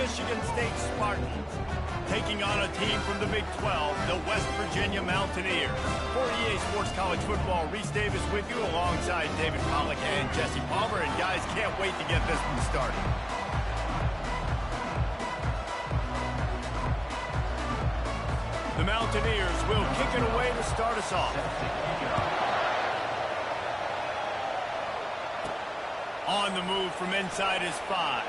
Michigan State Spartans, taking on a team from the Big 12, the West Virginia Mountaineers. For EA Sports College Football, Reese Davis with you alongside David Pollack and Jesse Palmer. And guys, can't wait to get this one started. The Mountaineers will kick it away to start us off. On the move from inside his 5.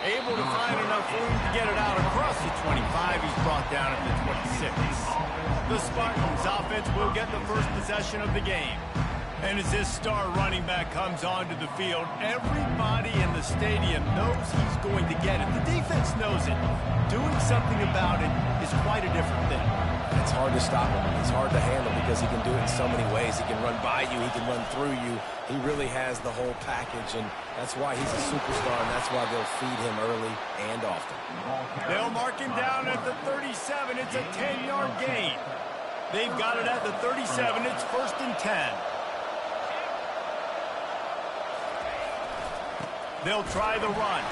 Able to find enough room to get it out across the 25. He's brought down at the 26. The Spartans offense will get the first possession of the game. And as this star running back comes onto the field, everybody in the stadium knows he's going to get it. The defense knows it. Doing something about it is quite a different thing. It's hard to stop him. It's hard to handle because he can do it in so many ways. He can run by you. He can run through you. He really has the whole package, and that's why he's a superstar, and that's why they'll feed him early and often. They'll mark him down at the 37. It's a 10-yard gain. They've got it at the 37. It's 1st and 10. They'll try the run.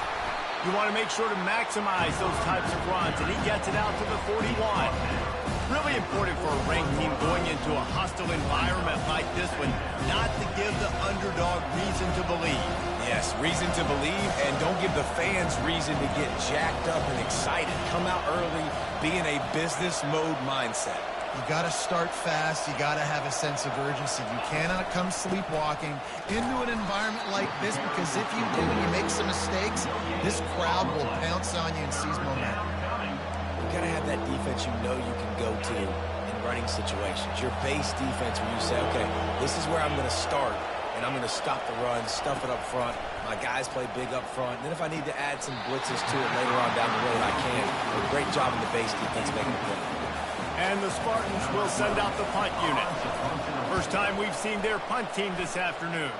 You want to make sure to maximize those types of runs, and he gets it out to the 41. Really important for a ranked team going into a hostile environment like this one, not to give the underdog reason to believe. Yes, reason to believe, and don't give the fans reason to get jacked up and excited. Come out early, be in a business mode mindset. You got to start fast. You got to have a sense of urgency. You cannot come sleepwalking into an environment like this, because if you do and you make some mistakes, this crowd will pounce on you and seize momentum. You got to have that defense you know you can go to in running situations. Your base defense where you say, okay, this is where I'm going to start, and I'm going to stop the run, stuff it up front. My guys play big up front. And then if I need to add some blitzes to it later on down the road, I can. A great job in the base defense making the play. And the Spartans will send out the punt unit. First time we've seen their punt team this afternoon.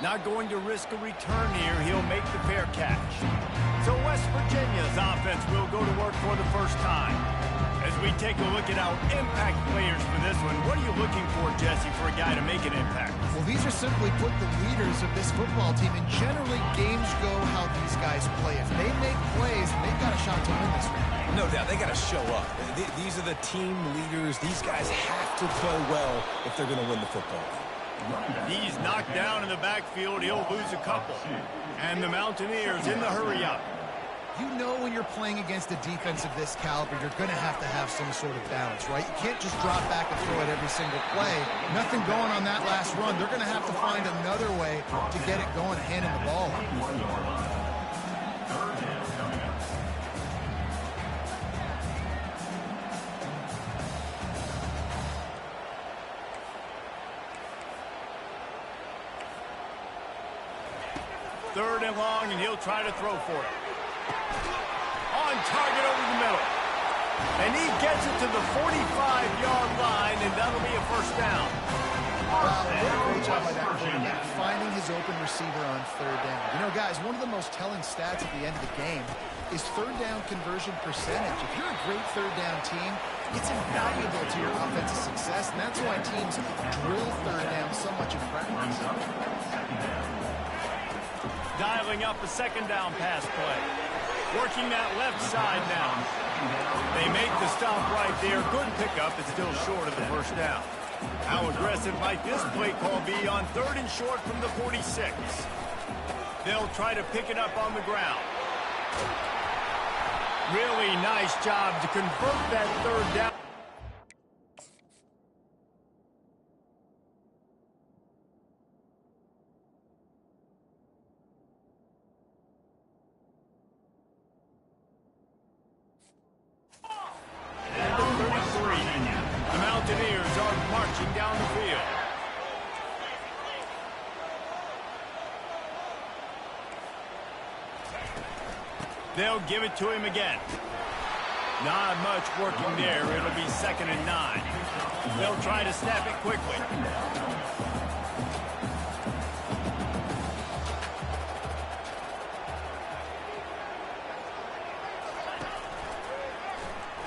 Not going to risk a return here. He'll make the fair catch. So West Virginia's offense will go to work for the first time. As we take a look at our impact players for this one, what are you looking for, Jesse, for a guy to make an impact? Well, these are simply put the leaders of this football team, and generally games go how these guys play. If they make plays, they've got a shot to win this one. No doubt, they got to show up. These are the team leaders. These guys have to play well if they're going to win the football. He's knocked down in the backfield. He'll lose a couple. And the Mountaineers in the hurry-up. You know when you're playing against a defense of this caliber, you're going to have some sort of balance, right? You can't just drop back and throw it every single play. Nothing going on that last run. They're going to have to find another way to get it going, handing the ball off. Third and long, and he'll try to throw for it. On target over the middle. And he gets it to the 45-yard line, and that'll be a first down. Wow, what a great job by that quarterback, finding his open receiver on third down. You know, guys, one of the most telling stats at the end of the game is third down conversion percentage. If you're a great third down team, it's invaluable to your offensive success, and that's why teams drill third down so much in practice. Dialing up a second down pass play. Working that left side now. They make the stop right there. Good pickup. It's still short of the first down. How aggressive might this play call be on third and short from the 46? They'll try to pick it up on the ground. Really nice job to convert that third down. Down the field. They'll give it to him again. Not much working there. It'll be 2nd and 9. They'll try to snap it quickly.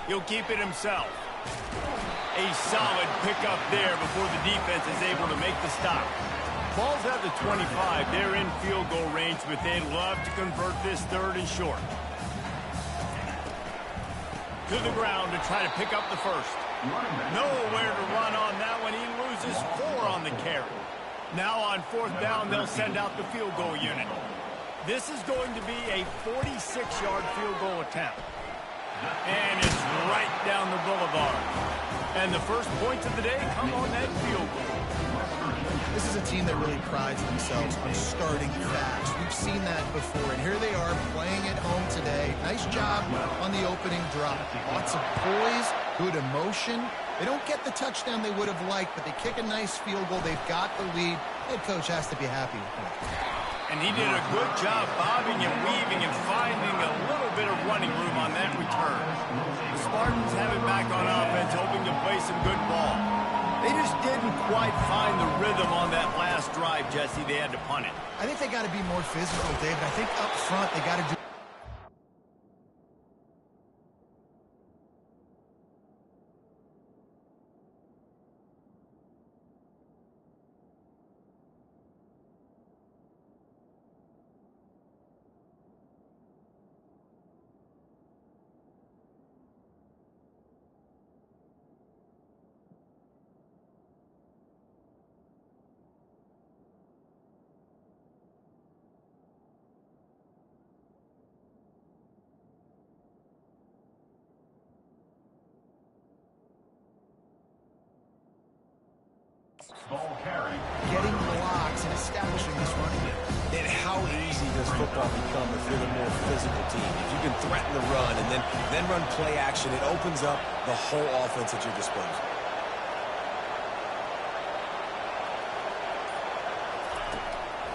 He'll keep it himself. A solid pickup there before the defense is able to make the stop. Ball's at the 25. They're in field goal range, but they'd love to convert this third and short. To the ground to try to pick up the first. Nowhere to run on that one. He loses 4 on the carry. Now on 4th down, they'll send out the field goal unit. This is going to be a 46-yard field goal attempt. And it's right down the boulevard. And the first points of the day come on that field goal. This is a team that really prides themselves on starting fast. We've seen that before, and here they are playing at home today. Nice job on the opening drop. Lots of poise, good emotion. They don't get the touchdown they would have liked, but they kick a nice field goal. They've got the lead. Head coach has to be happy with that. And he did a good job bobbing and weaving and finding a little bit of running room on that return. The Spartans have it back on offense, hoping to play some good ball. They just didn't quite find the rhythm on that last drive, Jesse. They had to punt it. I think they got to be more physical, David. I think up front they got to do. Getting blocks and establishing this running game. And how easy does football become if you're the more physical team? If you can threaten the run and then run play action, it opens up the whole offense at your disposal.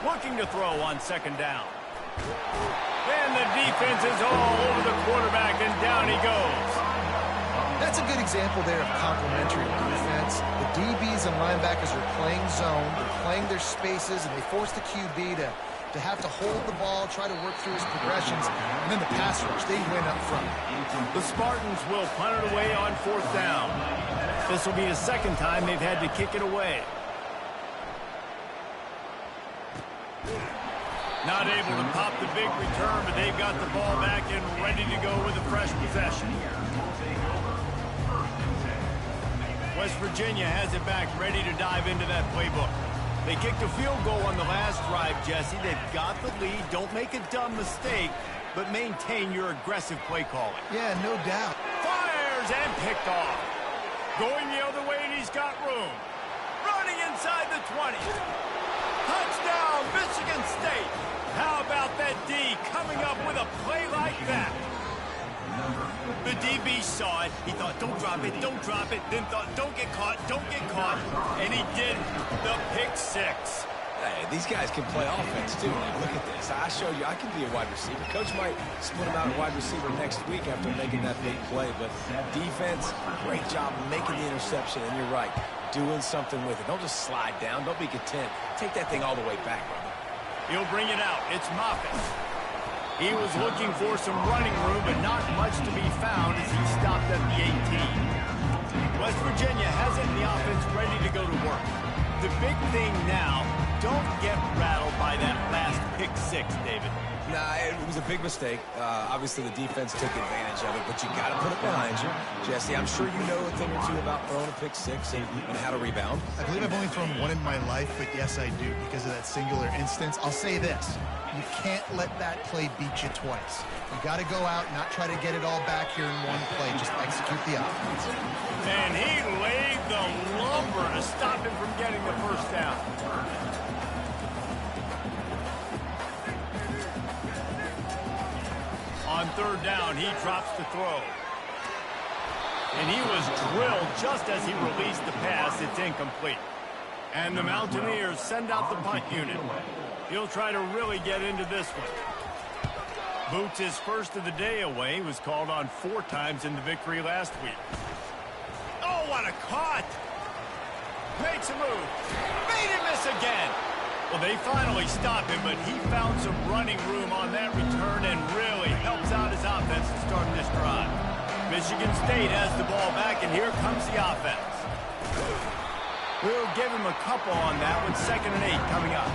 Looking to throw on 2nd down. And the defense is all over the quarterback, and down he goes. That's a good example there of complementary defense. The DBs and linebackers are playing zone, they're playing their spaces, and they force the QB to have to hold the ball, try to work through his progressions, and then the pass rush, they win up front. The Spartans will punt it away on 4th down. This will be the 2nd time they've had to kick it away. Not able to pop the big return, but they've got the ball back and ready to go with a fresh possession. West Virginia has it back, ready to dive into that playbook. They kicked a field goal on the last drive, Jesse. They've got the lead. Don't make a dumb mistake, but maintain your aggressive play calling. Yeah, no doubt. Fires and picked off. Going the other way, and he's got room. Running inside the 20. Touchdown, Michigan State. How about that D coming up with a play like that? The DB saw it. He thought, don't drop it, don't drop it. Then thought, don't get caught, don't get caught. And he did the pick 6. Hey, these guys can play offense, too. Like, look at this. I showed you I can be a wide receiver. Coach might split him out at wide receiver next week after making that big play. But defense, great job making the interception. And you're right, doing something with it. Don't just slide down. Don't be content. Take that thing all the way back, brother. He'll bring it out. It's Moffitt. He was looking for some running room, but not much to be found as he stopped at the 18. West Virginia has it in the offense ready to go to work. The big thing now, don't get rattled by that last pick 6, David. Nah, it was a big mistake. Obviously, the defense took advantage of it, but you got to put it behind you. Jesse, I'm sure you know a thing or two about throwing a pick 6 and how to rebound. I believe I've only thrown one in my life, but yes, I do, because of that singular instance. I'll say this. You can't let that play beat you twice. You got to go out, not try to get it all back here in one play. Just execute the offense. And he laid the lumber to stop him from getting the first down. On 3rd down, he drops to throw. And he was drilled just as he released the pass. It's incomplete. And the Mountaineers send out the punt unit. He'll try to really get into this one. Boots his first of the day away. He was called on 4 times in the victory last week. Oh, what a caught! Makes a move. Made him miss again. Well, they finally stop him, but he found some running room on that return and really helps out his offense to start this drive. Michigan State has the ball back, and here comes the offense. We'll give him a couple on that with 2nd and 8 coming up.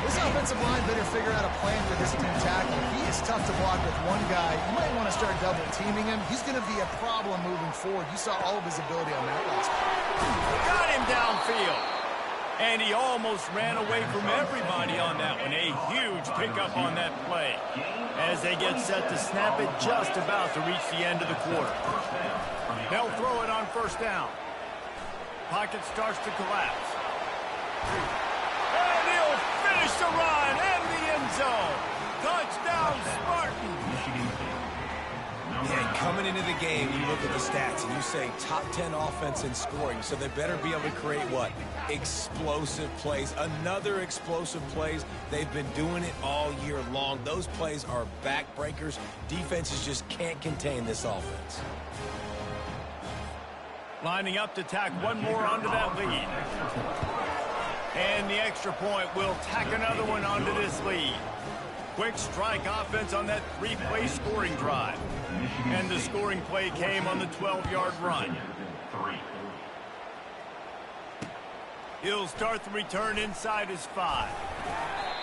This offensive line better figure out a plan for this team tackle. He is tough to block with one guy. You might want to start double teaming him. He's going to be a problem moving forward. You saw all of his ability on that last play. Got him downfield. And he almost ran away from everybody on that one. A huge pickup on that play. As they get set to snap it, just about to reach the end of the quarter. They'll throw it on 1st down. Pocket starts to collapse. And he'll finish the run and the end zone. Touchdown, Spartans. Yeah, coming into the game, you look at the stats and you say top 10 offense in scoring, so they better be able to create what? Explosive plays. Another explosive plays. They've been doing it all year long. Those plays are backbreakers. Defenses just can't contain this offense. Lining up to tack one more onto that lead. And the extra point will tack another one onto this lead. Quick strike offense on that 3-play scoring drive. And the scoring play came on the 12-yard run. He'll start the return inside his 5.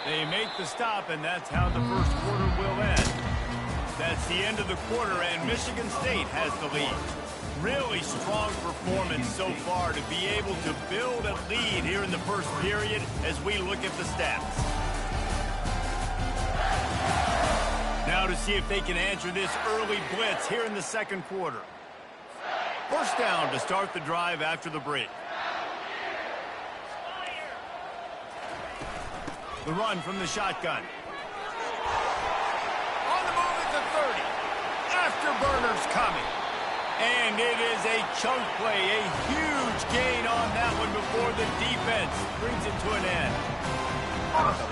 They make the stop, and that's how the first quarter will end. That's the end of the quarter, and Michigan State has the lead. Really strong performance so far to be able to build a lead here in the first period as we look at the stats. Now to see if they can answer this early blitz here in the 2nd quarter. 1st down to start the drive after the break. The run from the shotgun. On the move at the 30. Afterburners coming. And it is a chunk play, a huge gain on that one before the defense brings it to an end.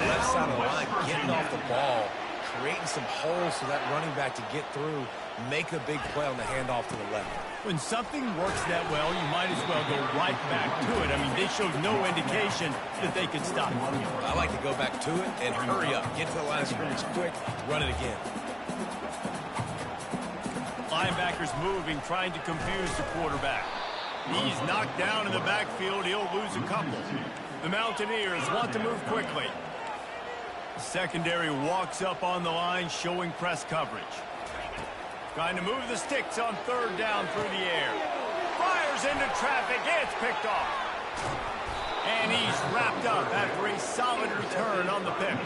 The left side of the line, getting off the ball, creating some holes for that running back to get through, make a big play on the handoff to the left. When something works that well, you might as well go right back to it. I mean, they showed no indication that they could stop it. I like to go back to it and hurry up. Get to the line of scrimmage quick, run it again. Linebackers moving, trying to confuse the quarterback. He's knocked down in the backfield. He'll lose a couple. The Mountaineers want to move quickly. The secondary walks up on the line, showing press coverage. Trying to move the sticks on 3rd down through the air. Fires into traffic. It's picked off. And he's wrapped up after a solid return on the pick.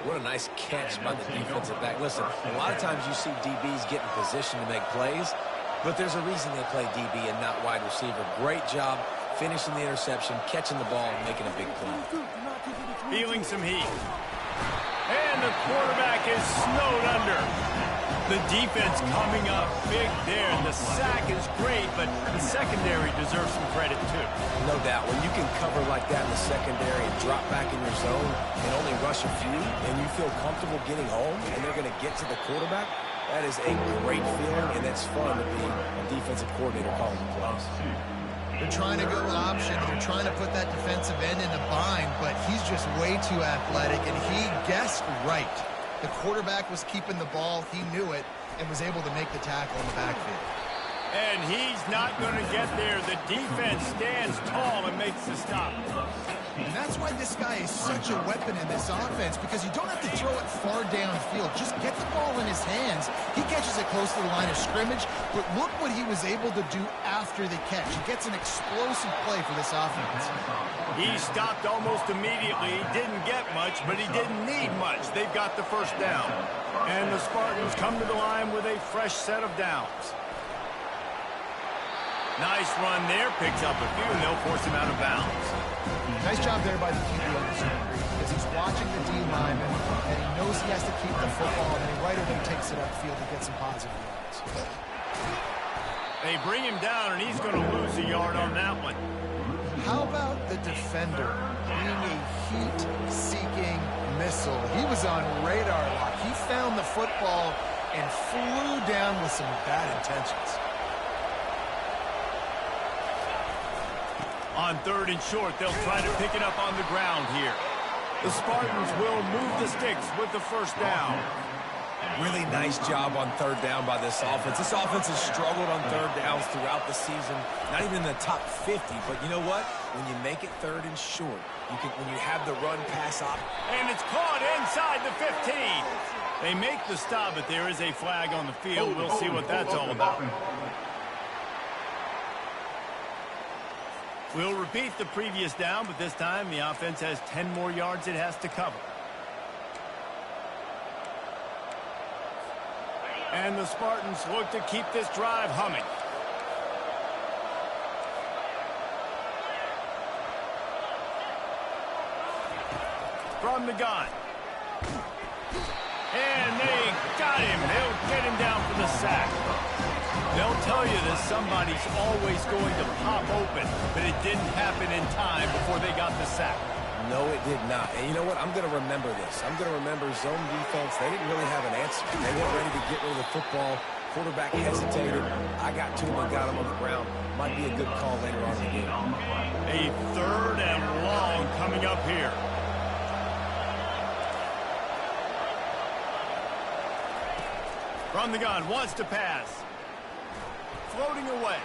What a nice catch by the defensive back. Listen, a lot of times you see DBs get in position to make plays, but there's a reason they play DB and not wide receiver. Great job finishing the interception, catching the ball, and making a big play. Feeling some heat. And the quarterback is snowed under. The defense coming up big there. The sack is great, but the secondary deserves some credit too. No doubt. When you can cover like that in the secondary and drop back in your zone and only rush a few, and you feel comfortable getting home, and they're going to get to the quarterback, that is a great feeling, and it's fun to be a defensive coordinator calling the plays. They're trying to go option. They're trying to put that defensive end in a bind, but he's just way too athletic, and he guessed right. The quarterback was keeping the ball. He knew it and was able to make the tackle in the backfield. And he's not going to get there. The defense stands tall and makes the stop. And that's why this guy is such a weapon in this offense, because you don't have to throw it far downfield. Just get the ball in his hands. He catches it close to the line of scrimmage, but look what he was able to do after the catch. He gets an explosive play for this offense. He stopped almost immediately. He didn't get much, but he didn't need much. They've got the 1st down. And the Spartans come to the line with a fresh set of downs. Nice run there. Picks up a few, and they'll force him out of bounds. Nice job there by the QB on the screen, because he's watching the D lineman, and he knows he has to keep the football, and then right away takes it upfield to get some positive yards. They bring him down, and he's going to lose a yard on that one. How about the defender being a heat-seeking missile? He was on radar lock. He found the football and flew down with some bad intentions. On 3rd and short, they'll try to pick it up on the ground here. The Spartans will move the sticks with the 1st down. Really nice job on third down by this offense. This offense has struggled on third downs throughout the season. Not even in the top 50, but you know what? When you make it third and short, when you have the run pass op. And it's caught inside the 15. They make the stop, but there is a flag on the field. We'll see what that's all about. We'll repeat the previous down, but this time the offense has 10 more yards it has to cover. And the Spartans look to keep this drive humming. From the gun. And they got him. They'll get him down for the sack. They'll tell you that somebody's always going to pop open, but it didn't happen in time before they got the sack. No, it did not. And you know what? I'm going to remember this. I'm going to remember zone defense. They didn't really have an answer. They weren't ready to get rid of the football. Quarterback hesitated. I got to him and got him on the ground. Might be a good call later on in the game. A third and long coming up here. From the gun, wants to pass. Floating away.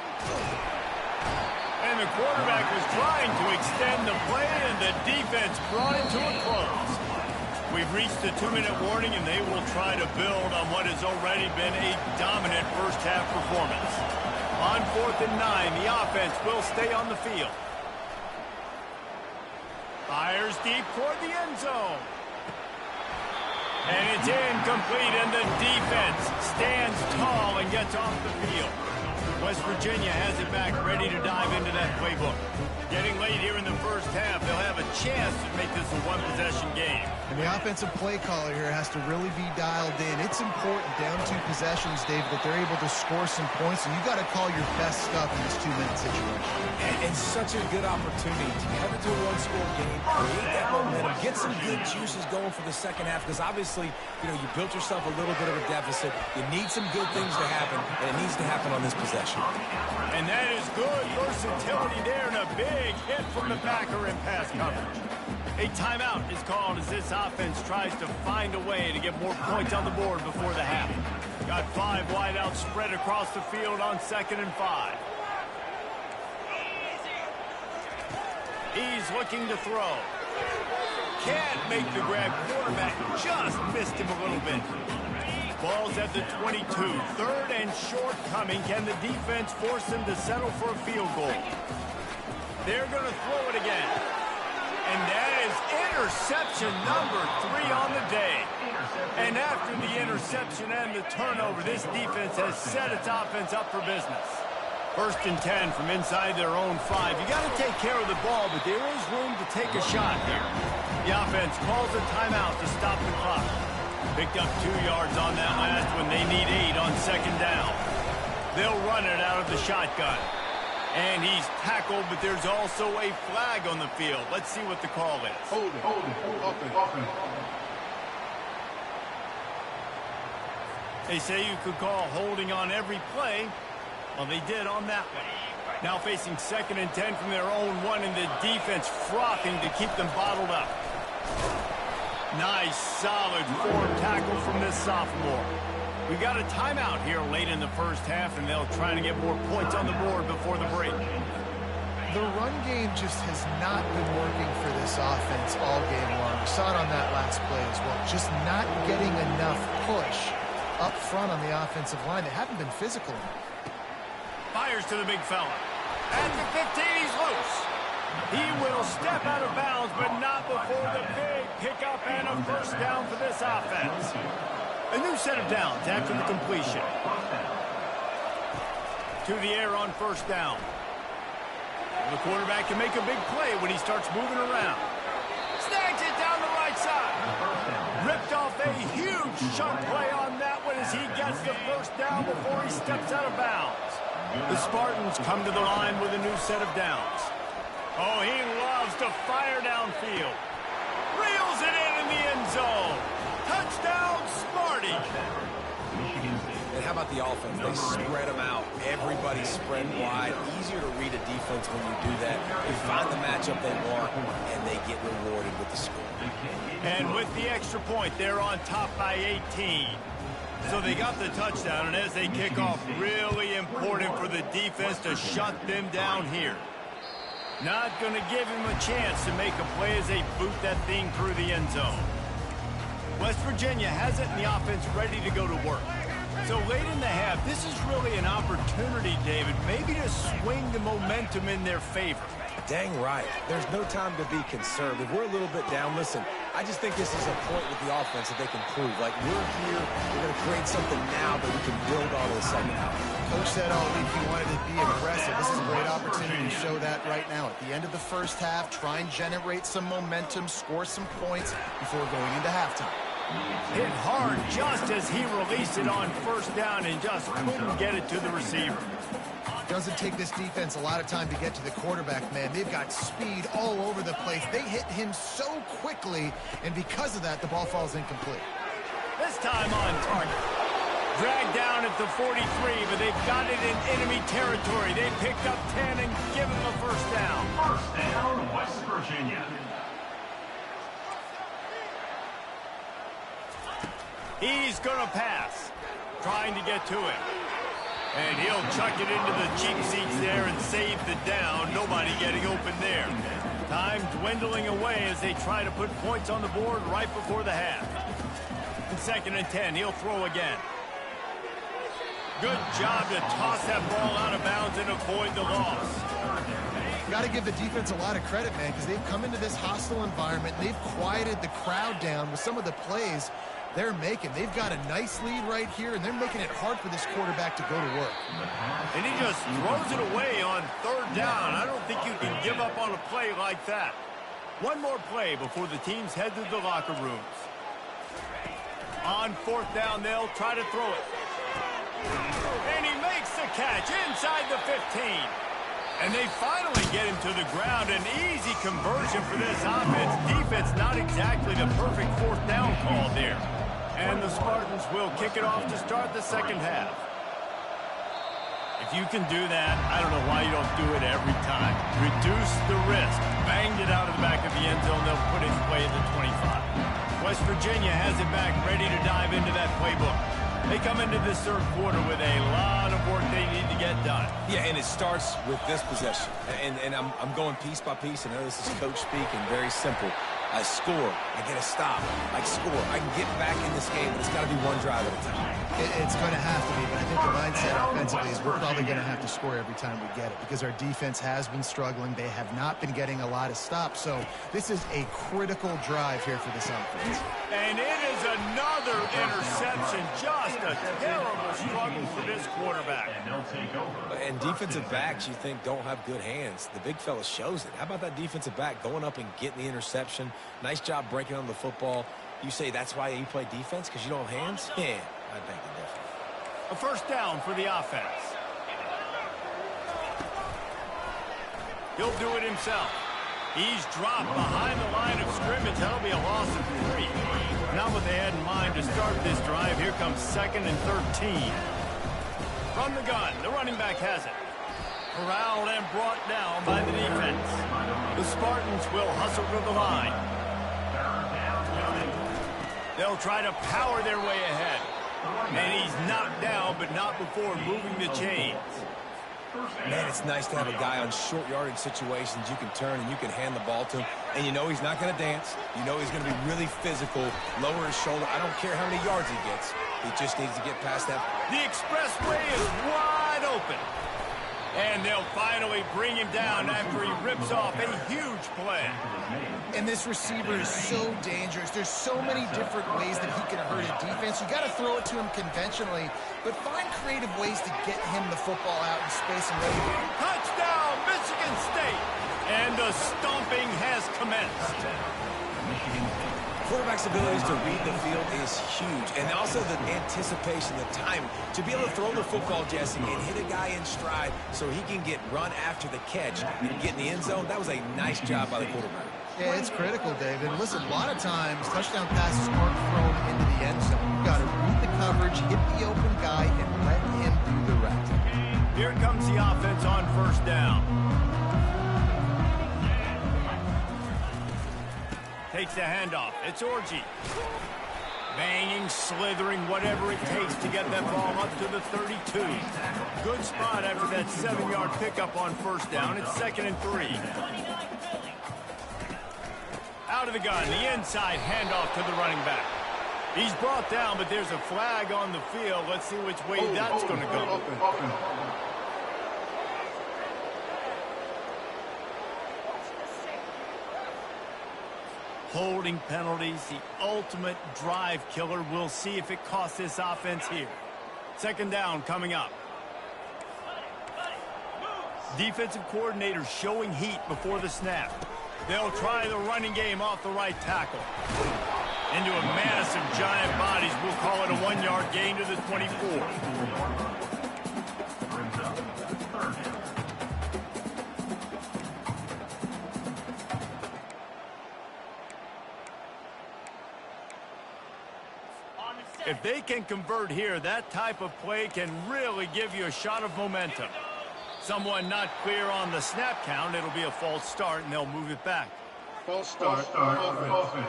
And the quarterback was trying to extend the play, and the defense brought it to a close. We've reached the 2-minute warning, and they will try to build on what has already been a dominant first-half performance. On 4th and 9, the offense will stay on the field. Fires deep toward the end zone. And it's incomplete, and the defense stands tall and gets off the field. West Virginia has it back, ready to dive into that playbook. Getting late here in the first half, they'll have a chance to make this a one-possession game. And the offensive play caller here has to really be dialed in. It's important down 2 possessions, Dave, that they're able to score some points, and you got to call your best stuff in this 2-minute situation. And such a good opportunity to have it to a one-score game, create that momentum, get some good juices going for the second half, because obviously, you know, you built yourself a little bit of a deficit. You need some good things to happen, and it needs to happen on this possession. And that is good versatility there, and a big hit from the backer in pass coverage. A timeout is called as this offense tries to find a way to get more points on the board before the half. Got 5 wideouts spread across the field on 2nd and 5. He's looking to throw. Can't make the grab. Quarterback just missed him a little bit. Ball's at the 22. 3rd and short coming. Can the defense force him to settle for a field goal? They're going to throw it again. And that is interception number 3 on the day. And after the interception and the turnover, this defense has set its offense up for business. 1st and 10 from inside their own 5. You got to take care of the ball, but there is room to take a shot here. The offense calls a timeout to stop the clock. Picked up 2 yards on that last one. They need 8 on 2nd down. They'll run it out of the shotgun. And he's tackled, but there's also a flag on the field. Let's see what the call is. Hold it. They say you could call holding on every play. Well, they did on that one. Now facing 2nd and 10 from their own 1, and the defense frothing to keep them bottled up. Nice, solid form tackle from this sophomore. We've got a timeout here late in the first half, and they'll try to get more points on the board before the break. The run game just has not been working for this offense all game long. We saw it on that last play as well. Just not getting enough push up front on the offensive line. They haven't been physical enough. Fires to the big fella. At the 15, he's loose. He will step out of bounds, but not before the big pickup and a first down for this offense. A new set of downs after the completion. To the air on 1st down. The quarterback can make a big play when he starts moving around. Snags it down the right side. Ripped off a huge chunk play on that one as he gets the first down before he steps out of bounds. The Spartans come to the line with a new set of downs. Oh, he loves to fire downfield. Reels it in the end zone. Touchdown, Sparty. And how about the offense? They spread them out. Everybody spread wide. Easier to read a defense when you do that. They find the matchup they want, and they get rewarded with the score. And with the extra point, they're on top by 18. So they got the touchdown, and as they kick off, really important for the defense to shut them down here. Not going to give him a chance to make a play as they boot that thing through the end zone. West Virginia has it in the offense ready to go to work. So late in the half, this is really an opportunity, David, maybe to swing the momentum in their favor. Dang right. There's no time to be conservative. We're a little bit down. Listen, I just think this is a point with the offense that they can prove. Like, we're here, we're going to create something now that we can build on in the second half. Coach said all week he wanted to be aggressive. This is a great opportunity to show that right now. At the end of the first half, try and generate some momentum, score some points before going into halftime. Hit hard just as he released it on first down and just couldn't get it to the receiver. Doesn't take this defense a lot of time to get to the quarterback, man. They've got speed all over the place. They hit him so quickly, and because of that, the ball falls incomplete. This time on target. Dragged down at the 43, but they've got it in enemy territory. They picked up 10 and give him a first down. First down, West Virginia. He's going to pass, trying to get to him. And he'll chuck it into the cheap seats there and save the down. Nobody getting open there. Time dwindling away as they try to put points on the board right before the half. And 2nd and 10, he'll throw again. Good job to toss that ball out of bounds and avoid the loss. Got to give the defense a lot of credit, man, because they've come into this hostile environment. They've quieted the crowd down with some of the plays they're making. They've got a nice lead right here, and they're making it hard for this quarterback to go to work. And he just throws it away on 3rd down. I don't think you can give up on a play like that. One more play before the teams head to the locker rooms. On 4th down, they'll try to throw it. And he makes the catch inside the 15. And they finally get him to the ground. An easy conversion for this offense. Defense not exactly the perfect 4th down call there. And the Spartans will kick it off to start the second half. If you can do that, I don't know why you don't do it every time. Reduce the risk. Banged it out of the back of the end zone. They'll put it in play at the 25. West Virginia has it back, ready to dive into that playbook. They come into this 3rd quarter with a lot of work they need to get done. Yeah, and it starts with this possession. And I'm going piece by piece. I know this is coach speak and very simple. I score. I get a stop. I score. I can get back in this game, but it's got to be one drive at a time. It's going to have to be, but I think the mindset offensively is we're probably going to have to score every time we get it because our defense has been struggling. They have not been getting a lot of stops, so this is a critical drive here for this offense. And it is another interception. Just a terrible struggle for this quarterback. And defensive backs, you think, don't have good hands. The big fella shows it. How about that defensive back going up and getting the interception? Nice job breaking on the football. You say that's why you play defense, because you don't have hands? Yeah, I think the difference. A first down for the offense. He'll do it himself. He's dropped behind the line of scrimmage. That'll be a loss of 3. Not what they had in mind to start this drive. Here comes 2nd and 13. From the gun, the running back has it. Corralled and brought down by the defense. The Spartans will hustle to the line. They'll try to power their way ahead. And he's knocked down, but not before moving the chains. Man, it's nice to have a guy on short yardage situations. You can turn and you can hand the ball to him. And you know he's not going to dance. You know he's going to be really physical, lower his shoulder. I don't care how many yards he gets. He just needs to get past that. The expressway is wide open. And they'll finally bring him down after he rips off a huge play. And this receiver is so dangerous. There's so many different ways that he can hurt a defense. You got to throw it to him conventionally, but find creative ways to get him the football out in space and ready. Touchdown, Michigan State! And the stomping has commenced. Quarterback's abilities to read the field is huge. And also the anticipation, the time. To be able to throw the football, Jesse, and hit a guy in stride so he can get run after the catch and get in the end zone, that was a nice job by the quarterback. Yeah, it's critical, David. Listen, a lot of times touchdown passes aren't thrown into the end zone. You've got to read the coverage, hit the open guy, and let him do the rest. Here comes the offense on first down. Takes the handoff. It's Orji. Banging, slithering, whatever it takes to get that ball up to the 32. Good spot after that 7-yard pickup on first down. It's 2nd and 3. Out of the gun, the inside handoff to the running back. He's brought down, but there's a flag on the field. Let's see which way that's going to go. Holding penalties, the ultimate drive killer. We'll see if it costs this offense here. 2nd down coming up. Defensive coordinator showing heat before the snap. They'll try the running game off the right tackle. Into a massive giant bodies. We'll call it a 1-yard gain to the 24. If they can convert here, that type of play can really give you a shot of momentum. Someone not clear on the snap count, it'll be a false start, and they'll move it back. False start. Offense.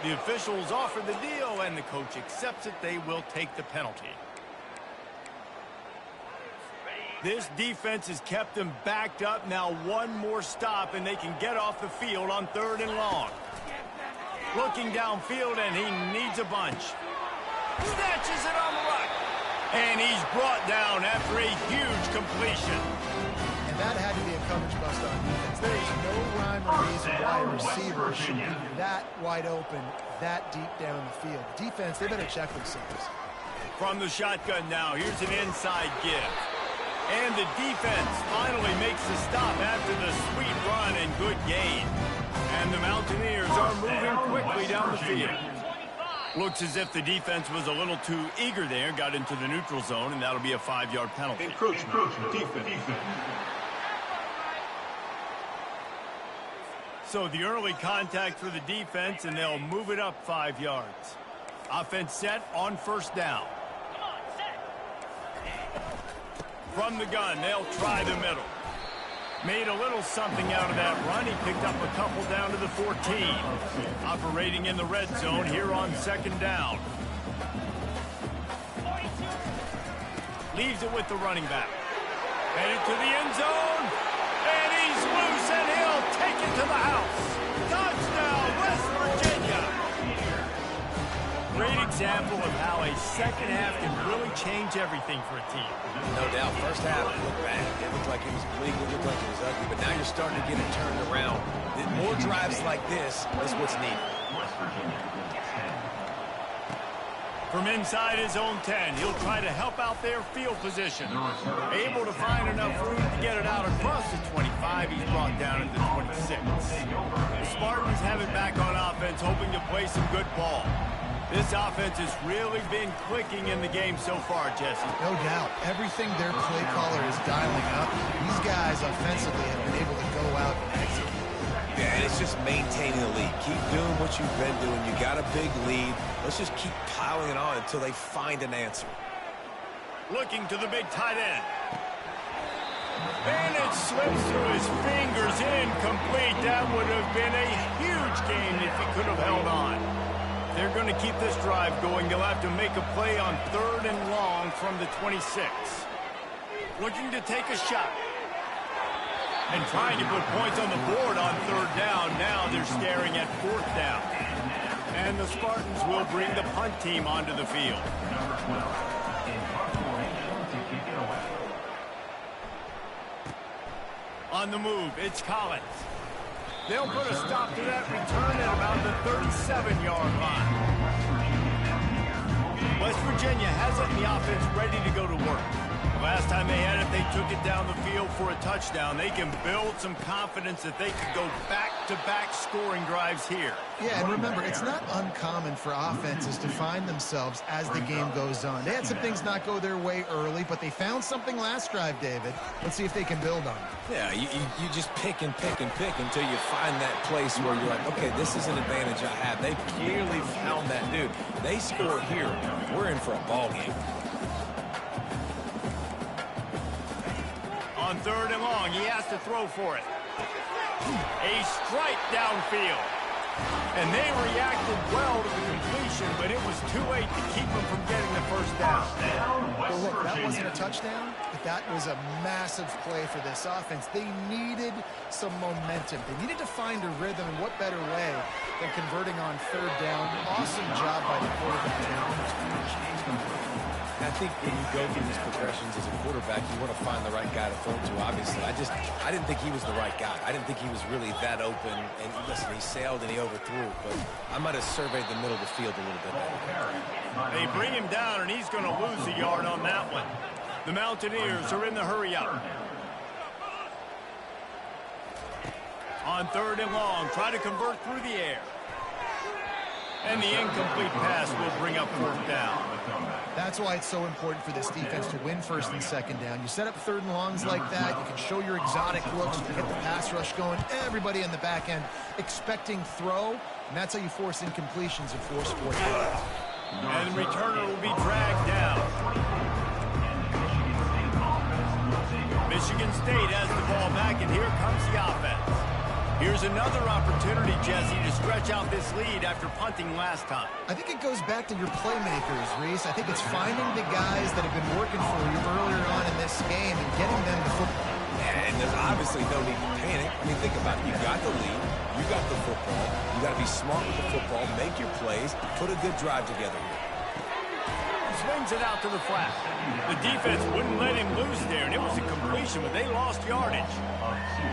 The officials offer the deal, and the coach accepts it. They will take the penalty. This defense has kept them backed up. Now one more stop, and they can get off the field on 3rd and long. Looking downfield, and he needs a bunch. Snatches it on the right. And he's brought down after a huge completion. And that had to be a coverage bust on defense. There is no rhyme or reason why a receiver should be that wide open, that deep down the field. Defense, they better check themselves. From the shotgun now, here's an inside give. And the defense finally makes the stop after the sweet run and good gain. And the Mountaineers are moving quickly down the field. Looks as if the defense was a little too eager there, got into the neutral zone, and that'll be a 5-yard penalty. Encroachment. Defense. So the early contact for the defense, and they'll move it up 5 yards. Offense set on 1st down. From the gun, they'll try the middle. Made a little something out of that run. He picked up a couple down to the 14. Operating in the red zone here on 2nd down. Leaves it with the running back. Headed to the end zone. And he's loose, and he'll take it to the house. Touchdown, West Virginia. Great example of how a second half can really change everything for a team. No doubt. First half, it looked bad. It looked like it was bleak. It looked like it was ugly. But now you're starting to get it turned around. More drives like this is what's needed. From inside his own 10, he'll try to help out their field position. Able to find enough room to get it out across the 25. He's brought down at the 26. The Spartans have it back on offense, hoping to play some good ball. This offense has really been clicking in the game so far, Jesse. No doubt. Everything their play caller is dialing up, these guys offensively have been able to go out and execute. Yeah, and it's just maintaining the lead. Keep doing what you've been doing. You got a big lead. Let's just keep piling it on until they find an answer. Looking to the big tight end. And it slips through his fingers, incomplete. That would have been a huge game if he could have held on. They're going to keep this drive going. They'll have to make a play on 3rd and long from the 26. Looking to take a shot. And trying to put points on the board on 3rd down. Now they're staring at 4th down. And the Spartans will bring the punt team onto the field. On the move, it's Collins. They'll put a stop to that return at about the 37-yard line. West Virginia has it in the offense ready to go to work. Last time they had it, they took it down the field for a touchdown. They can build some confidence that they could go back-to-back scoring drives here. Yeah, and remember, it's not uncommon for offenses to find themselves as the game goes on. They had some things not go their way early, but they found something last drive, David. Let's see if they can build on it. Yeah, you just pick and pick and pick until you find that place where you're like, okay, this is an advantage I have. They clearly found that dude. They score here. We're in for a ball game. On 3rd and long, he has to throw for it. A strike downfield. And they reacted well to the completion, but it was too late to keep them from getting the first down. Well, look, that wasn't a touchdown, but that was a massive play for this offense. They needed some momentum. They needed to find a rhythm, and what better way than converting on third down. Awesome job by the quarterback. I think when you go through these progressions as a quarterback, you want to find the right guy to throw to, obviously. I didn't think he was the right guy. I didn't think he was really that open. And listen, he sailed and he overthrew, but I might have surveyed the middle of the field a little bit better. They bring him down, and he's going to lose a yard on that one. The Mountaineers are in the hurry up. On third and long, try to convert through the air. And the incomplete pass will bring up fourth down. That's why it's so important for this defense to win first and second down. You set up third and longs like that, you can show your exotic looks, you can get the pass rush going, everybody in the back end expecting throw, and that's how you force incompletions and force fourth down. And the returner will be dragged down. Michigan State has the ball back, and here comes the offense. Here's another opportunity, Jesse, to stretch out this lead after punting last time. I think it goes back to your playmakers, Reese. I think it's finding the guys that have been working for you earlier on in this game and getting them the football. And there's obviously no need to panic. I mean, think about it. You got the lead. You got the football. You got to be smart with the football, make your plays, put a good drive together here. Swings it out to the flat. The defense wouldn't let him loose there, and it was a completion, but they lost yardage.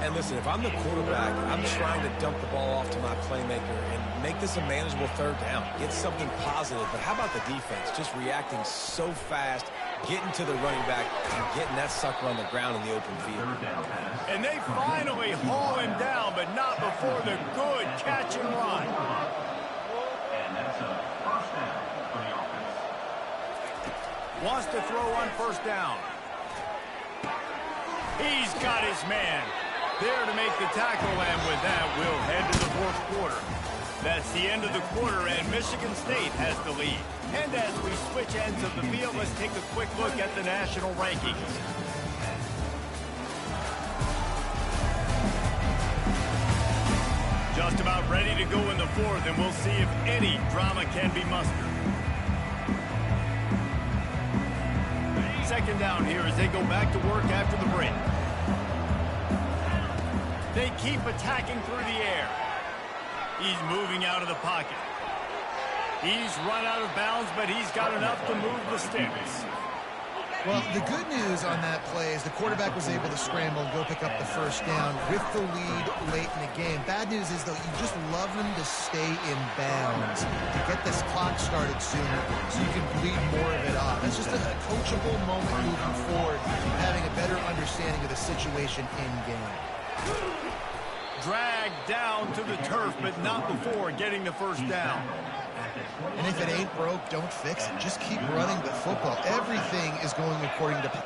And listen, if I'm the quarterback, I'm trying to dump the ball off to my playmaker and make this a manageable third down. Get something positive. But how about the defense? Just reacting so fast, getting to the running back, and getting that sucker on the ground in the open field. And they finally haul him down, but not before the good catch and run. And that's a first down for the offense. Wants to throw on first down. He's got his man. There to make the tackle, and with that, we'll head to the fourth quarter. That's the end of the quarter, and Michigan State has the lead. And as we switch ends of the field, let's take a quick look at the national rankings. Just about ready to go in the fourth, and we'll see if any drama can be mustered. Second down here as they go back to work after the break. They keep attacking through the air. He's moving out of the pocket. He's run out of bounds, but he's got enough to move the sticks. Well, the good news on that play is the quarterback was able to scramble and go pick up the first down with the lead late in the game. Bad news is, though, you just love them to stay in bounds to get this clock started sooner so you can bleed more of it off. That's just a coachable moment moving forward, having a better understanding of the situation in game. Dragged down to the turf, but not before getting the first down. And if it ain't broke, don't fix it. Just keep running the football. Everything is going according to plan.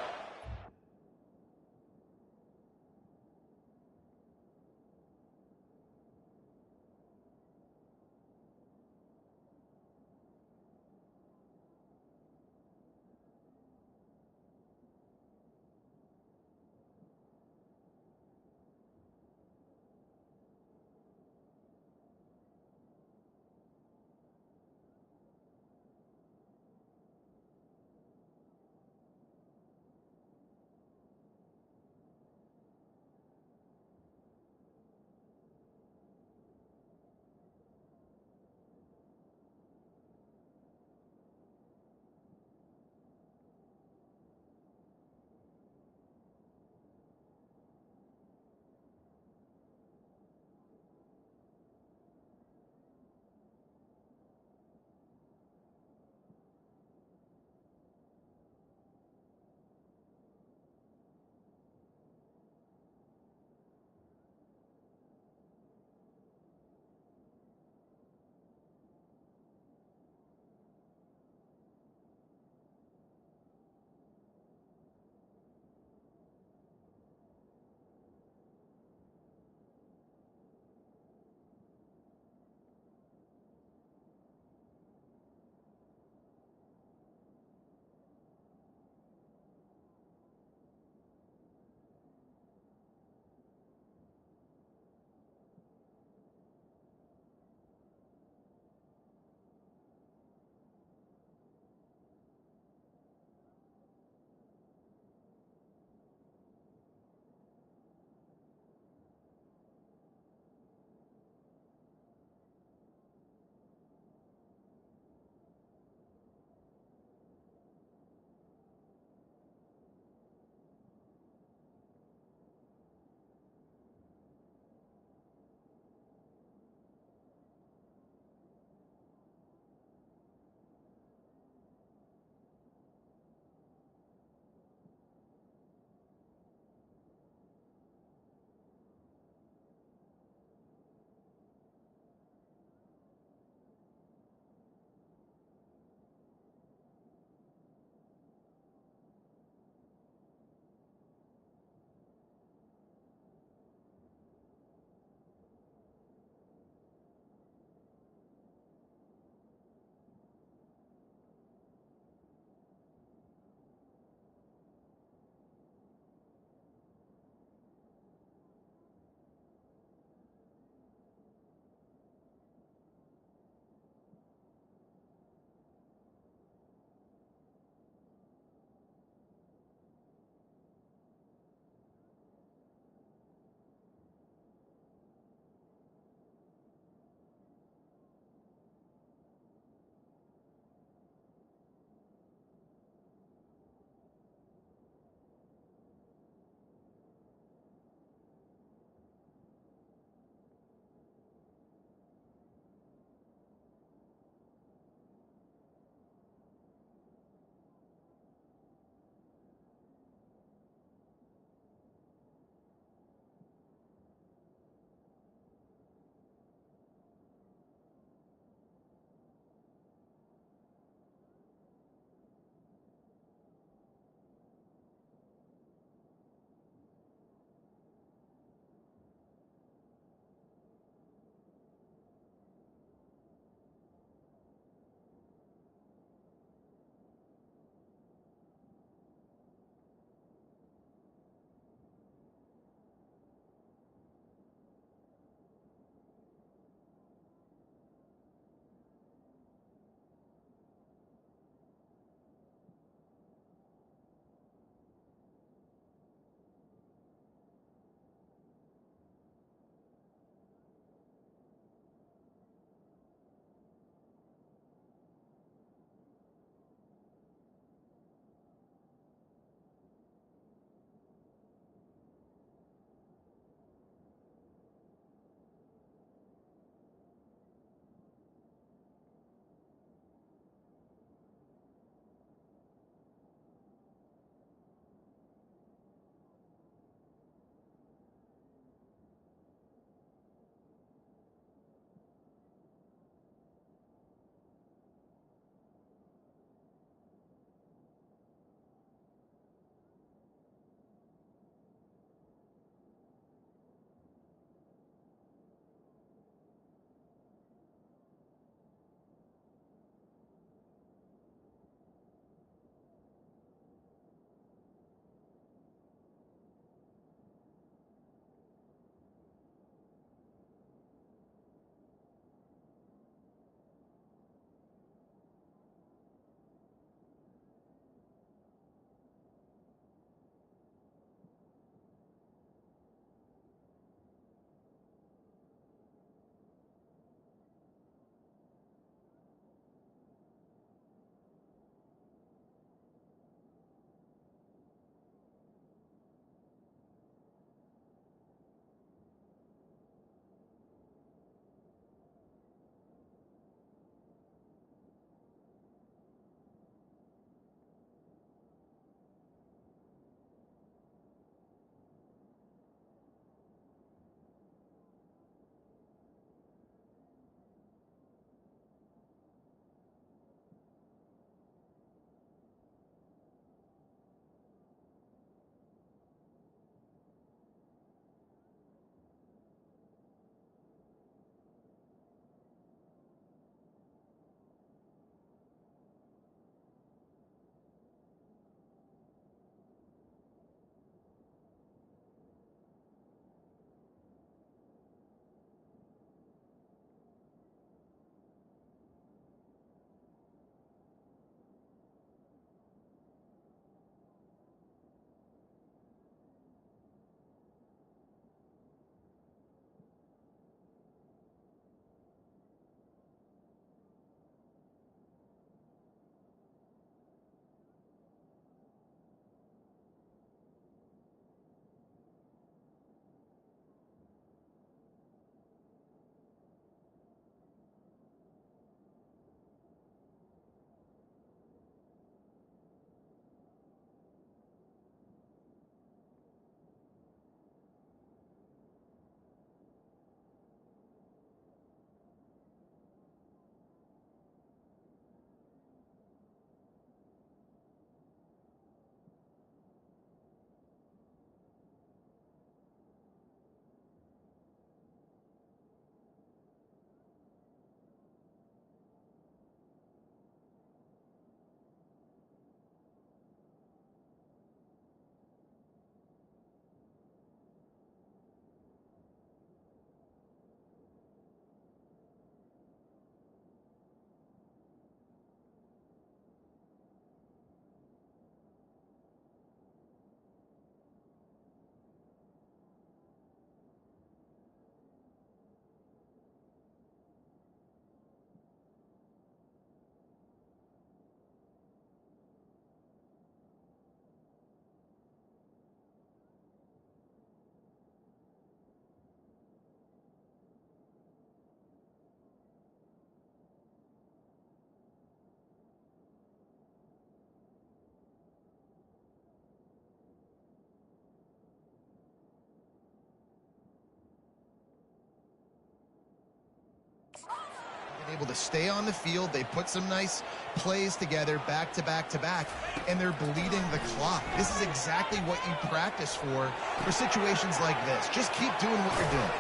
able to stay on the field. They put some nice plays together, back to back to back, and they're bleeding the clock. This is exactly what you practice for situations like this. Just keep doing what you're doing.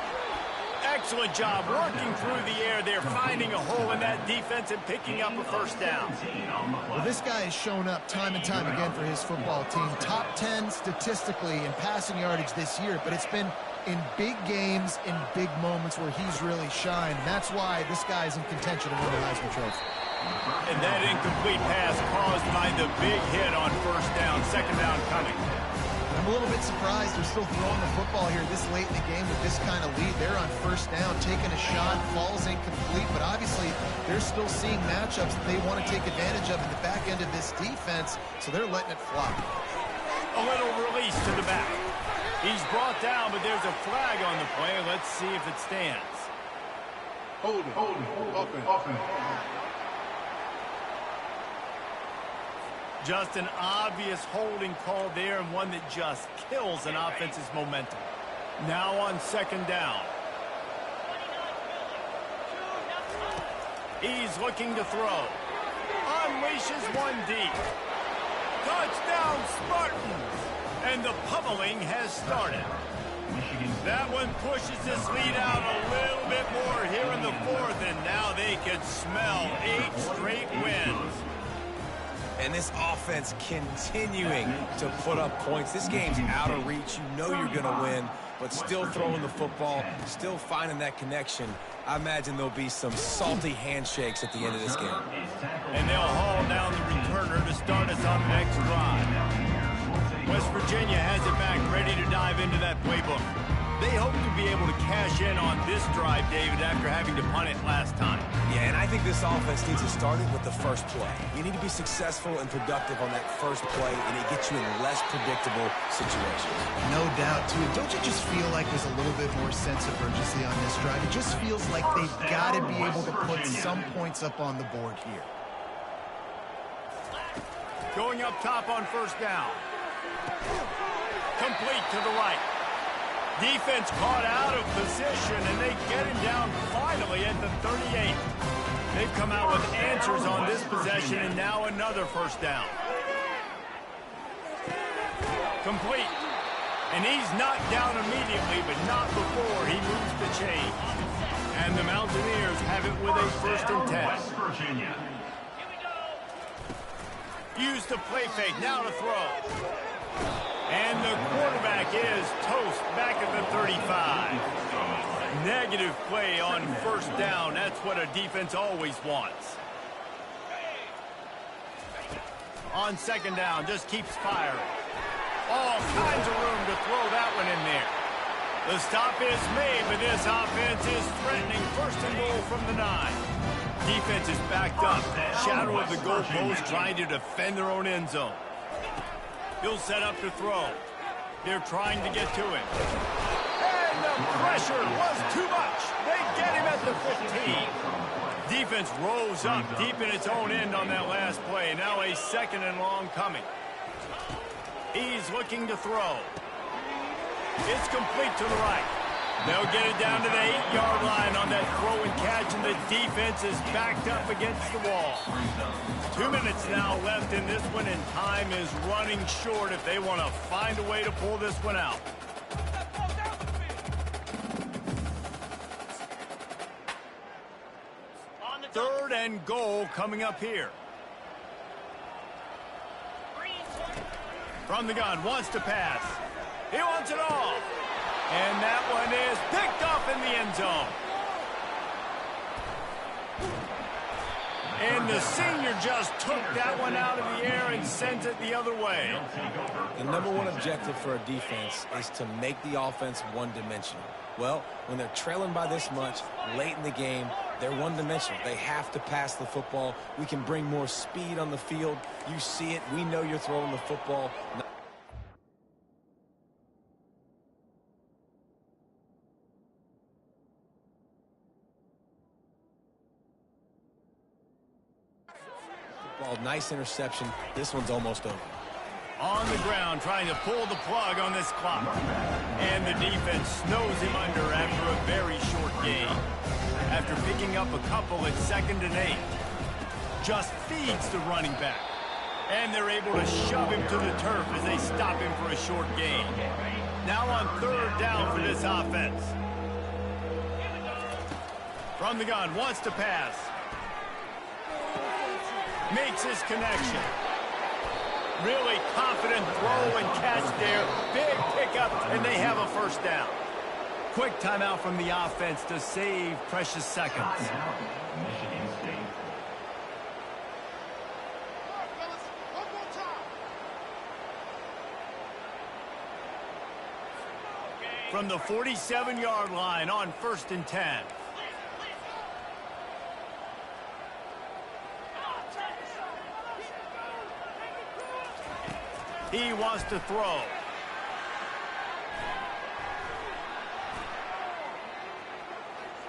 Excellent job working through the air there, finding a hole in that defense and picking up a first down. Well, this guy has shown up time and time again for his football team. Top 10 statistically in passing yardage this year, but it's been in big games, in big moments where he's really shined. And that's why this guy's in contention to win the Heisman Trophy. And that incomplete pass caused by the big hit on first down, second down coming. I'm a little bit surprised they're still throwing the football here this late in the game with this kind of lead. They're on first down, taking a shot, falls incomplete, but obviously they're still seeing matchups that they want to take advantage of in the back end of this defense, so they're letting it fly. A little release to the back. He's brought down, but there's a flag on the play. Let's see if it stands. Hold it, open. Just an obvious holding call there, and one that just kills an offense's momentum. Now on second down. He's looking to throw. Unleashes one deep. Touchdown, Spartans! And the pummeling has started. That one pushes this lead out a little bit more here in the fourth, and now they can smell 8 straight wins. And this offense continuing to put up points. This game's out of reach. You know you're going to win, but still throwing the football, still finding that connection. I imagine there'll be some salty handshakes at the end of this game. And they'll haul down the returner to start us on the next drive. West Virginia has it back, ready to dive into that playbook. They hope to be able to cash in on this drive, David, after having to punt it last time. Yeah, and I think this offense needs to start it with the first play. You need to be successful and productive on that first play, and it gets you in less predictable situations. No doubt, too. Don't you just feel like there's a little bit more sense of urgency on this drive? It just feels like they've got to be able to put some points up on the board here. Going up top on first down. Complete to the right. Defense caught out of position, and they get him down finally at the 38. They've come out with answers on this possession, and now another first down. Complete. And he's knocked down immediately, but not before he moves the chain. And the Mountaineers have it with a first and 10. Use the play fake, now to throw. And the quarterback is toast back at the 35. Negative play on first down. That's what a defense always wants. On second down, just keeps firing. All kinds of room to throw that one in there. The stop is made, but this offense is threatening first and goal from the 9. Defense is backed up. Shadow of the goalpost, trying to defend their own end zone. He'll set up to throw. They're trying to get to him. And the pressure was too much. They get him at the 15. Defense rolls up deep in its own end on that last play. Now a second and long coming. He's looking to throw. It's complete to the right. They'll get it down to the 8-yard line on that throw and catch, and the defense is backed up against the wall. 2 minutes now left in this one, and time is running short if they want to find a way to pull this one out. Third and goal coming up here. From the gun, wants to pass. He wants it all. And that one is picked off in the end zone. And the senior just took that one out of the air and sent it the other way. The number one objective for a defense is to make the offense one-dimensional. Well, when they're trailing by this much late in the game, they're one-dimensional. They have to pass the football. We can bring more speed on the field. You see it. We know you're throwing the football. Nice interception. This one's almost over. On the ground, trying to pull the plug on this clock. And the defense snows him under after a very short game. After picking up a couple at 2nd and 8. Just feeds the running back. And they're able to shove him to the turf as they stop him for a short gain. Now on 3rd down for this offense. From the gun, wants to pass. Makes his connection. Really confident throw and catch there. Big pickup, and they have a 1st down. Quick timeout from the offense to save precious seconds. Michigan State. From the 47-yard line on 1st and 10. He wants to throw.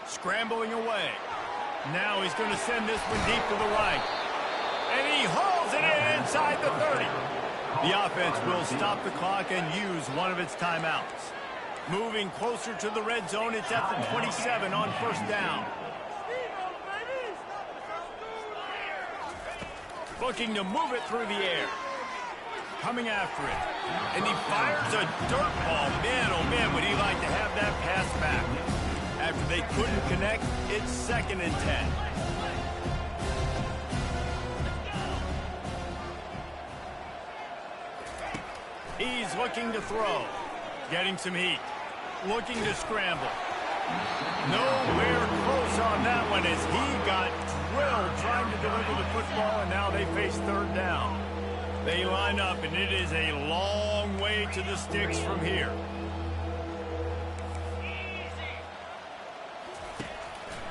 Scrambling away. Now he's going to send this one deep to the right. And he hauls it in inside the 30. The offense will stop the clock and use one of its timeouts. Moving closer to the red zone, it's at the 27 on 1st down. Looking to move it through the air. Coming after it. And he fires a dirt ball. Man, oh man, would he like to have that pass back. After they couldn't connect, it's 2nd and 10. He's looking to throw. Getting some heat. Looking to scramble. Nowhere close on that one as he got drilled trying to deliver the football, and now they face 3rd down. They line up, and it is a long way to the sticks from here.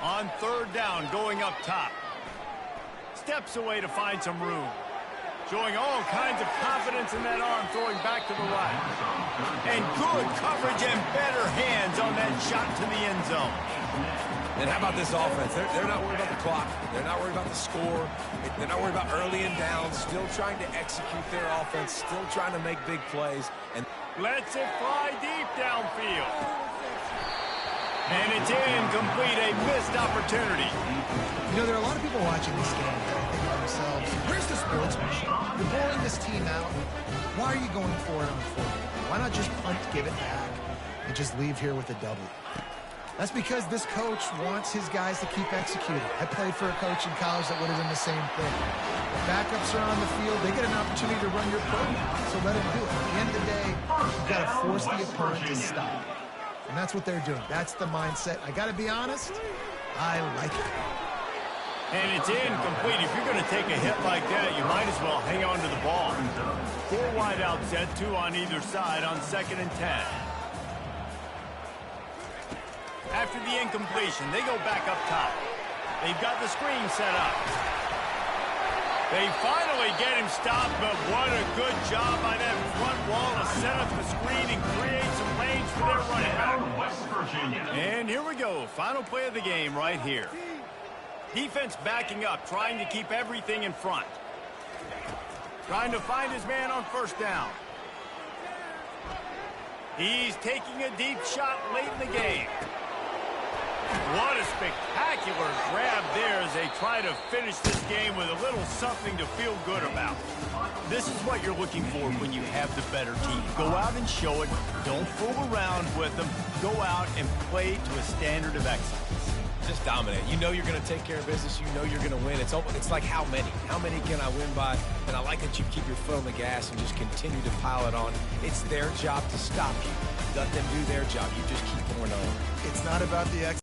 On 3rd down, going up top. Steps away to find some room. Showing all kinds of confidence in that arm, throwing back to the right. And good coverage and better hands on that shot to the end zone. And how about this offense? They're not worried about the clock. They're not worried about the score. They're not worried about early and down. Still trying to execute their offense. Still trying to make big plays. And lets it fly deep downfield. And it's incomplete, a missed opportunity. You know, there are a lot of people watching this game thinking to themselves, where's the sportsmanship? You're blowing this team out. Why are you going for it on 4th? Why not just punt, give it back, and just leave here with a W? That's because this coach wants his guys to keep executing. I played for a coach in college that would have done the same thing. The backups are on the field. They get an opportunity to run your program, so let them do it. At the end of the day, you've got to force the opponent to stop. And that's what they're doing. That's the mindset. I got to be honest, I like it. And it's incomplete. If you're going to take a hit like that, you might as well hang on to the ball. 4 wide out set, 2 on either side on 2nd and 10. After the incompletion, they go back up top. They've got the screen set up. They finally get him stopped, but what a good job by that front wall to set up the screen and create some lanes for their running back. West Virginia. And here we go. Final play of the game right here. Defense backing up, trying to keep everything in front. Trying to find his man on 1st down. He's taking a deep shot late in the game. What a spectacular grab there as they try to finish this game with a little something to feel good about. This is what you're looking for when you have the better team. Go out and show it. Don't fool around with them. Go out and play to a standard of excellence. just dominate. You know you're going to take care of business. You know you're going to win. It's like how many? How many can I win by? And I like that you keep your foot on the gas and just continue to pile it on. It's their job to stop you. Let them do their job. You just keep pouring on. It's not about the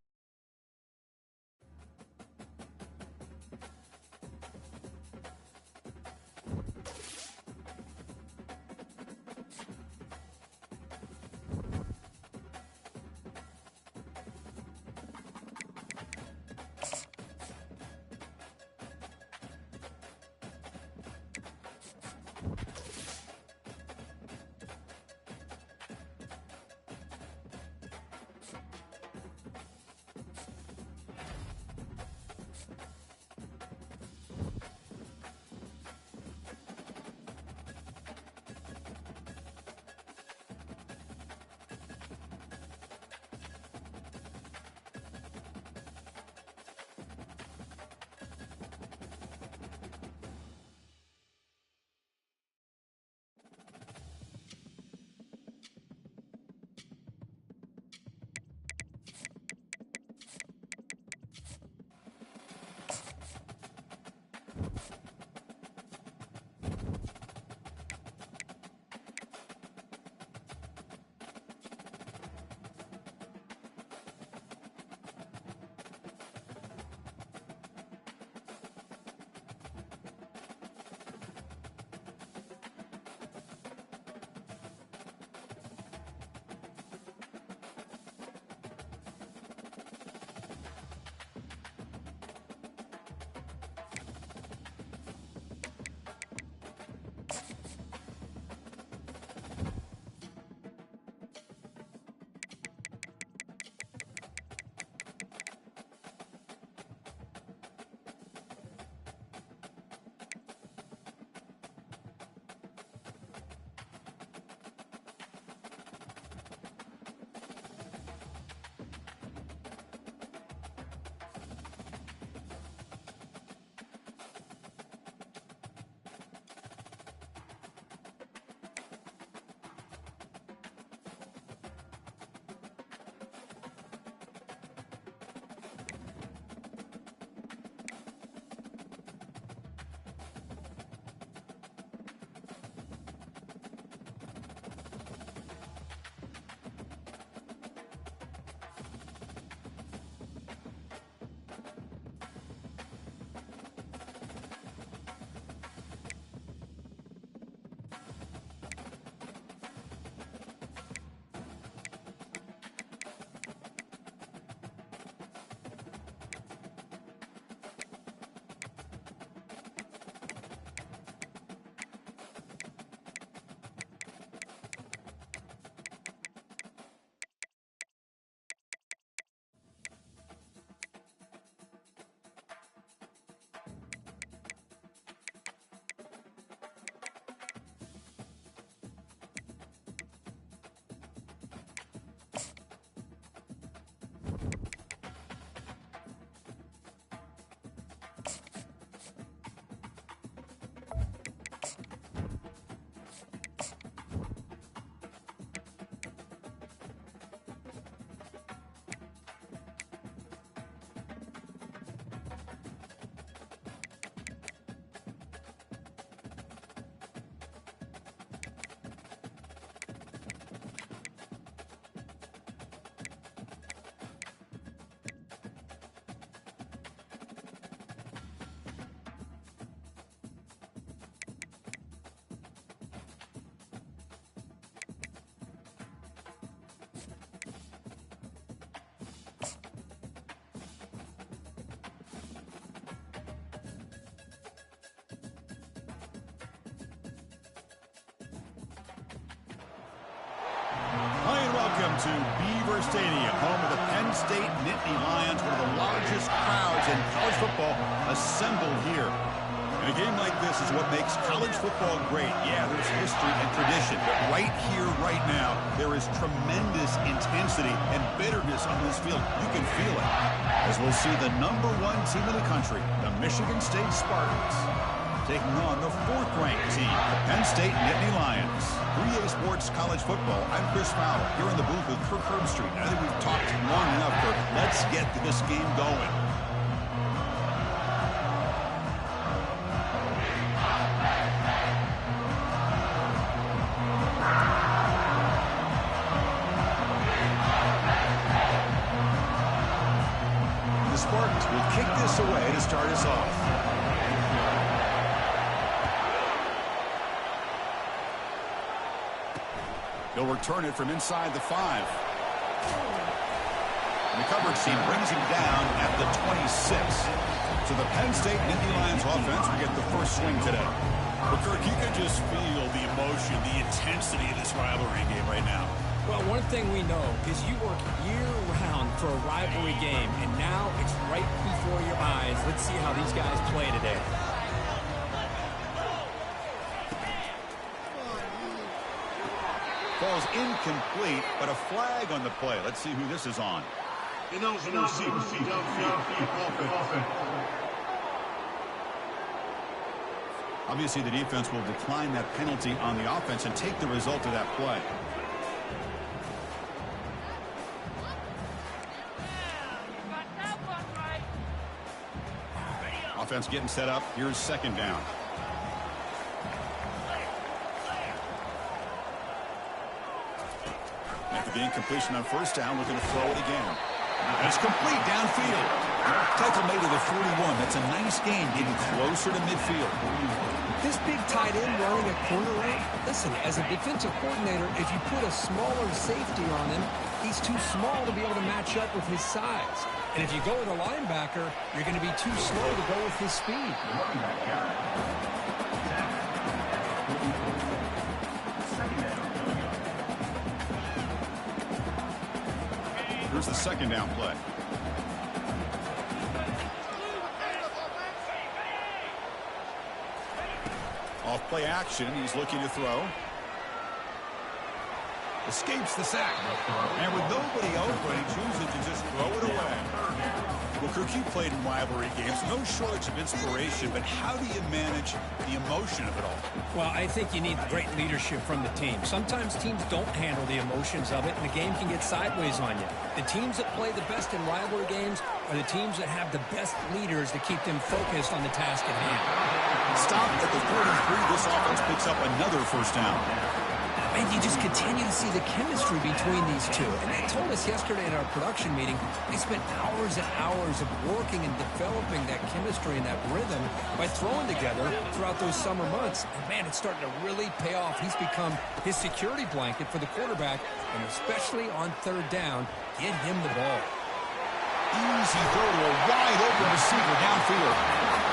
to Beaver Stadium, home of the Penn State Nittany Lions, one of the largest crowds in college football assembled here. And a game like this is what makes college football great. Yeah, there's history and tradition, but right here, right now, there is tremendous intensity and bitterness on this field. You can feel it. As we'll see the #1 team in the country, the Michigan State Spartans, taking on the 4th-ranked team, the Penn State Nittany Lions. 3A Sports College Football. I'm Chris Fowler, here in the booth with Kirk Herbstreit. I think we've talked long enough, Kirk. Let's get this game going. The Spartans will kick this away to start us off. He'll return it from inside the 5. And the coverage team brings him down at the 26. So the Penn State Nittany Lions offense will get the first swing today. But Kirk, you can just feel the emotion, the intensity of this rivalry game right now. Well, one thing we know is you work year-round for a rivalry game, and now it's right before your eyes. Let's see how these guys play today. Ball's incomplete, but a flag on the play. Let's see who this is on. And those are the receivers. Obviously, the defense will decline that penalty on the offense and take the result of that play. Offense getting set up. Here's 2nd down. After the incompletion on 1st down, looking to throw it again. And it's complete downfield. Tackle made to the 41. That's a nice gain, getting closer to midfield. This big tight end running a corner route, listen, as a defensive coordinator, if you put a smaller safety on him, he's too small to be able to match up with his size. And if you go with a linebacker, you're going to be too slow to go with his speed. Here's the 2nd down play. Off play action. He's looking to throw. Escapes the sack. And with nobody open, he chooses to just throw it away. Well, Kirk, you played in rivalry games. No shortage of inspiration, but how do you manage the emotion of it all? Well, I think you need great leadership from the team. Sometimes teams don't handle the emotions of it, and the game can get sideways on you. The teams that play the best in rivalry games are the teams that have the best leaders to keep them focused on the task at hand. Stop at the 43. This offense picks up another 1st down. And you just continue to see the chemistry between these two. And they told us yesterday at our production meeting, they spent hours and hours of working and developing that chemistry and that rhythm by throwing together throughout those summer months. And man, it's starting to really pay off. He's become his security blanket for the quarterback, and especially on 3rd down, get him the ball. Easy throw to a wide open receiver downfield.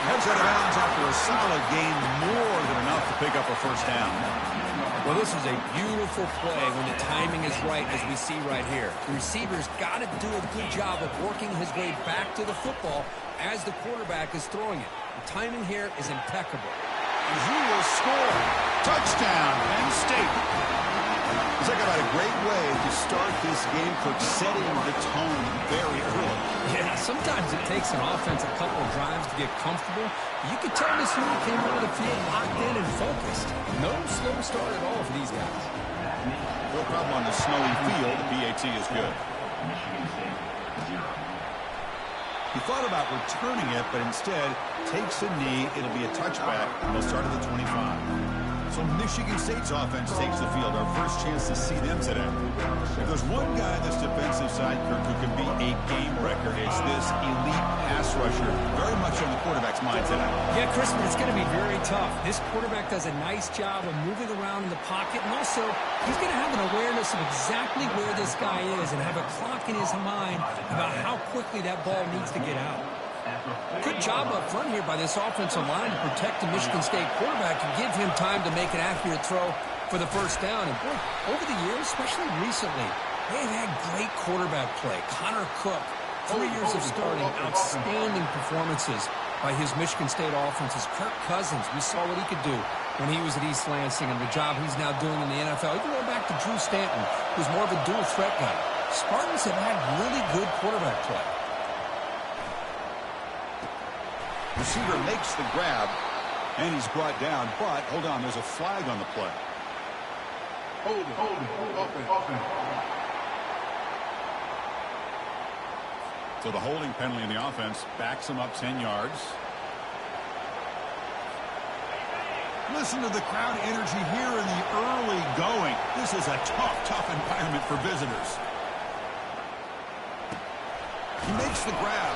Heads out of bounds after a solid gain, more than enough to pick up a 1st down. Well, this is a beautiful play when the timing is right, as we see right here. The receiver's got to do a good job of working his way back to the football as the quarterback is throwing it. The timing here is impeccable. And he will score. Touchdown, Penn State. Talk about a great way to start this game, for setting the tone very early. Yeah, sometimes it takes an offense a couple of drives to get comfortable. You could tell this unit came over the field locked in and focused. No slow start at all for these guys. No problem on the snowy field. The PAT is good. He thought about returning it, but instead takes a knee. It'll be a touchback, and they'll start at the 25. So Michigan State's offense takes the field. Our first chance to see them today. If there's one guy on this defensive side, Kirk, who can be a game wrecker, it's this elite pass rusher. Very much on the quarterback's mind today. Yeah, Chris, but it's going to be very tough. This quarterback does a nice job of moving around in the pocket, and also he's going to have an awareness of exactly where this guy is and have a clock in his mind about how quickly that ball needs to get out. Good job up front here by this offensive line to protect the Michigan State quarterback and give him time to make an accurate throw for the 1st down. And boy, over the years, especially recently, They've had great quarterback play. Connor Cook, 3 years of starting, outstanding performances by his Michigan State offenses. Kirk Cousins, we saw what he could do when he was at East Lansing and the job he's now doing in the NFL. You can go back to Drew Stanton, who's more of a dual threat guy. Spartans have had really good quarterback play. Receiver makes the grab, and he's brought down, but hold on, there's a flag on the play. Hold it, open. So the holding penalty in the offense backs him up 10 yards. Listen to the crowd energy here in the early going. This is a tough environment for visitors. He makes the grab,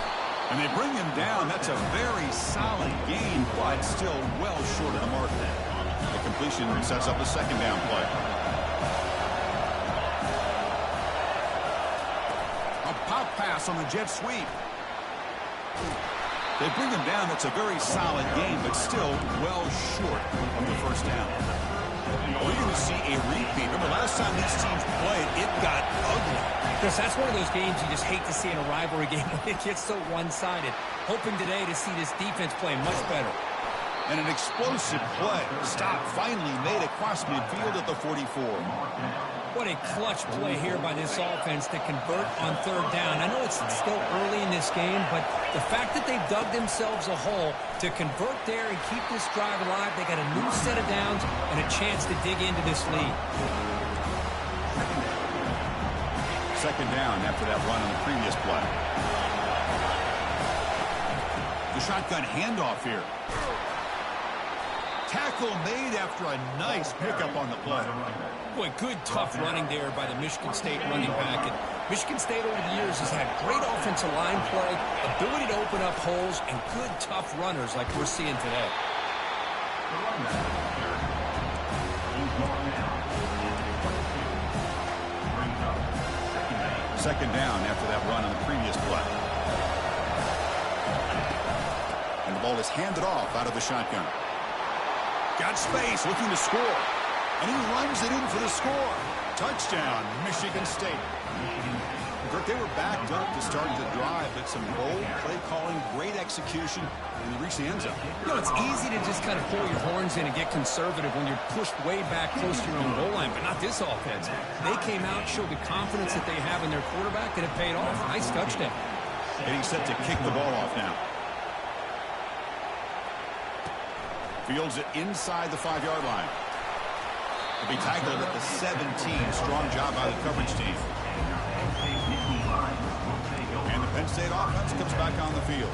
and they bring him down. That's a very solid gain, but still well short of the mark. The completion sets up a second down play. A pop pass on the jet sweep. They bring him down. That's a very solid gain, but still well short of the first down. We're going to see a repeat. Remember, last time these teams played, it got ugly. Chris, that's one of those games you just hate to see in a rivalry game when it gets so one-sided. Hoping today to see this defense play much better. And an explosive play. Stop finally made across midfield at the 44. What a clutch play here by this offense to convert on third down. I know it's still early in this game, but the fact that they've dug themselves a hole to convert there and keep this drive alive, they got a new set of downs and a chance to dig into this lead. Second down after that run on the previous play. The shotgun handoff here. Tackle made after a nice pickup on the play. Boy, good tough running there by the Michigan State running back. And Michigan State over the years has had great offensive line play, ability to open up holes, and good tough runners like we're seeing today. Second down after that run on the previous play. And the ball is handed off out of the shotgun. Got space, looking to score. And he runs it in for the score. Touchdown, Michigan State. Kirk, they were backed up to start the drive, but some bold play calling, great execution, and they reach the end zone. You know, it's easy to just kind of pull your horns in and get conservative when you're pushed way back close to your own goal line, but not this offense. They came out, showed the confidence that they have in their quarterback, and it paid off. Nice touchdown. Getting set to kick the ball off now. Fields it inside the 5-yard line. He'll be tackled at the 17. Strong job by the coverage team. And the Penn State offense comes back on the field.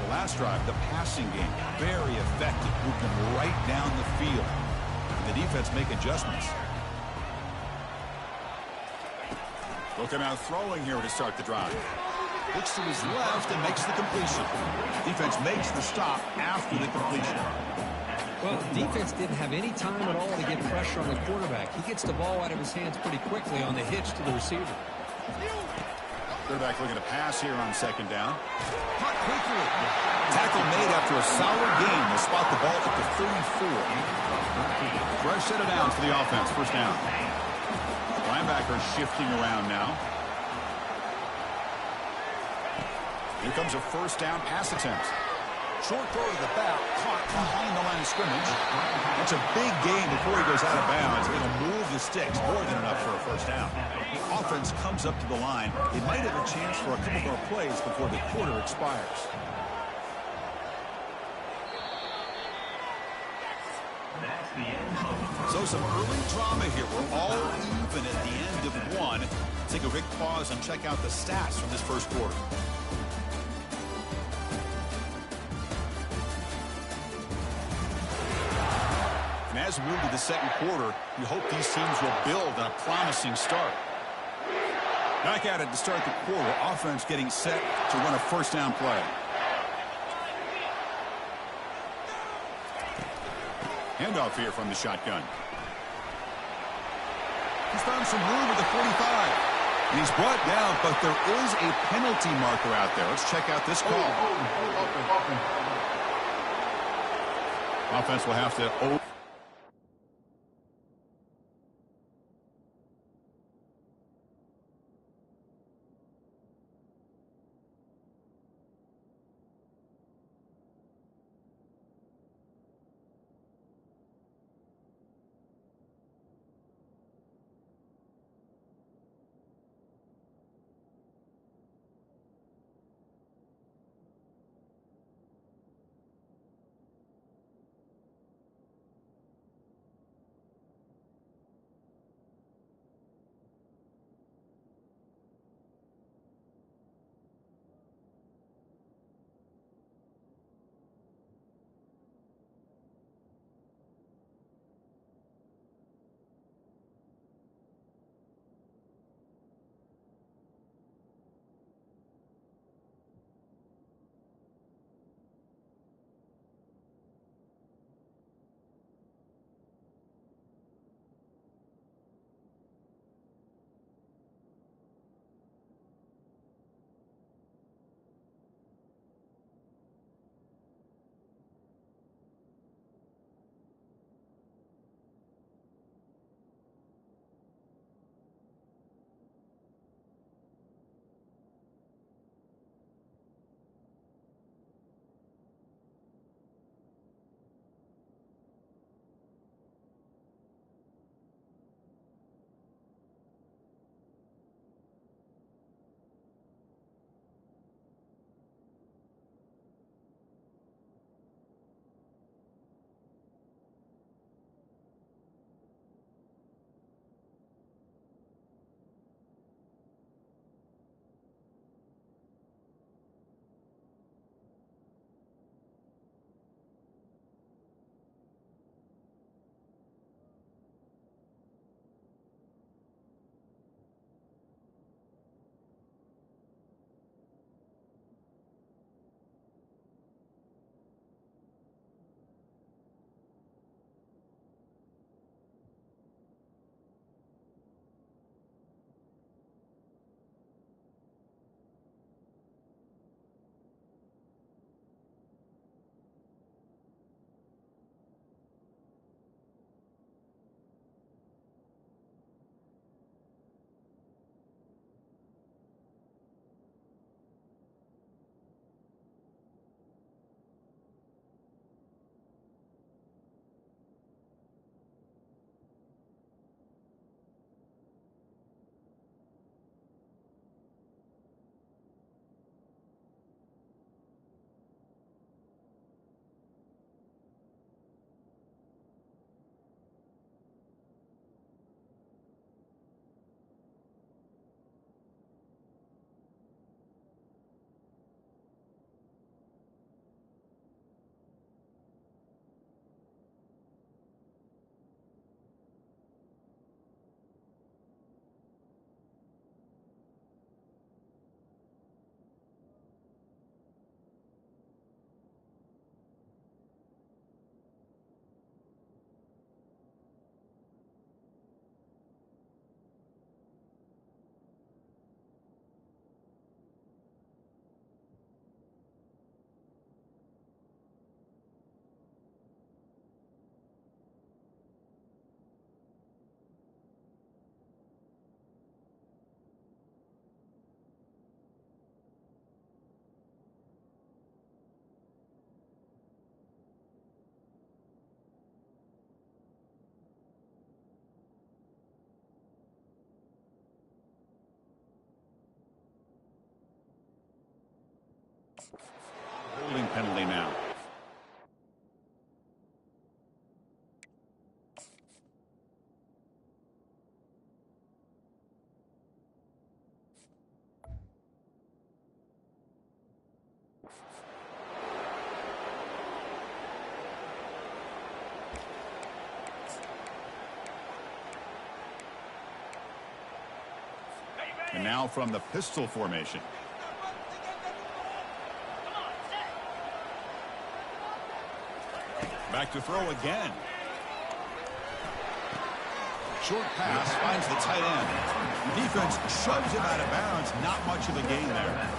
The last drive, the passing game, very effective. Moved them right down the field. And the defense make adjustments. Looking out throwing here to start the drive. Looks to his left and makes the completion. Defense makes the stop after the completion. Well, the defense didn't have any time at all to get pressure on the quarterback. He gets the ball out of his hands pretty quickly on the hitch to the receiver. Quarterback looking to pass here on second down. Caught quickly. Tackle made after a solid gain. They spot the ball at the 34. Fresh set of downs for the offense. First down. Linebacker shifting around now. Here comes a first down pass attempt. Short throw to the back, caught behind the line of scrimmage. That's a big gain before he goes out of bounds. It'll move the sticks, more than enough for a first down. The offense comes up to the line. They might have a chance for a couple more plays before the quarter expires. So some early drama here. We're all even at the end of one. Take a quick pause and check out the stats from this first quarter. And as we move to the second quarter, we hope these teams will build on a promising start. Back at it to start the quarter. Offense getting set to run a first down play. Handoff here from the shotgun. He's found some room at the 45. And he's brought down, but there is a penalty marker out there. Let's check out this call. Offense will have to... penalty now. And now from the pistol formation. Back to throw again. Short pass finds the tight end. The defense shoves him out of bounds. Not much of a gain there.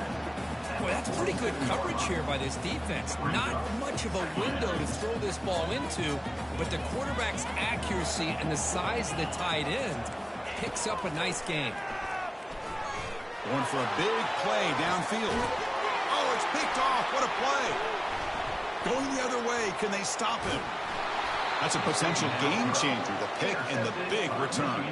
Boy, that's pretty good coverage here by this defense. Not much of a window to throw this ball into, but the quarterback's accuracy and the size of the tight end picks up a nice gain. Going for a big play downfield. Oh, it's picked off. What a play. Going the other way. Can they stop him? That's a potential game changer, the pick and the big return.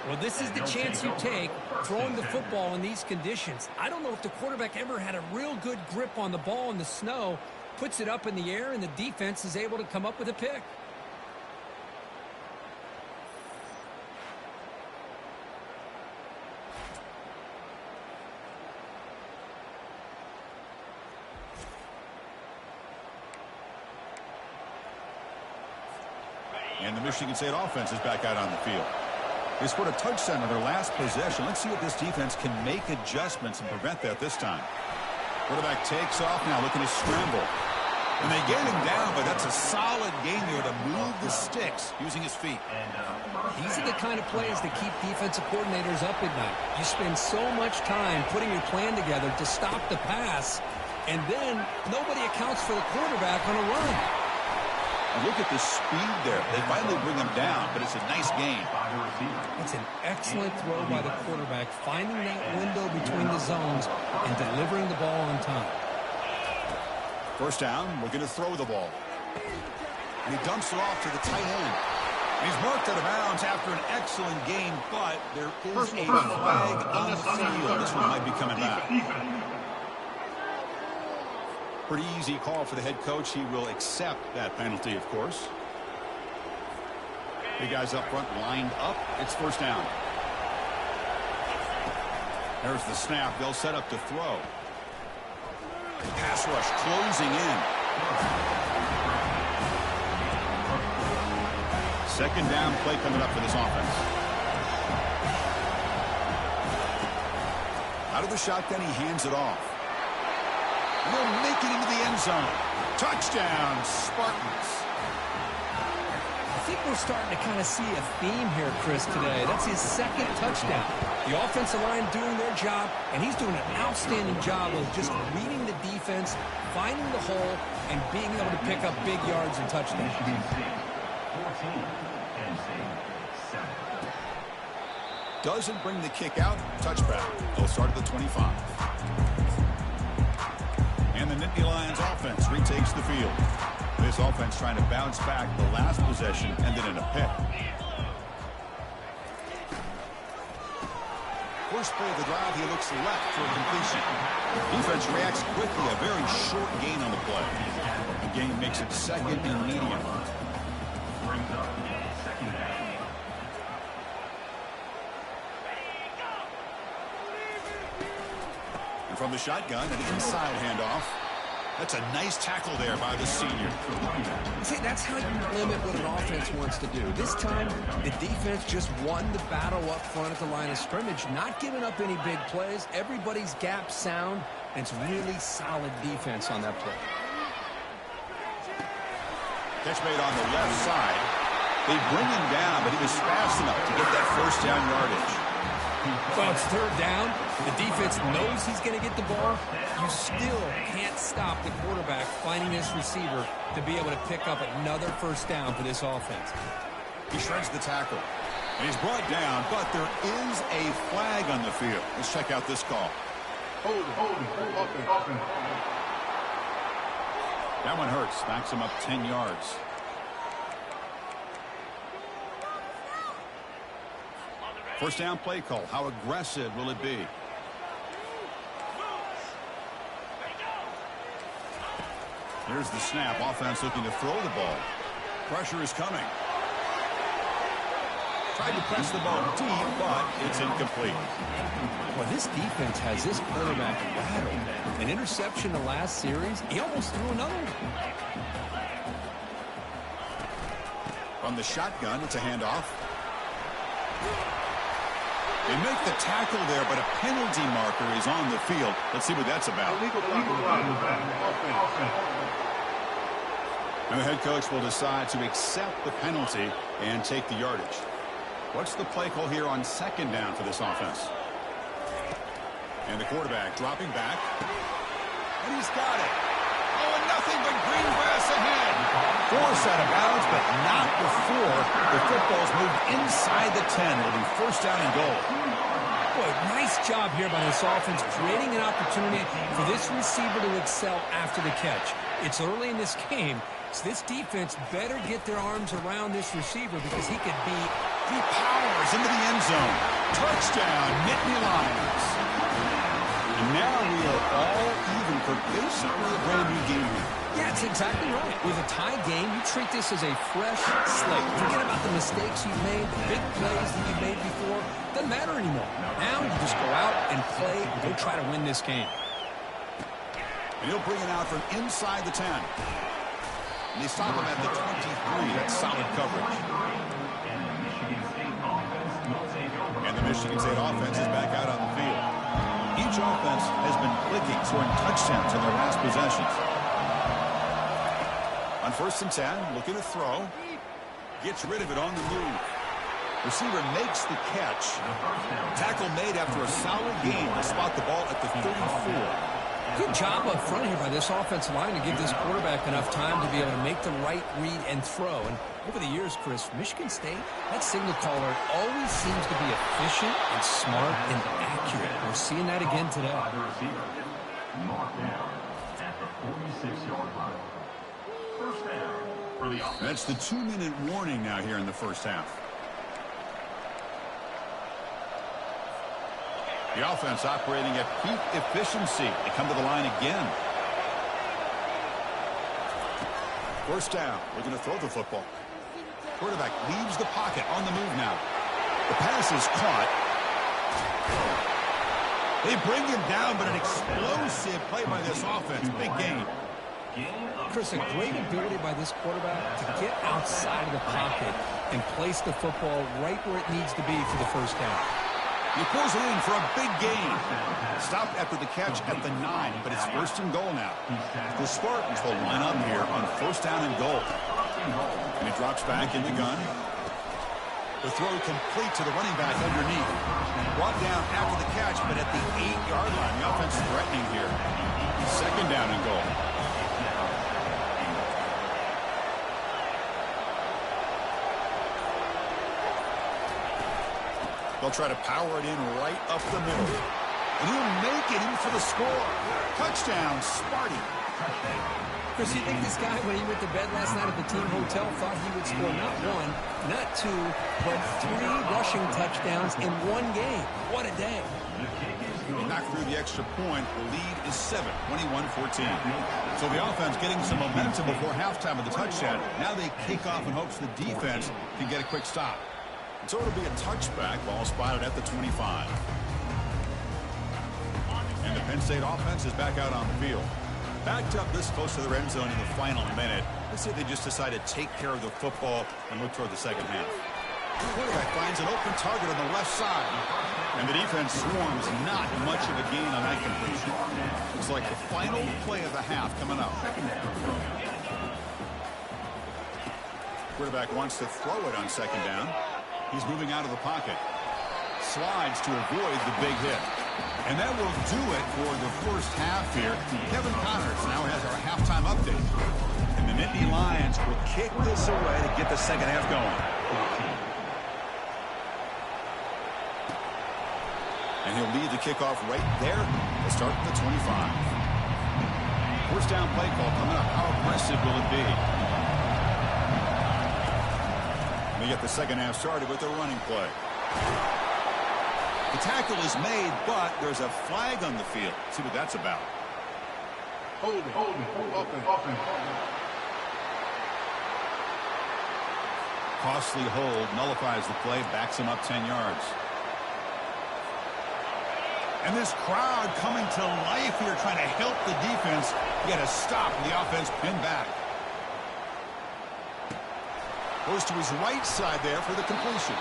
Well, this is the chance you take throwing the football in these conditions. I don't know if the quarterback ever had a real good grip on the ball in the snow, puts it up in the air, and the defense is able to come up with a pick. And the Michigan State offense is back out on the field. They scored a touchdown on their last possession. Let's see if this defense can make adjustments and prevent that this time. Quarterback takes off now, looking to scramble. And they get him down, but that's a solid gain there to move the sticks using his feet. These are the kind of plays that keep defensive coordinators up at night. You spend so much time putting your plan together to stop the pass, and then nobody accounts for the quarterback on a run. Look at the speed there. They finally bring him down, but it's a nice gain. It's an excellent throw by the quarterback, finding that window between the zones and delivering the ball on time. First down, looking to throw the ball. And he dumps it off to the tight end. And he's marked out of bounds after an excellent game, but there is a flag on the field. This one might be coming back. Pretty easy call for the head coach. He will accept that penalty, of course. The guys up front lined up. It's first down. There's the snap. They'll set up to throw. Pass rush closing in. Second down play coming up for this offense. Out of the shotgun, he hands it off. Will make it into the end zone. Touchdown, Spartans. I think we're starting to kind of see a theme here, Chris, today. That's his second touchdown. The offensive line doing their job, and he's doing an outstanding job of just reading the defense, finding the hole, and being able to pick up big yards and touchdowns. 14 and 7. Doesn't bring the kick out. Touchback. They'll start at the 25. And the Nittany Lions offense retakes the field. This offense trying to bounce back the last possession, ended in a pick. First play of the drive, he looks left for a completion. Defense reacts quickly, a very short gain on the play. The game makes it second and medium. Brings up second down. And from the shotgun, an inside handoff. That's a nice tackle there by the senior. See, that's how you limit what an offense wants to do. This time, the defense just won the battle up front at the line of scrimmage, not giving up any big plays. Everybody's gap sound, and it's really solid defense on that play. Catch made on the left side. They bring him down, but he was fast enough to get that first down yardage. Well, it's third down. The defense knows he's going to get the ball. You still can't stop the quarterback finding this receiver to be able to pick up another first down for this offense. He shreds the tackle. And he's brought down, but there is a flag on the field. Let's check out this call. Hold it. That one hurts. Backs him up 10 yards. First down play call. How aggressive will it be? Here's the snap. Offense looking to throw the ball. Pressure is coming. Tried to press the ball deep, but it's incomplete. Well, this defense has this quarterback rattled. An interception the last series. He almost threw another one. From the shotgun, it's a handoff. They make the tackle there, but a penalty marker is on the field. Let's see what that's about. And the head coach will decide to accept the penalty and take the yardage. What's the play call here on second down for this offense? And the quarterback dropping back. And he's got it. Oh, and nothing but green grass ahead. Force out of bounds, but not before the football's moved inside the 10. It'll be first down and goal. Boy, nice job here by this offense, creating an opportunity for this receiver to excel after the catch. It's early in this game, so this defense better get their arms around this receiver because he could be... He powers into the end zone. Touchdown, Nittany Lions. And now we are all even for basically a brand new game here. Yeah, that's exactly right. With a tie game, you treat this as a fresh slate. Forget about the mistakes you've made, the big plays that you've made before. Doesn't matter anymore. Now you just go out and play and go try to win this game. And he'll bring it out from inside the 10. And they stop him at the 23. That's solid coverage. And the Michigan State offense is back out on the field. Each offense has been clicking, scoring touchdowns in their last possessions. On 1st and 10, looking to throw. Gets rid of it on the move. Receiver makes the catch. Tackle made after a solid gain to spot the ball at the 34. Good job up front here by this offensive line to give this quarterback enough time to be able to make the right read and throw. And over the years, Chris, Michigan State, that signal caller always seems to be efficient and smart and accurate. We're seeing that again today. The receiver knocked down at the 46-yard line. First down for the offense. That's the 2-minute warning now here in the first half. The offense operating at peak efficiency. They come to the line again. First down. Looking to throw the football. Quarterback leaves the pocket on the move now. The pass is caught. They bring him down, but an explosive play by this offense. Big game. Chris, a great ability by this quarterback to get outside of the pocket and place the football right where it needs to be for the first down. He pulls it in for a big gain. Stopped after the catch at the 9, but it's first and goal now. The Spartans will line up here on first down and goal. And he drops back in the gun. The throw complete to the running back underneath. Brought down after the catch, but at the 8-yard line. The offense threatening here. Second down and goal. They'll try to power it in right up the middle. And he'll make it in for the score. Touchdown, Sparty. Chris, you think this guy, when he went to bed last night at the team hotel, thought he would score not 1, not 2, but 3 rushing touchdowns in one game? What a day. He knocked through the extra point. The lead is 7, 21-14. So the offense getting some momentum before halftime with the touchdown. Now they kick off in hopes the defense can get a quick stop. So it'll be a touchback. Ball spotted at the 25. And the Penn State offense is back out on the field. Backed up this close to their end zone in the final minute. Let's say they just decide to take care of the football and look toward the second half. The quarterback finds an open target on the left side. And the defense swarms. Not much of a gain on that completion. Looks like the final play of the half coming up. Quarterback wants to throw it on second down. He's moving out of the pocket. Slides to avoid the big hit. And that will do it for the first half here. Kevin Connors now has our halftime update. And the Nittany Lions will kick this away to get the second half going. And he'll lead the kickoff right there to start the 25. First down play call coming up. How aggressive will it be? We get the second half started with a running play. The tackle is made, but there's a flag on the field. See what that's about. Offense. Costly hold nullifies the play, backs him up 10 yards. And this crowd coming to life here, trying to help the defense get a stop. The offense pinned back. Goes to his right side there for the completion.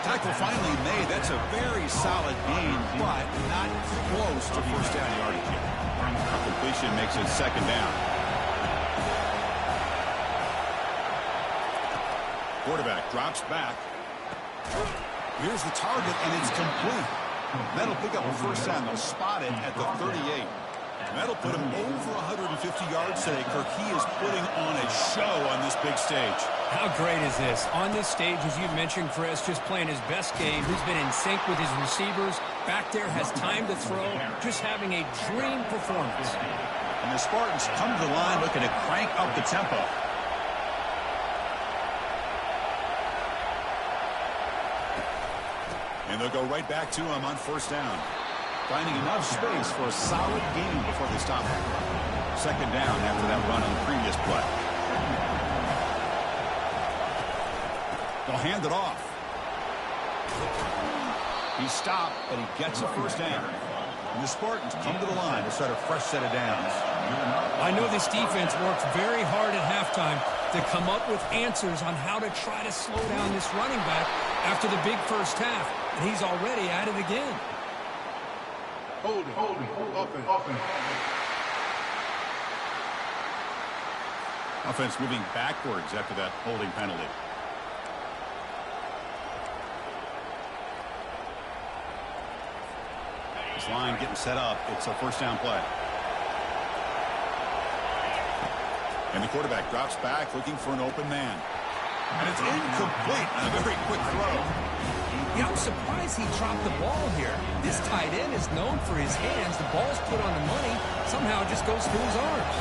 Tackle finally made. That's a very solid gain, but not close to first down yardage yet. Completion makes it second down. Quarterback drops back. Here's the target, and it's complete. That'll pick up a first down. They'll spot it at the 38. That'll put him over 150 yards today. Kirk, he is putting on a show on this big stage. How great is this? On this stage, as you mentioned, Chris, just playing his best game. He's been in sync with his receivers. Back there, has time to throw. Just having a dream performance. And the Spartans come to the line looking to crank up the tempo. And they'll go right back to him on first down. Finding enough space for a solid gain before they stop him. Second down after that run on the previous play. They'll hand it off. He stopped, but he gets a first down. And the Spartans come to the line to start a fresh set of downs. I know this defense worked very hard at halftime to come up with answers on how to try to slow down this running back after the big first half. And he's already at it again. Offense. Offense moving backwards after that holding penalty. This line getting set up. It's a first down play. And the quarterback drops back looking for an open man. And it's incomplete on a very quick throw. Yeah, I'm surprised he dropped the ball here. This tight end is known for his hands. The ball's put on the money. Somehow it just goes through his arms.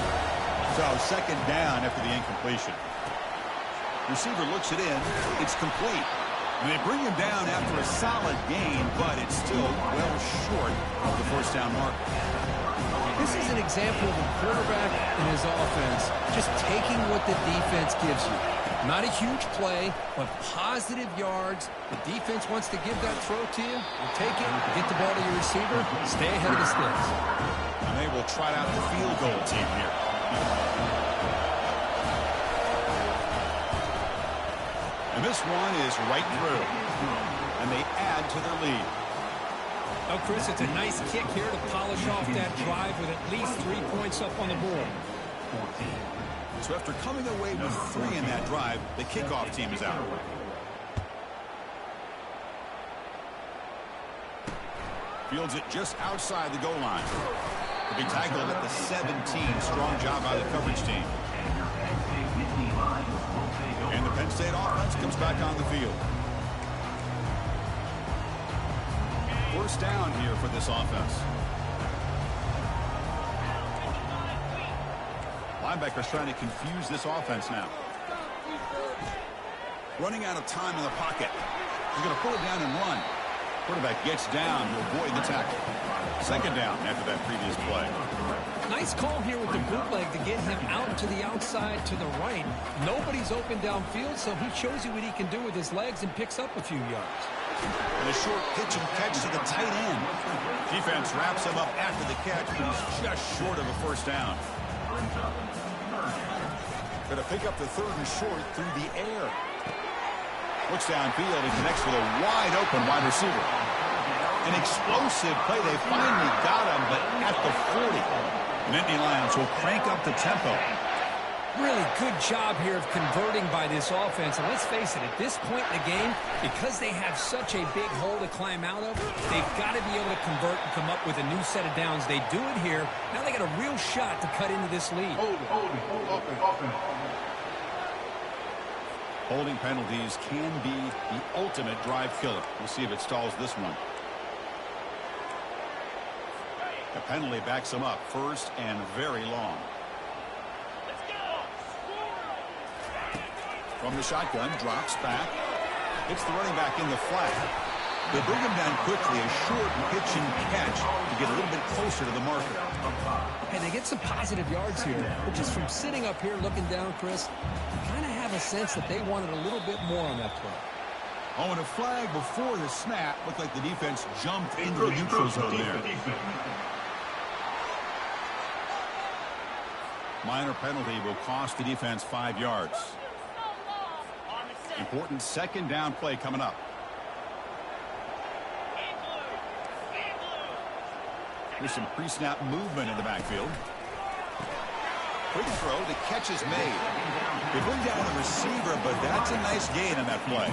So second down after the incompletion. Receiver looks it in. It's complete. And they bring him down after a solid gain, but it's still well short of the first down mark. This is an example of a quarterback and his offense just taking what the defense gives you. Not a huge play, but positive yards. The defense wants to give that throw to you. You take it, get the ball to your receiver, stay ahead of the sticks. And they will try out the field goal team here. And this one is right through. And they add to their lead. Now, Chris, it's a nice kick here to polish off that drive with at least 3 points up on the board. So after coming away with 3 in that drive, the kickoff team is out. Fields it just outside the goal line. To be tackled at the 17. Strong job by the coverage team. And the Penn State offense comes back on the field. First down here for this offense. Linebackers trying to confuse this offense now. Running out of time in the pocket. He's going to pull it down and run. Quarterback gets down to avoid the tackle. Second down after that previous play. Nice call here with the bootleg to get him out to the outside to the right. Nobody's open downfield, so he shows you what he can do with his legs and picks up a few yards. And a short pitch and catch to the tight end. Defense wraps him up after the catch, but he's just short of a first down. Going to pick up the third and short through the air. Looks downfield and connects with a wide-open wide receiver. An explosive play. They finally got him, but at the 40. Nittany Lions will crank up the tempo. Really good job here of converting by this offense. And let's face it, at this point in the game, because they have such a big hole to climb out of, they've got to be able to convert and come up with a new set of downs. They do it here. Now they got a real shot to cut into this lead. Holding penalties can be the ultimate drive killer. We'll see if it stalls this one. The penalty backs them up first and very long. From the shotgun, drops back. Hits the running back in the flat. They bring him down quickly, a short pitch and catch to get a little bit closer to the marker. And they get some positive yards here, but just from sitting up here looking down, Chris, you kind of have a sense that they wanted a little bit more on that play. Oh, and a flag before the snap. Looked like the defense jumped into the neutral zone there. Minor penalty will cost the defense 5 yards. Important second down play coming up. Here's some pre-snap movement in the backfield. Quick throw, the catch is made. They bring down the receiver, but that's a nice gain on that play.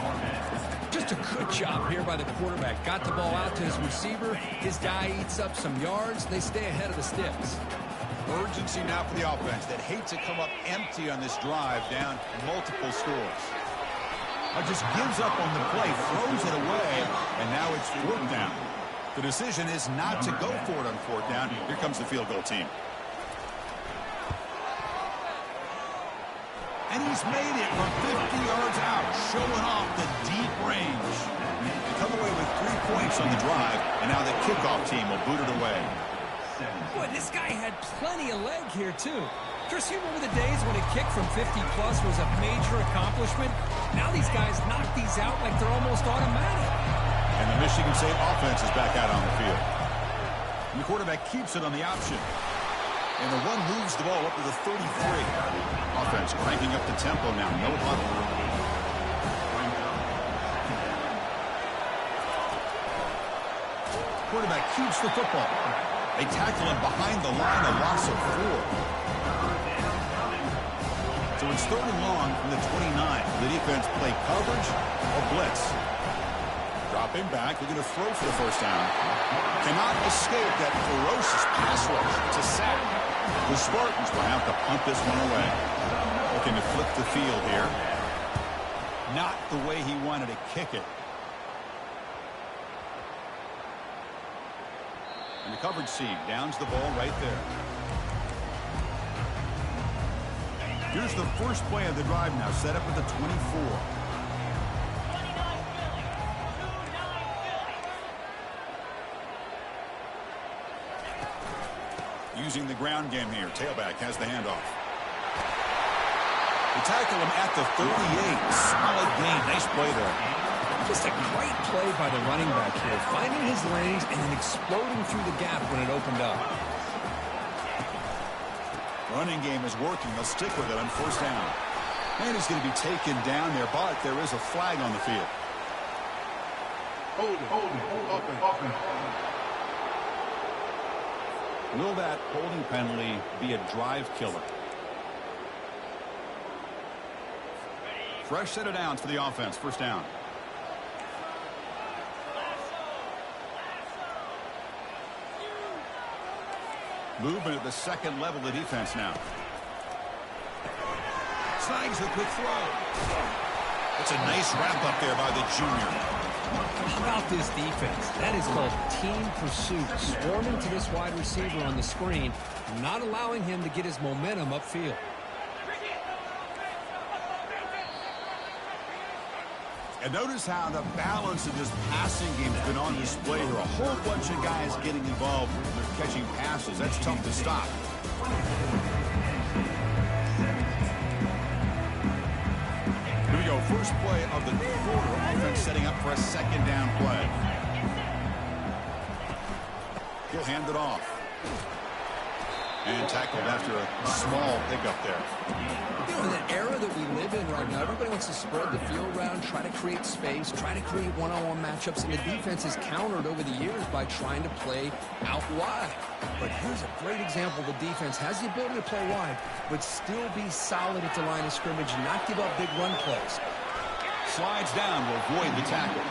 Just a good job here by the quarterback. Got the ball out to his receiver. His guy eats up some yards. They stay ahead of the sticks. Urgency now for the offense that hates to come up empty on this drive, down multiple scores. Just gives up on the play, throws it away, and now it's 4th down. The decision is not to go for it on 4th down. Here comes the field goal team. And he's made it from 50 yards out, showing off the deep range. They come away with 3 points on the drive, and now the kickoff team will boot it away. Boy, this guy had plenty of leg here, too. Chris, you remember the days when a kick from 50-plus was a major accomplishment? Now these guys knock these out like they're almost automatic. And the Michigan State offense is back out on the field. And the quarterback keeps it on the option. And the one moves the ball up to the 33. Offense cranking up the tempo now. No huddle. Quarterback keeps the football. They tackle him behind the line, a loss of 4. So it's 3rd and long from the 29. The defense play coverage or blitz. Drop him back. We're going to throw for the 1st down. Cannot escape that ferocious pass rush. It's a sack. The Spartans will have to punt this one away. Looking to flip the field here. Not the way he wanted to kick it. And the coverage seam downs the ball right there. Here's the first play of the drive now, set up at the 24. Using the ground game here. Tailback has the handoff. They tackle him at the 38. Solid gain. Nice play there. Just a great play by the running back here, finding his lanes and then exploding through the gap when it opened up. Running game is working. They'll stick with it on 1st down. And he's going to be taken down there, but there is a flag on the field. Hold it. Will that holding penalty be a drive killer? Fresh set of downs for the offense. 1st down. Movement at the 2nd level of the defense now. Snags the quick throw. It's a nice wrap up there by the junior. How about this defense? That is called team pursuit. Swarming to this wide receiver on the screen, not allowing him to get his momentum upfield. And notice how the balance of this passing game has been on display here. A whole bunch of guys getting involved. They're catching passes. That's tough to stop. Here we go. First play of the quarter. Offense setting up for a 2nd down play. He'll hand it off. And tackled after a small pickup there. You know, in the era that we live in right now, everybody wants to spread the field around, try to create space, try to create one-on-one matchups, and the defense has countered over the years by trying to play out wide. But here's a great example. The defense has the ability to play wide, but still be solid at the line of scrimmage and not give up big run plays. Slides down will avoid the tackle.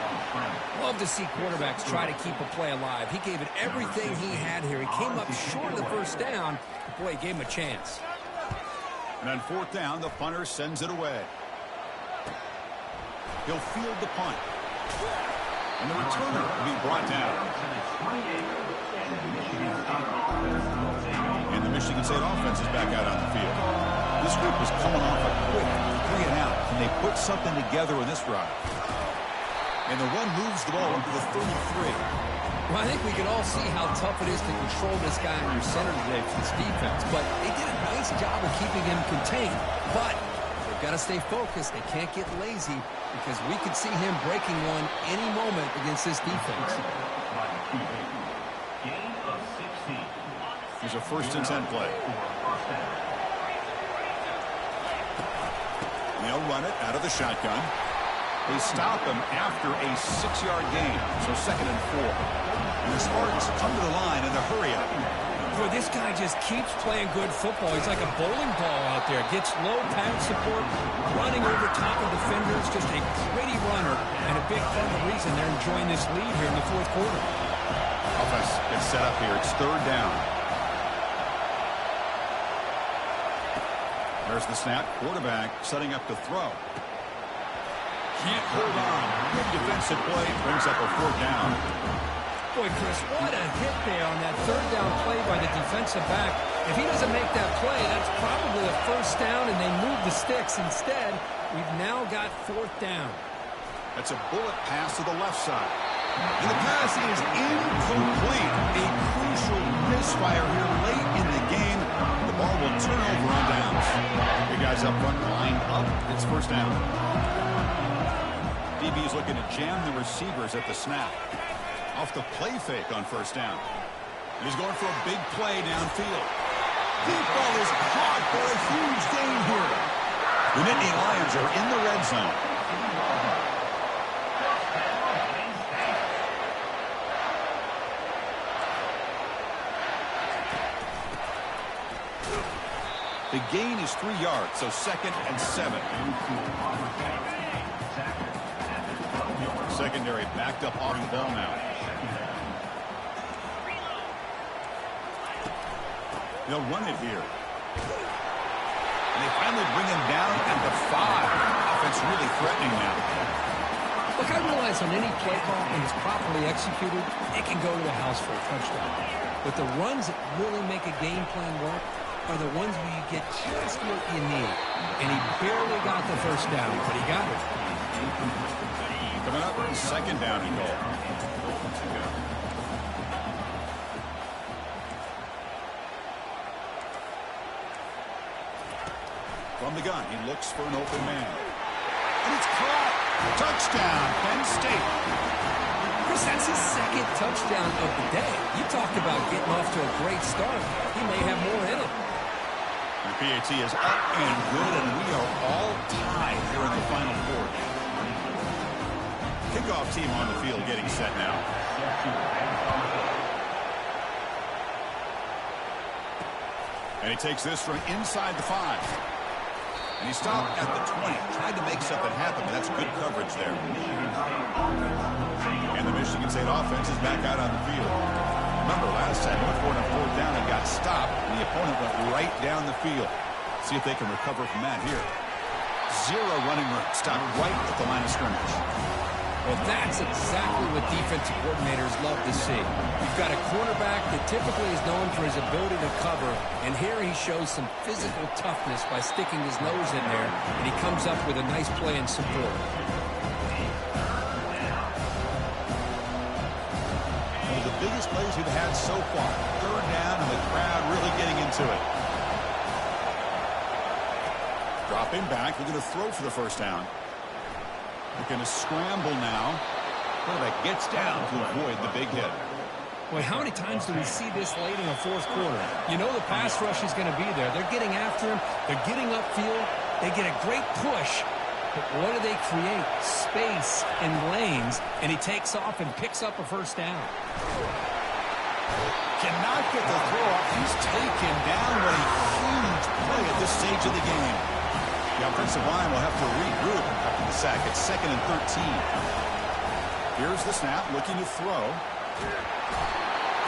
Love to see quarterbacks try to keep a play alive. He gave it everything he had here. He came up short of the 1st down. Boy, he gave him a chance. And on 4th down, the punter sends it away. He'll field the punt. And the returner will be brought down. And the Michigan State offense is back out on the field. This group is coming off a quick 3-and-out. Can they put something together in this drive? And the run moves the ball up to the 33. Well, I think we can all see how tough it is to control this guy in your center today for this defense. But they did a nice job of keeping him contained. But they've got to stay focused. They can't get lazy because we could see him breaking one any moment against this defense. Gain of 16. Here's a 1st and 10 play. They'll run it out of the shotgun. They stop him after a 6-yard gain, so 2nd and 4. And the Spartans come to the line in a hurry up. Boy, this guy just keeps playing good football. He's like a bowling ball out there. Gets low pad support, running over top of defenders. Just a gritty runner, and a big part of the reason they're enjoying this lead here in the 4th quarter. Offense gets set up here. It's 3rd down. There's the snap. Quarterback setting up to throw. Can't hold on. Good defensive play. Brings up a 4th down. Boy, Chris, what a hit there on that 3rd down play by the defensive back. If he doesn't make that play, that's probably a 1st down, and they move the sticks. Instead, we've now got 4th down. That's a bullet pass to the left side. And the pass is incomplete. A crucial misfire here late in the game. The ball will turn over on downs. The guys up front lined up. It's 1st down. DB's looking to jam the receivers at the snap. Off the play fake on 1st down. He's going for a big play downfield. Deep ball is caught for a huge gain here. The Nittany Lions are in the red zone. The gain is 3 yards, so 2nd and 7. Secondary backed up off the ball now. They'll run it here. And they finally bring him down at the 5. Offense really threatening now. Look, I realize on any play call, when it's properly executed, it can go to the house for a touchdown. But the runs that really make a game plan work are the ones where you get just what you need. And he barely got the 1st down, but he got it. Coming up, 2nd down and goal. From the gun, he looks for an open man. And it's caught. Touchdown, Penn State. Chris, that's his 2nd touchdown of the day. You talked about getting off to a great start. He may have more in him. The PAT is up and good, and we are all tied here in the final 4th. Kickoff team on the field getting set now. And he takes this from inside the 5. And he stopped at the 20. Tried to make something happen, but that's good coverage there. And the Michigan State offense is back out on the field. Remember, last time, went for it on 4th down and got stopped, and the opponent went right down the field. See if they can recover from that here. 0 running room. Stopped right at the line of scrimmage. Well, that's exactly what defensive coordinators love to see. You've got a quarterback that typically is known for his ability to cover, and here he shows some physical toughness by sticking his nose in there, and he comes up with a nice play and support. One of the biggest plays we've had so far. 3rd down, and the crowd really getting into it. Dropping back, we're going to throw for the 1st down. They're going to scramble now. Quarterback gets down to avoid the big hit. Boy, how many times do we see this late in the 4th quarter? You know the pass rush is going to be there. They're getting after him. They're getting upfield. They get a great push. But what do they create? Space and lanes. And he takes off and picks up a 1st down. Cannot get the throw up. He's taken down. What a huge play at this stage of the game. The offensive line will have to regroup after the sack. It's 2nd and 13. Here's the snap, looking to throw.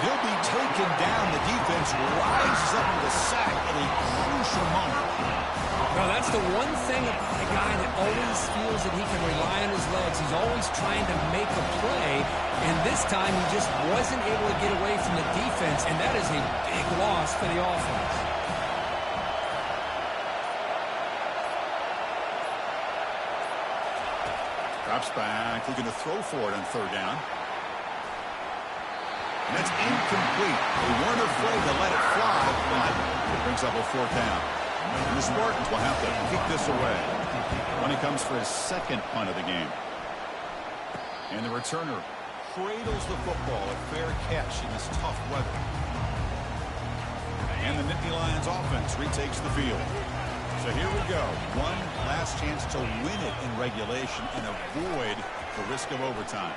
He'll be taken down. The defense rises up with a sack at a crucial moment. Now, that's the one thing about a guy that always feels that he can rely on his legs. He's always trying to make a play, and this time he just wasn't able to get away from the defense, and that is a big loss for the offense. Drops back, looking to throw for it on third down. And that's incomplete. They weren't afraid to let it fly, but it brings up a fourth down. And the Spartans will have to kick this away when he comes for his second punt of the game. And the returner cradles the football, a fair catch in this tough weather. And the Nittany Lions offense retakes the field. So here we go. One last chance to win it in regulation and avoid the risk of overtime.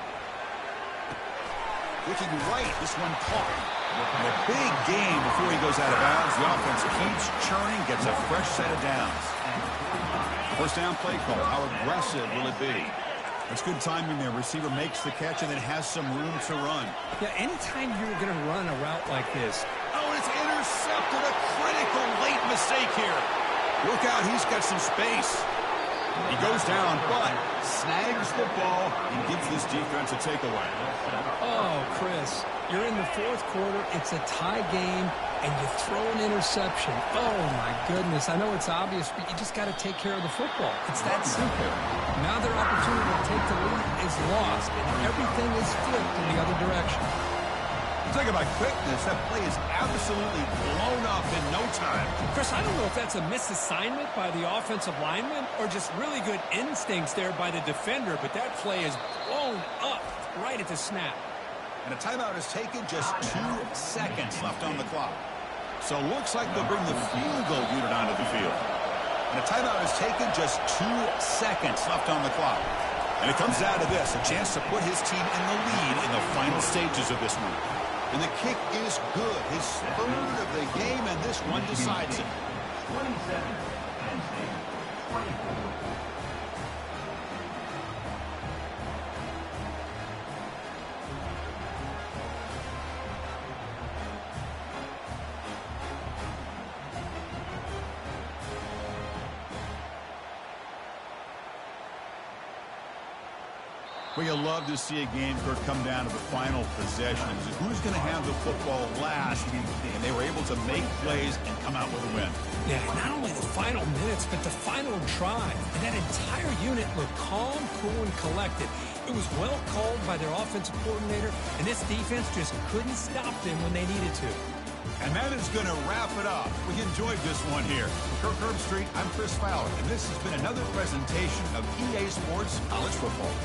Looking right, this one caught. And a big gain before he goes out of bounds. The offense keeps churning, gets a fresh set of downs. First down play call. How aggressive will it be? That's good timing there. Receiver makes the catch and then has some room to run. Yeah, anytime you're going to run a route like this. Oh, and it's intercepted. A critical late mistake here. Look out, he's got some space. He goes down, but snags the ball and gives this defense a takeaway. Oh, Chris, you're in the fourth quarter. It's a tie game, and you throw an interception. Oh, my goodness. I know it's obvious, but you just got to take care of the football. It's that simple. Now their opportunity to take the lead is lost, and everything is flipped in the other direction. Talk about quickness. That play is absolutely blown up in no time. Chris, I don't know if that's a misassignment by the offensive lineman or just really good instincts there by the defender, but that play is blown up right at the snap. And a timeout is taken, just 2 seconds left on the clock. So looks like they'll bring the field goal unit onto the field. And a timeout is taken, just 2 seconds left on the clock. And it comes down to this, a chance to put his team in the lead in the final stages of this one. And the kick is good. His third of the game, and this one decides it. 27, Penn State, 24. Well, you love to see a game come down to the final possession. Who's going to have the football last? And they were able to make plays and come out with a win. Yeah, not only the final minutes, but the final drive. And that entire unit looked calm, cool, and collected. It was well called by their offensive coordinator, and this defense just couldn't stop them when they needed to. And that is going to wrap it up. We enjoyed this one here. For Kirk Herbstreit, I'm Chris Fowler, and this has been another presentation of EA Sports College Football.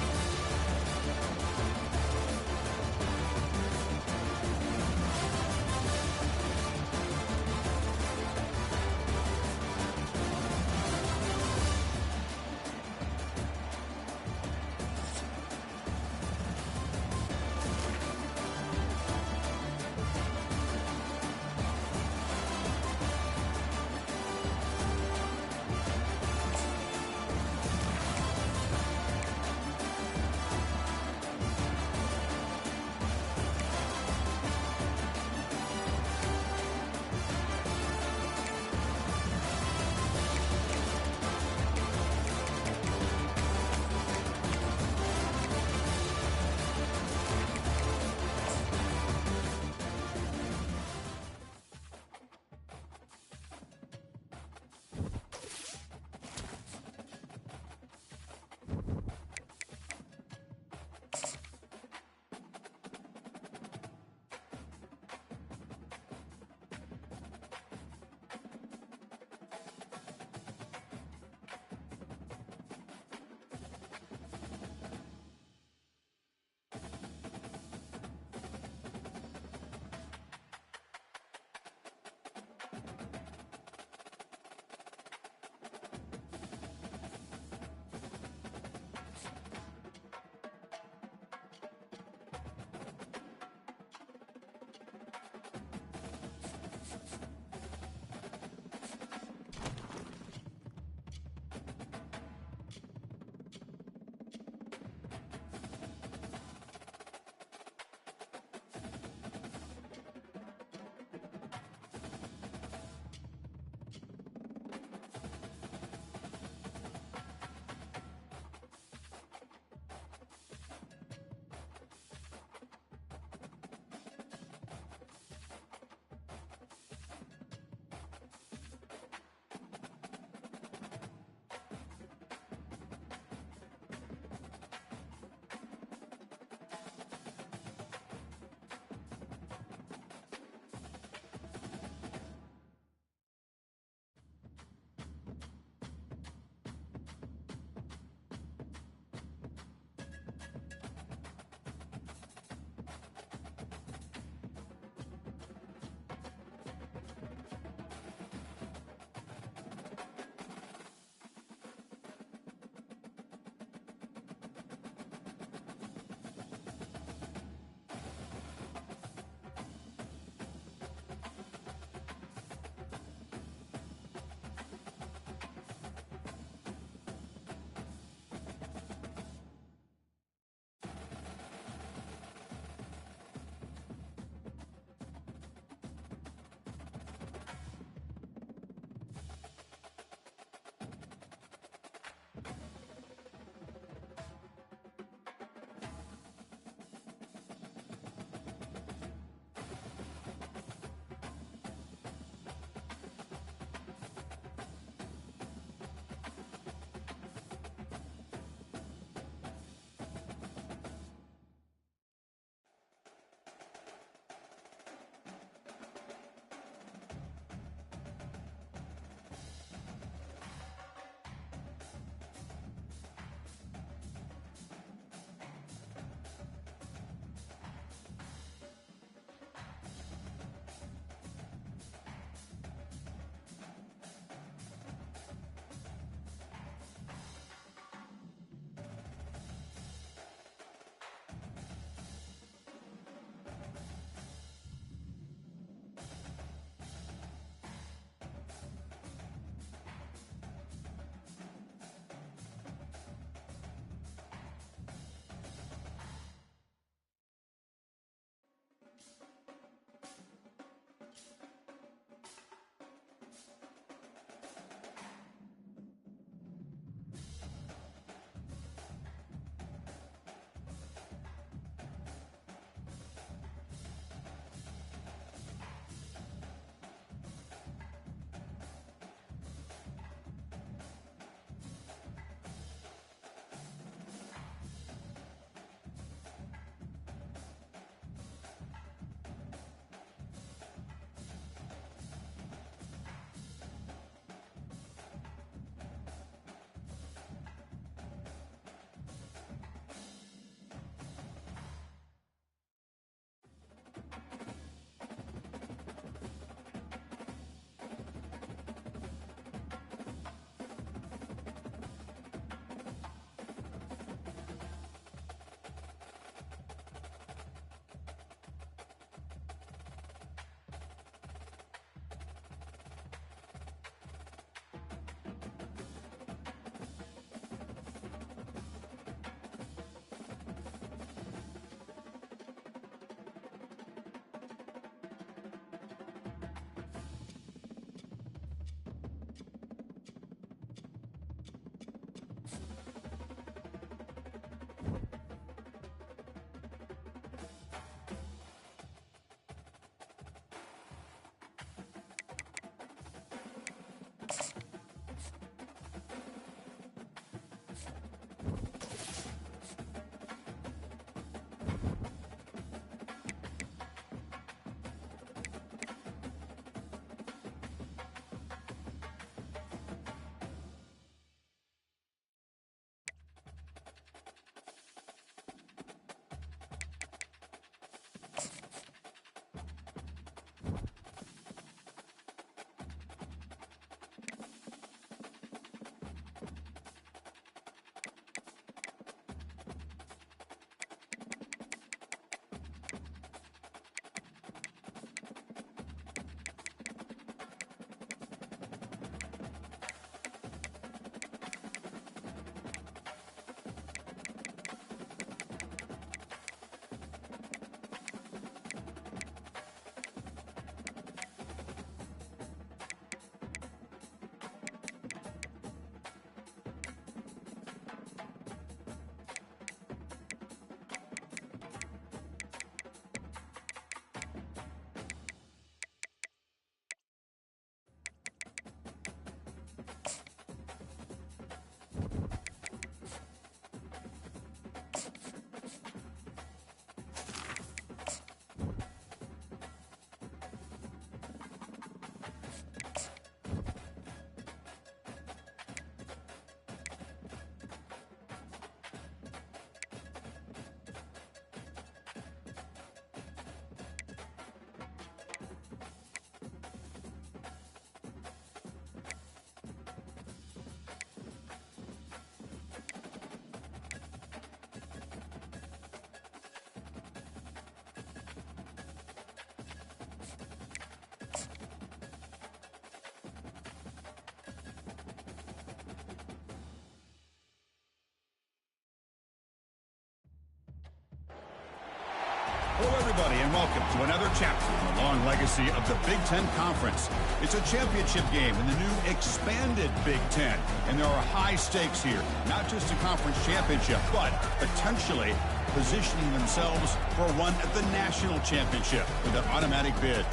Hello, everybody, and welcome to another chapter in the long legacy of the Big Ten Conference. It's a championship game in the new expanded Big Ten, and there are high stakes here, not just a conference championship, but potentially positioning themselves for a run at the national championship with an automatic bid.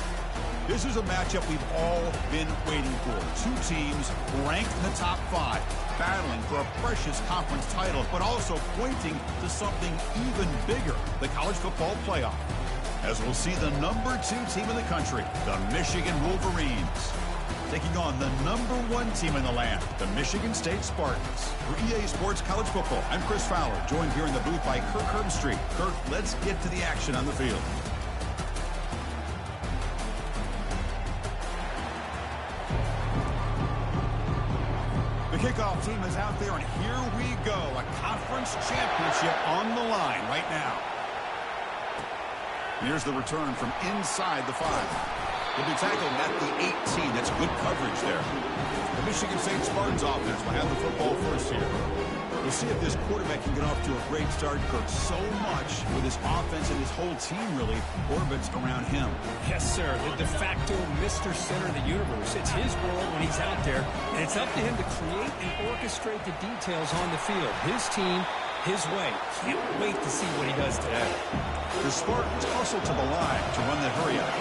This is a matchup we've all been waiting for. Two teams ranked in the top 5, battling for a precious conference title, but also pointing to something even bigger, the college football playoff. As we'll see the number 2 team in the country, the Michigan Wolverines, taking on the number 1 team in the land, the Michigan State Spartans. For EA Sports College Football, I'm Chris Fowler, joined here in the booth by Kirk Herbstreit. Kirk, let's get to the action on the field. The kickoff team is out there, and here we go. A conference championship on the line right now. Here's the return from inside the 5. He'll be tackled at the 18. That's good coverage there. The Michigan State Spartans offense will have the football first here. We'll see if this quarterback can get off to a great start. Kirk, so much with his offense and his whole team really orbits around him. Yes, sir. The de facto Mr. Center of the universe. It's his world when he's out there, and it's up to him to create and orchestrate the details on the field. His team, his way. Can't wait to see what he does today. The Spartans hustle to the line to run the hurry up.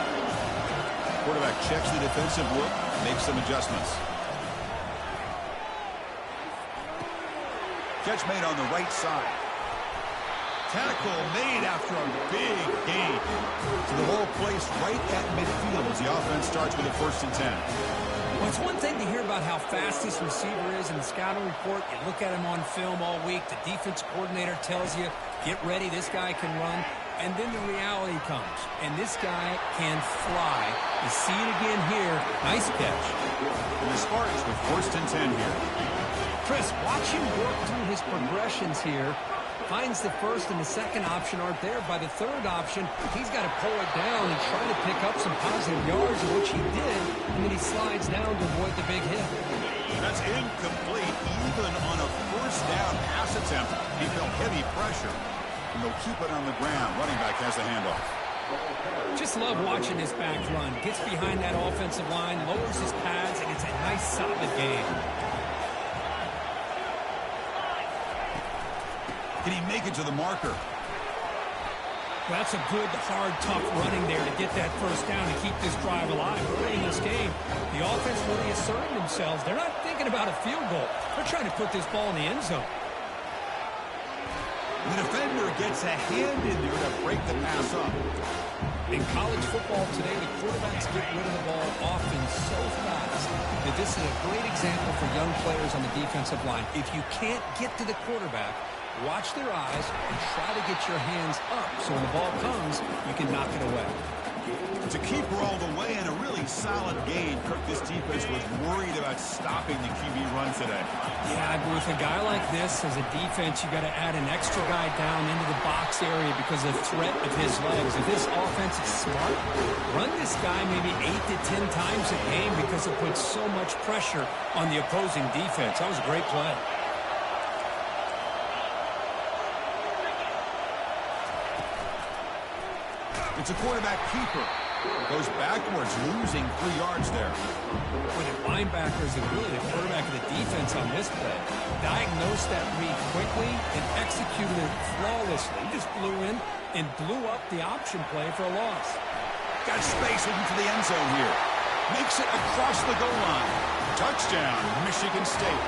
Quarterback checks the defensive look, makes some adjustments. Catch made on the right side. Tackle made after a big gain. So the ball placed right at midfield as the offense starts with a 1st and 10. Well, it's one thing to hear about how fast this receiver is in the scouting report. You look at him on film all week. The defense coordinator tells you, get ready, this guy can run. And then the reality comes, and this guy can fly. You see it again here. Nice catch. And the Spartans with 1st and 10 here. Chris, watch him work through his progressions here. Finds the 1st and the 2nd option aren't there. By the 3rd option, he's got to pull it down and try to pick up some positive yards, which he did, and then he slides down to avoid the big hit. That's incomplete. Even on a 1st down pass attempt, he felt heavy pressure. And they'll keep it on the ground. Running back has the handoff. Just love watching this back run. Gets behind that offensive line, lowers his pads, and it's a nice, solid game. Can he make it to the marker? Well, that's a good, hard, tough running there to get that 1st down and keep this drive alive early in this game. The offense really asserting themselves. They're not thinking about a field goal. They're trying to put this ball in the end zone. The defender gets a hand in there to break the pass up. In college football today, the quarterbacks get rid of the ball often so fast that this is a great example for young players on the defensive line. If you can't get to the quarterback, watch their eyes and try to get your hands up so when the ball comes, you can knock it away. It's a keeper all the way and a really solid game. Kirk, this defense was worried about stopping the QB run today. Yeah, but with a guy like this, as a defense, you got to add an extra guy down into the box area because of the threat of his legs. If this offense is smart, run this guy maybe 8 to 10 times a game because it puts so much pressure on the opposing defense. That was a great play. It's a quarterback keeper. Goes backwards, losing 3 yards there. When the linebackers and really the quarterback of the defense on this play diagnosed that read quickly and executed it flawlessly. He just flew in and blew up the option play for a loss. Got space into the end zone here. Makes it across the goal line. Touchdown, Michigan State.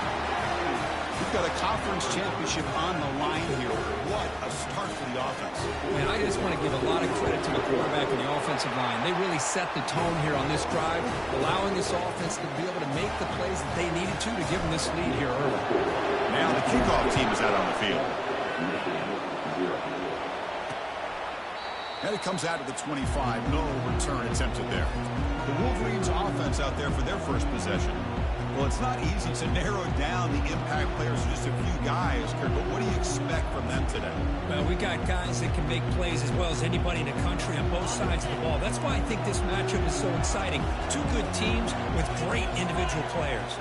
We've got a conference championship on the line here. What a start for the offense. Man, I just want to give a lot of credit to the quarterback and the offensive line. They really set the tone here on this drive, allowing this offense to be able to make the plays that they needed to give them this lead here early. Now the kickoff team is out on the field. And it comes out of the 25. No return attempted there. The Wolverines offense out there for their 1st possession. Well, it's not easy to narrow down the impact players to just a few guys, Kirk, but what do you expect from them today? Well, we got guys that can make plays as well as anybody in the country on both sides of the ball. That's why I think this matchup is so exciting. Two good teams with great individual players.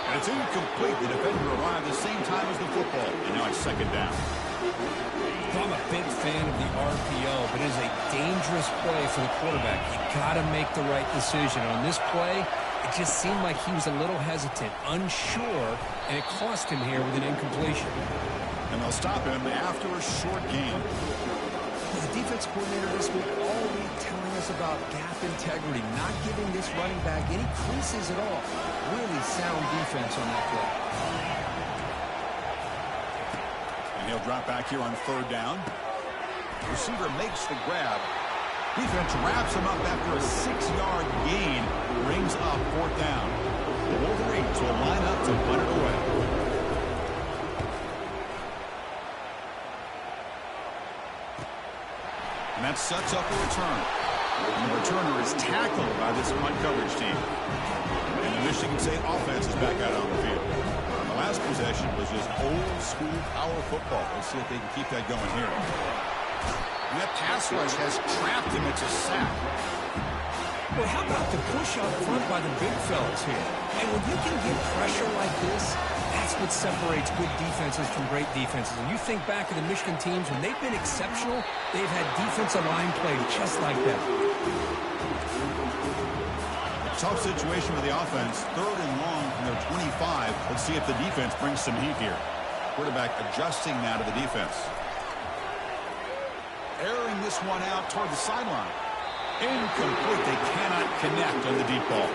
And it's incomplete. The defender arrived the same time as the football, and now it's 2nd down. big fan of the RPO, but it is a dangerous play for the quarterback. You got to make the right decision. On this play, it just seemed like he was a little hesitant, unsure, and it cost him here with an incompletion. And they'll stop him after a short gain. The defense coordinator this week all week telling us about gap integrity, not giving this running back any creases at all. Really sound defense on that play. And he'll drop back here on third down. Receiver makes the grab. Defense wraps him up after a 6-yard gain. Brings up fourth down. The Wolverines will line up to punt it away. And that sets up a return. And the returner is tackled by this punt coverage team. And the Michigan State offense is back out on the field. The last possession was just old school power football. Let's see if they can keep that going here. And that pass rush has trapped him. It's a sack. Well, how about the push up front by the big fellas here? And when you can get pressure like this, that's what separates good defenses from great defenses. And you think back to the Michigan teams, when they've been exceptional, they've had defensive line play just like that. Tough situation for the offense. Third and long from their 25. Let's see if the defense brings some heat here. Quarterback adjusting now to the defense. Airing this one out toward the sideline. Incomplete. They cannot connect on the deep ball.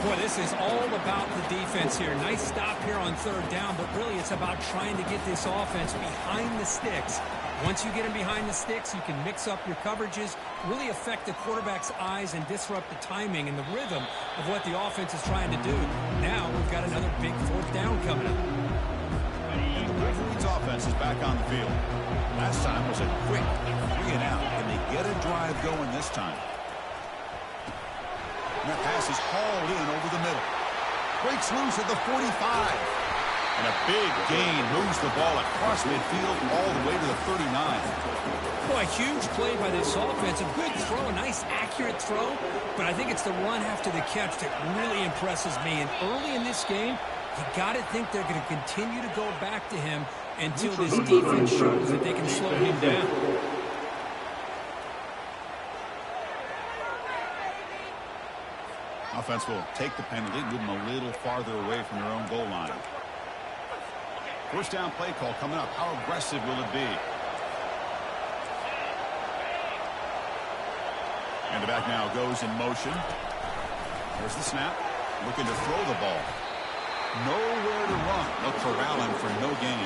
Boy, this is all about the defense here. Nice stop here on third down, but really it's about trying to get this offense behind the sticks. Once you get him behind the sticks, you can mix up your coverages, really affect the quarterback's eyes and disrupt the timing and the rhythm of what the offense is trying to do. Now we've got another big fourth down coming up. And the Wolverines offense is back on the field. Last time was a quick 3 and out. Can they get a drive going this time? And that pass is hauled in over the middle. Breaks loose at the 45. And a big gain moves the ball across midfield all the way to the 39. Boy, huge play by this offense. A good throw, a nice accurate throw. But I think it's the run after the catch that really impresses me. And early in this game, you got to think they're going to continue to go back to him until this defense shows that they can slow him down. Offense will take the penalty, move them a little farther away from their own goal line. First down play call coming up. How aggressive will it be? And the back now goes in motion. There's the snap. Looking to throw the ball. Nowhere to run. They'll corral him for no gain.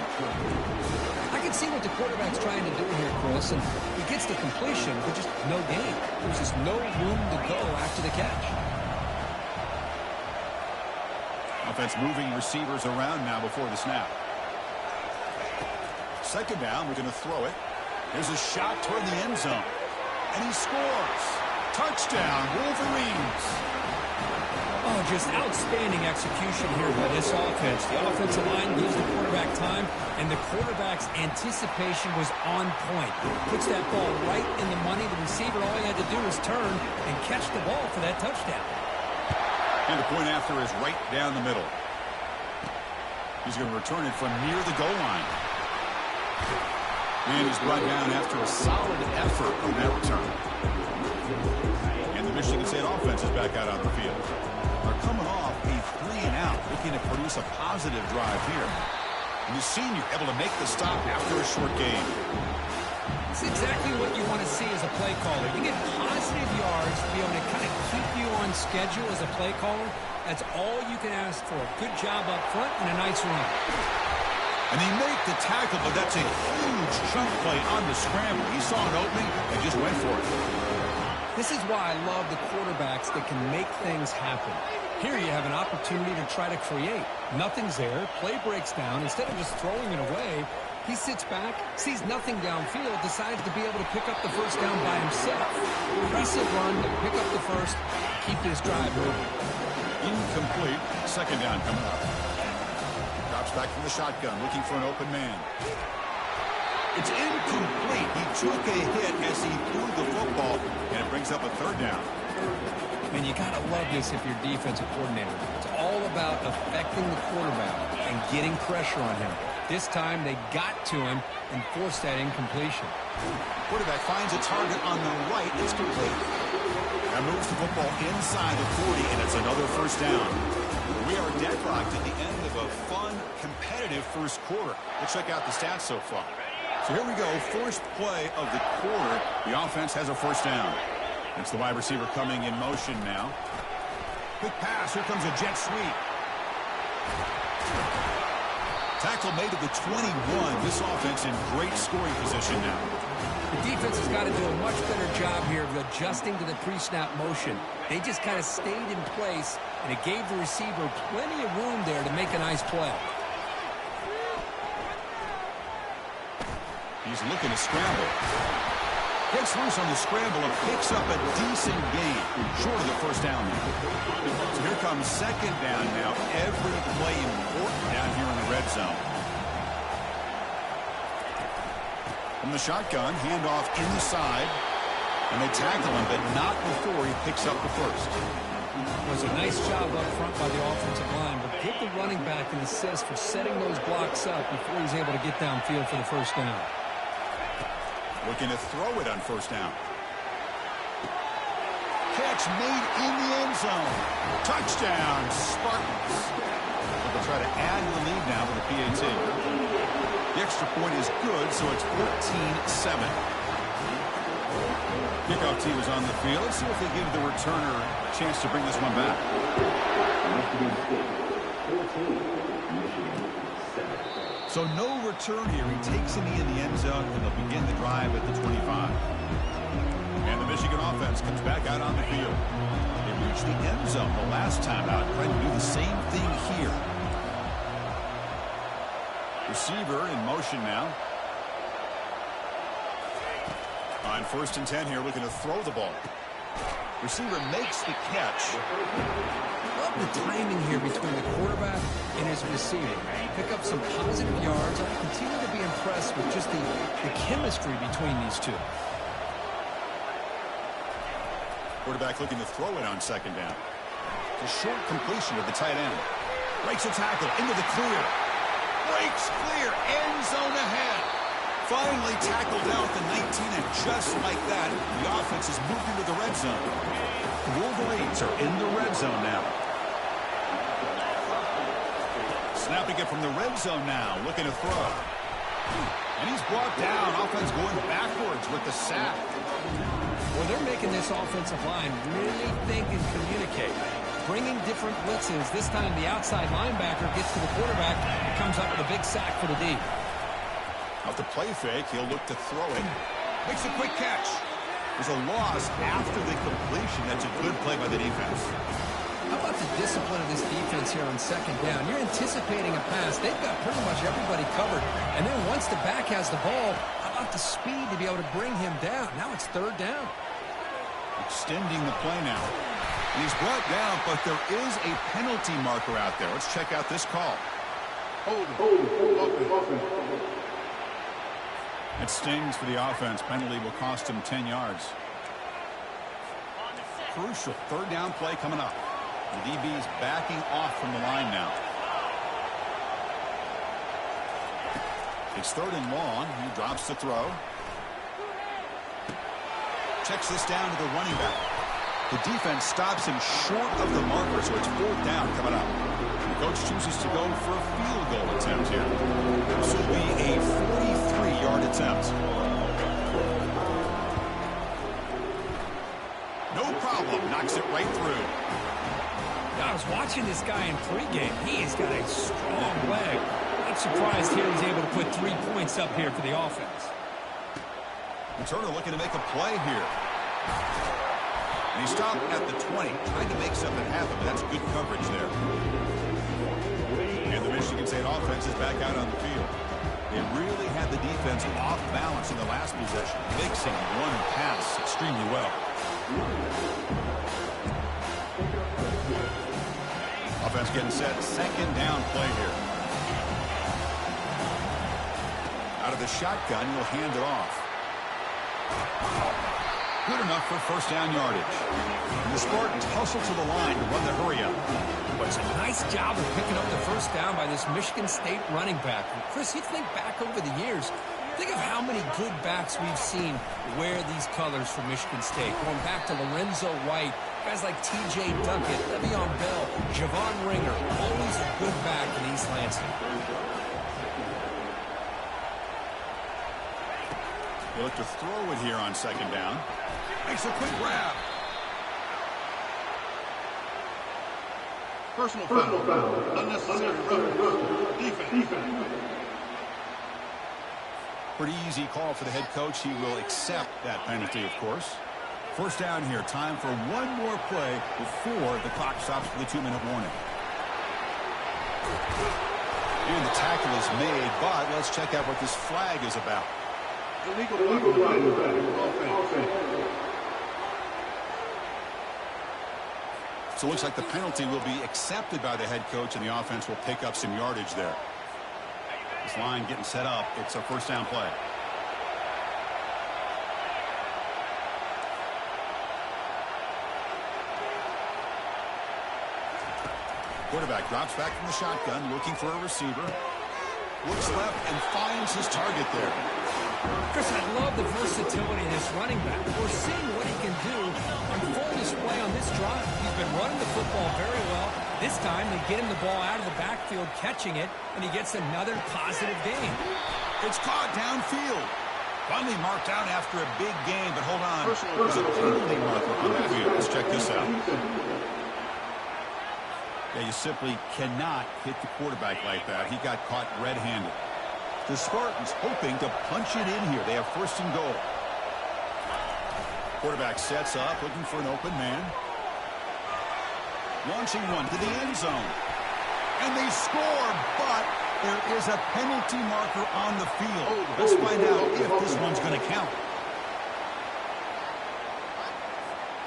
I can see what the quarterback's trying to do here, Chris, and he gets the completion, but just no gain. There's just no room to go after the catch. Offense moving receivers around now before the snap. Second down, we're going to throw it. There's a shot toward the end zone. And he scores. Touchdown, Wolverines. Oh, just outstanding execution here by this offense. The offensive line gives the quarterback time, and the quarterback's anticipation was on point. Puts that ball right in the money. The receiver, all he had to do was turn and catch the ball for that touchdown. And the point after is right down the middle. He's going to return it from near the goal line. And he's brought down after a solid effort on that return. And the Michigan State offense is back out on the field. They're coming off a 3 and out, looking to produce a positive drive here. And the senior able to make the stop after a short game. It's exactly what you want to see as a play caller. You get positive yards to be able to kind of keep you on schedule as a play caller. That's all you can ask for. Good job up front and a nice run. And they make the tackle, but that's a huge chunk play on the scramble. He saw an opening and just went for it. This is why I love the quarterbacks that can make things happen. Here you have an opportunity to try to create. Nothing's there. Play breaks down. Instead of just throwing it away, he sits back, sees nothing downfield, decides to be able to pick up the first down by himself. Impressive run to pick up the first, keep this drive moving. Incomplete. Second down coming up. Drops back from the shotgun, looking for an open man. It's incomplete. He took a hit as he threw the football, and it brings up a third down. And you got to love this if you're defensive coordinator. It's all about affecting the quarterback and getting pressure on him. This time they got to him and forced that incompletion. Quarterback finds a target on the right. It's complete. That moves the football inside the 40, and it's another first down. We are deadlocked at the end of a fun, competitive first quarter. Let's check out the stats so far. So here we go, first play of the quarter. The offense has a first down. It's the wide receiver coming in motion now. Quick pass, here comes a jet sweep. Tackle made at the 21. This offense in great scoring position now. The defense has got to do a much better job here of adjusting to the pre-snap motion. They just kind of stayed in place, and it gave the receiver plenty of room there to make a nice play. He's looking to scramble. Gets loose on the scramble and picks up a decent gain, short of the first down there. So here comes second down now. Every play important down here in the red zone. From the shotgun, handoff inside, and they tackle him, but not before he picks up the first. It was a nice job up front by the offensive line, but give the running back an assist for setting those blocks up before he's able to get downfield for the first down. Looking to throw it on first down. Catch made in the end zone. Touchdown, Spartans. They'll try to add to the lead now with the PAT. The extra point is good, so it's 14-7. Kickoff team is on the field. Let's see if they give the returner a chance to bring this one back. So no return here. He takes it in the end zone, and they'll begin the drive at the 25. And the Michigan offense comes back out on the field. They reached the end zone the last time out, trying to do the same thing here. Receiver in motion now. On 1st and 10 here, looking to throw the ball. Receiver makes the catch. Love the timing here between the quarterback and his receiving. Pick up some positive yards. I continue to be impressed with just the chemistry between these two. Quarterback looking to throw it on second down. It's a short completion to the tight end. Breaks a tackle into the clear. Breaks clear. End zone ahead. Finally tackled out the 19, and just like that, the offense has moved into the red zone. The Wolverines are in the red zone now. Snapping it from the red zone now, looking to throw. And he's brought down. Offense going backwards with the sack. Well, they're making this offensive line really think and communicate. Bringing different blitzes. This time the outside linebacker gets to the quarterback and comes up with a big sack for the D. Off the play fake, he'll look to throw it. Makes a quick catch. There's a loss after the completion. That's a good play by the defense. How about the discipline of this defense here on second down? You're anticipating a pass. They've got pretty much everybody covered. And then once the back has the ball, how about the speed to be able to bring him down? Now it's third down. Extending the play now. And he's brought down, but there is a penalty marker out there. Let's check out this call. Open. It stings for the offense. Penalty will cost him 10 yards. Crucial third down play coming up. The DB's backing off from the line now. It's third and long. He drops the throw. Checks this down to the running back. The defense stops him short of the marker, so it's fourth down coming up. The coach chooses to go for a field goal attempt here. This will be a 43-yard attempt. No problem. Knocks it right through. Now, I was watching this guy in pregame. He's got a strong leg. I'm surprised here he's able to put 3 points up here for the offense. Turner looking to make a play here. And he stopped at the 20, trying to make something happen, but that's good coverage there. And the Michigan State offense is back out on the field. They really had the defense off balance in the last possession, mixing one pass extremely well. Offense getting set, second down play here. Out of the shotgun, he'll hand it off. Good enough for first down yardage. And the Spartans hustle to the line to run the hurry-up. But it's a nice job of picking up the first down by this Michigan State running back. And Chris, you think back over the years, think of how many good backs we've seen wear these colors for Michigan State. Going back to Lorenzo White, guys like T.J. Duckett, Le'Veon Bell, Javon Ringer, always a good back in East Lansing. He'll look to throw it here on second down. Makes a quick grab. Personal foul. Unnecessary rough. Defense. Pretty easy call for the head coach. He will accept that penalty, of course. First down here. Time for one more play before the clock stops for the 2-minute warning. And the tackle is made, but let's check out what this flag is about. Illegal offense. So it looks like the penalty will be accepted by the head coach, and the offense will pick up some yardage there. This line getting set up. It's a first down play. Quarterback drops back from the shotgun, looking for a receiver. Looks left and finds his target there. Chris, I love the versatility of this running back. We're seeing what he can do on full display on this drive. He's been running the football very well. This time, they get him the ball out of the backfield, catching it, and he gets another positive gain. It's caught downfield. Finally marked out after a big gain, but hold on. There's a penalty marker on the field. Let's check this out. Yeah, you simply cannot hit the quarterback like that. He got caught red-handed. The Spartans hoping to punch it in here. They have first and goal. Quarterback sets up, looking for an open man. Launching one to the end zone. And they score, but there is a penalty marker on the field. Let's find out if this one's going to count.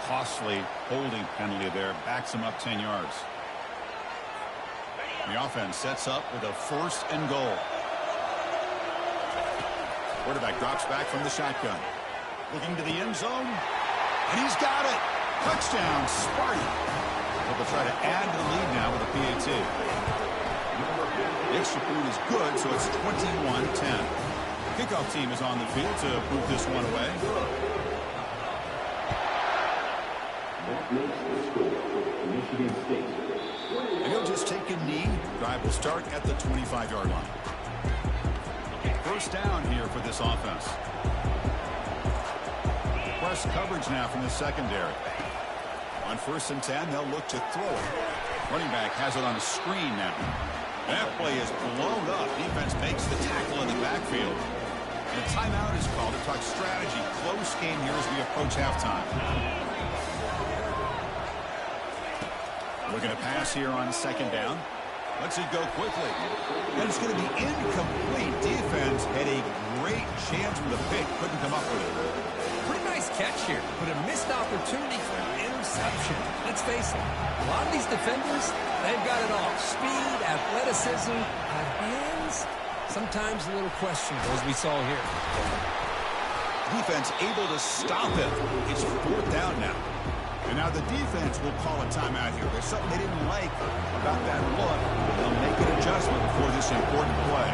Costly holding penalty there. Backs him up 10 yards. The offense sets up with a first and goal. Quarterback drops back from the shotgun. Looking to the end zone. And he's got it. Touchdown, Sparty. They'll try to add to the lead now with a PAT. The extra point is good, so it's 21-10. Kickoff team is on the field to move this one away. That makes the score for Michigan State. And he'll just take a knee. Drive will start at the 25-yard line. First down here for this offense. Press coverage now from the secondary. On first and 10, they'll look to throw it. Running back has it on a screen now. That play is blown up. Defense makes the tackle in the backfield. And a timeout is called to talk strategy. Close game here as we approach halftime. Looking to pass here on second down. Lets it go quickly. And it's going to be incomplete. Defense had a great chance with a pick. Couldn't come up with it. Pretty nice catch here, but a missed opportunity for an interception. Let's face it, a lot of these defenders, they've got it all. Speed, athleticism, hands, sometimes a little questionable, as we saw here. Defense able to stop it. It's fourth down now. And now the defense will call a timeout here. There's something they didn't like about that look. They'll make an adjustment for this important play.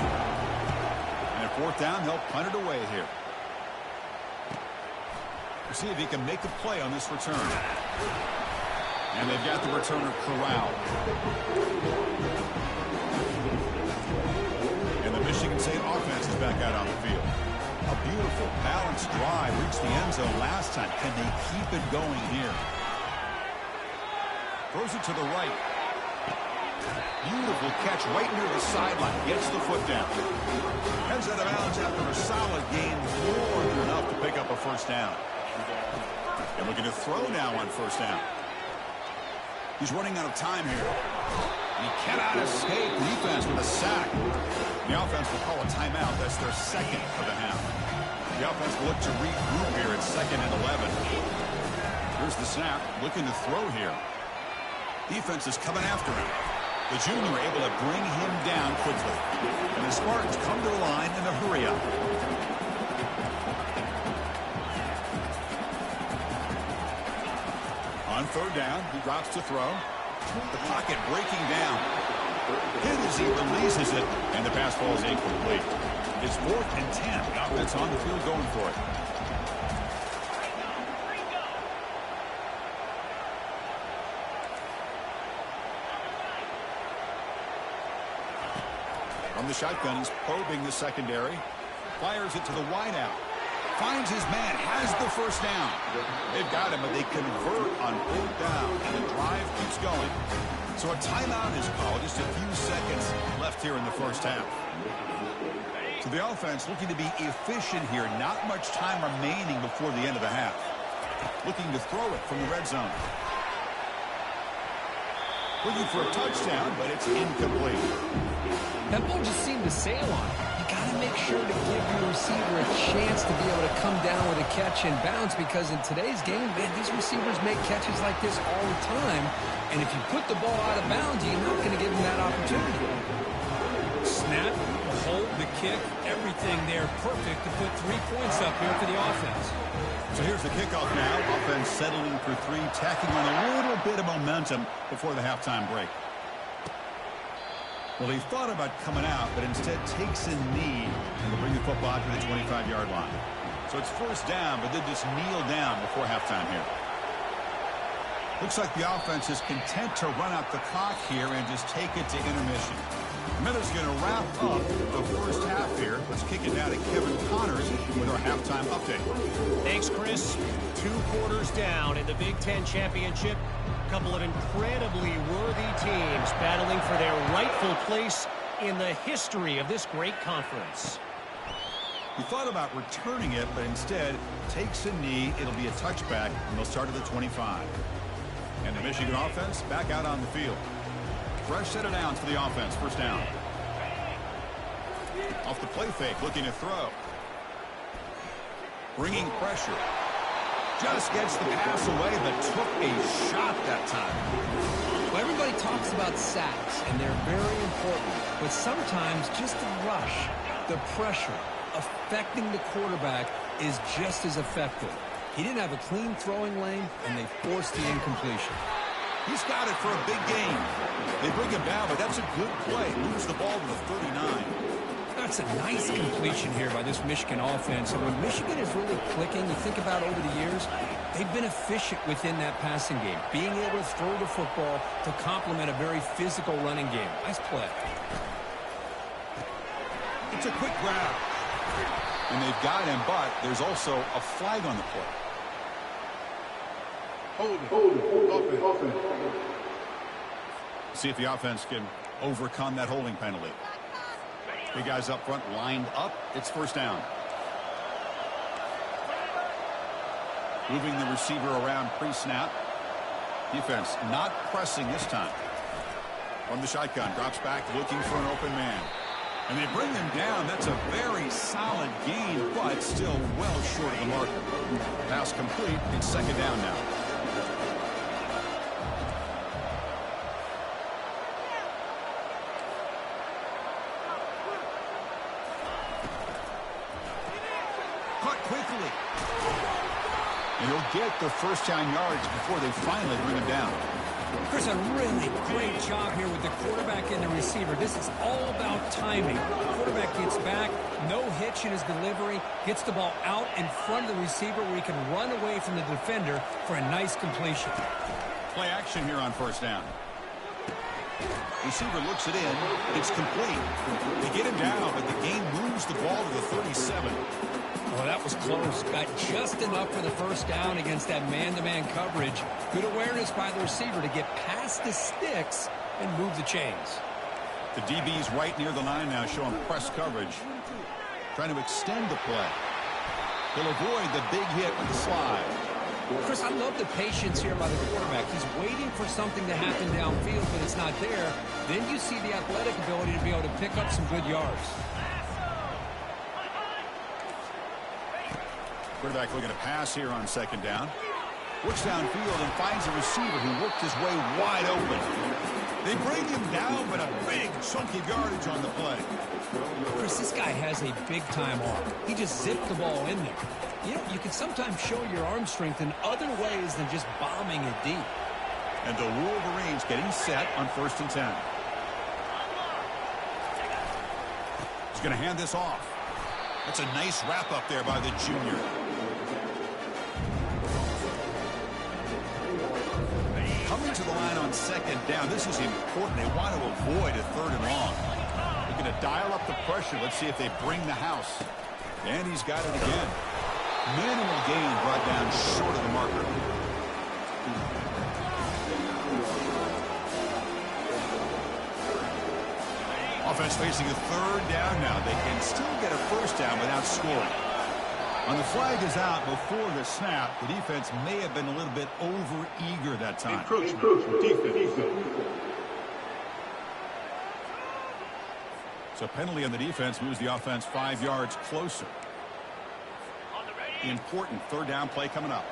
And at fourth down, they'll punt it away here. We'll see if he can make a play on this return. And they've got the returner corralled. And the Michigan State offense is back out on the field. A beautiful, balanced drive. Reached the end zone last time. Can they keep it going here? Throws it to the right. Beautiful catch right near the sideline. Gets the foot down. Heads out of bounds after a solid gain. More than enough to pick up a first down. And looking to throw now on first down. He's running out of time here. And he cannot escape defense with a sack. The offense will call a timeout. That's their second of the half. The offense will look to regroup here at 2nd and 11. Here's the snap. Looking to throw here. Defense is coming after him. The junior able to bring him down quickly. And the Spartans come to the line in a hurry-up. On third down, he drops to throw. The pocket breaking down. Hit as he releases it, and the pass falls incomplete. It's 4th and 10. The offense on the field going for it. From the shotgun, he's probing the secondary. Fires it to the wideout. Finds his man, has the first down. They've got him, but they convert on 4th down, and the drive keeps going. So a timeout is called. Just a few seconds left here in the first half. So the offense looking to be efficient here. Not much time remaining before the end of the half. Looking to throw it from the red zone. Looking for a touchdown, but it's incomplete. That ball just seemed to sail on it. You got to make sure to give your receiver a chance to be able to come down with a catch and bounce, because in today's game, man, these receivers make catches like this all the time. And if you put the ball out of bounds, you're not going to give them that opportunity. Snap, the hold, the kick, everything there perfect to put 3 points up here for the offense. So here's the kickoff now. Offense settling for 3, tacking on a little bit of momentum before the halftime break. Well, he thought about coming out, but instead takes a knee and will bring the football to the 25-yard line. So it's first down, but then just kneel down before halftime here. Looks like the offense is content to run out the clock here and just take it to intermission. Miller's going to wrap up the first half here. Let's kick it down to Kevin Connors with our halftime update. Thanks, Chris. 2 quarters down in the Big Ten Championship. A couple of incredibly worthy teams battling for their rightful place in the history of this great conference. He thought about returning it, but instead takes a knee. It'll be a touchback, and they'll start at the 25. And the Michigan offense back out on the field. Fresh set of downs for the offense. First down. Off the play fake, looking to throw. Bringing pressure. Just gets the pass away, but took a shot that time. Well, everybody talks about sacks, and they're very important. But sometimes just the rush, the pressure, affecting the quarterback is just as effective. He didn't have a clean throwing lane, and they forced the incompletion. He's got it for a big game. They bring him down, but that's a good play. Moves the ball to the 39. That's a nice completion here by this Michigan offense. And when Michigan is really clicking, you think about over the years, they've been efficient within that passing game, being able to throw the football to complement a very physical running game. Nice play. It's a quick grab. And they've got him, but there's also a flag on the play. Offense. See if the offense can overcome that holding penalty. Big guys up front lined up. It's first down. Moving the receiver around pre-snap. Defense not pressing this time. From the shotgun, drops back looking for an open man. And they bring him down. That's a very solid gain, but still well short of the marker. Pass complete. It's second down now. Caught quickly. And he'll get the first down yards before they finally bring him down. Chris, a really great job here with the quarterback and the receiver. This is all about timing. The quarterback gets back, no hitch in his delivery, gets the ball out in front of the receiver where he can run away from the defender for a nice completion. Play action here on first down. Receiver looks it in. It's complete. They get him down, but the game moves the ball to the 37. Oh, that was close. Got just enough for the first down against that man-to-man coverage. Good awareness by the receiver to get past the sticks and move the chains. The DB's right near the line now, showing press coverage. Trying to extend the play. He'll avoid the big hit with the slide. Chris, I love the patience here by the quarterback. He's waiting for something to happen downfield, but it's not there. Then you see the athletic ability to be able to pick up some good yards. Quarterback looking to pass here on second down. Looks downfield and finds a receiver who worked his way wide open. They bring him down, but a big chunk of yardage on the play. Chris, this guy has a big-time arm. He just zipped the ball in there. You know, you can sometimes show your arm strength in other ways than just bombing it deep. And the Wolverines getting set on 1st and 10. He's going to hand this off. That's a nice wrap up there by the junior. Coming to the line on 2nd down. This is important. They want to avoid a 3rd and long. They're going to dial up the pressure. Let's see if they bring the house. And he's got it again. Minimal gain brought down short of the marker. Offense facing a 3rd down now. They can still get a 1st down without scoring. On the flag is out before the snap. The defense may have been a little bit over-eager that time. Encroachment. Defense. So penalty on the defense moves the offense 5 yards closer. The important 3rd down play coming up.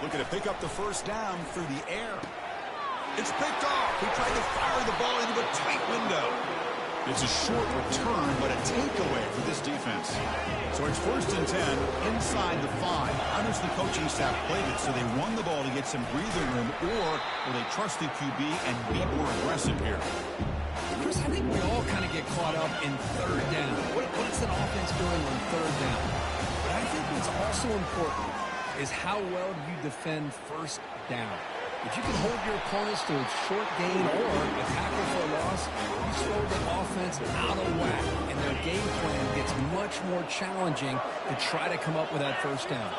Looking to pick up the 1st down through the air. It's picked off. He tried to fire the ball into a tight window. It's a short return, but a takeaway for this defense. So it's 1st and 10 inside the 5. How does the coaching staff play it? So they run the ball to get some breathing room, or will they trust the QB and be more aggressive here? Chris, I think we all kind of get caught up in 3rd down. What's an offense doing on 3rd down? But I think what's also important is how well do you defend 1st down. If you can hold your opponents to a short gain or a tackle for a loss, you slow the offense out of whack, and their game plan gets much more challenging to try to come up with that 1st down.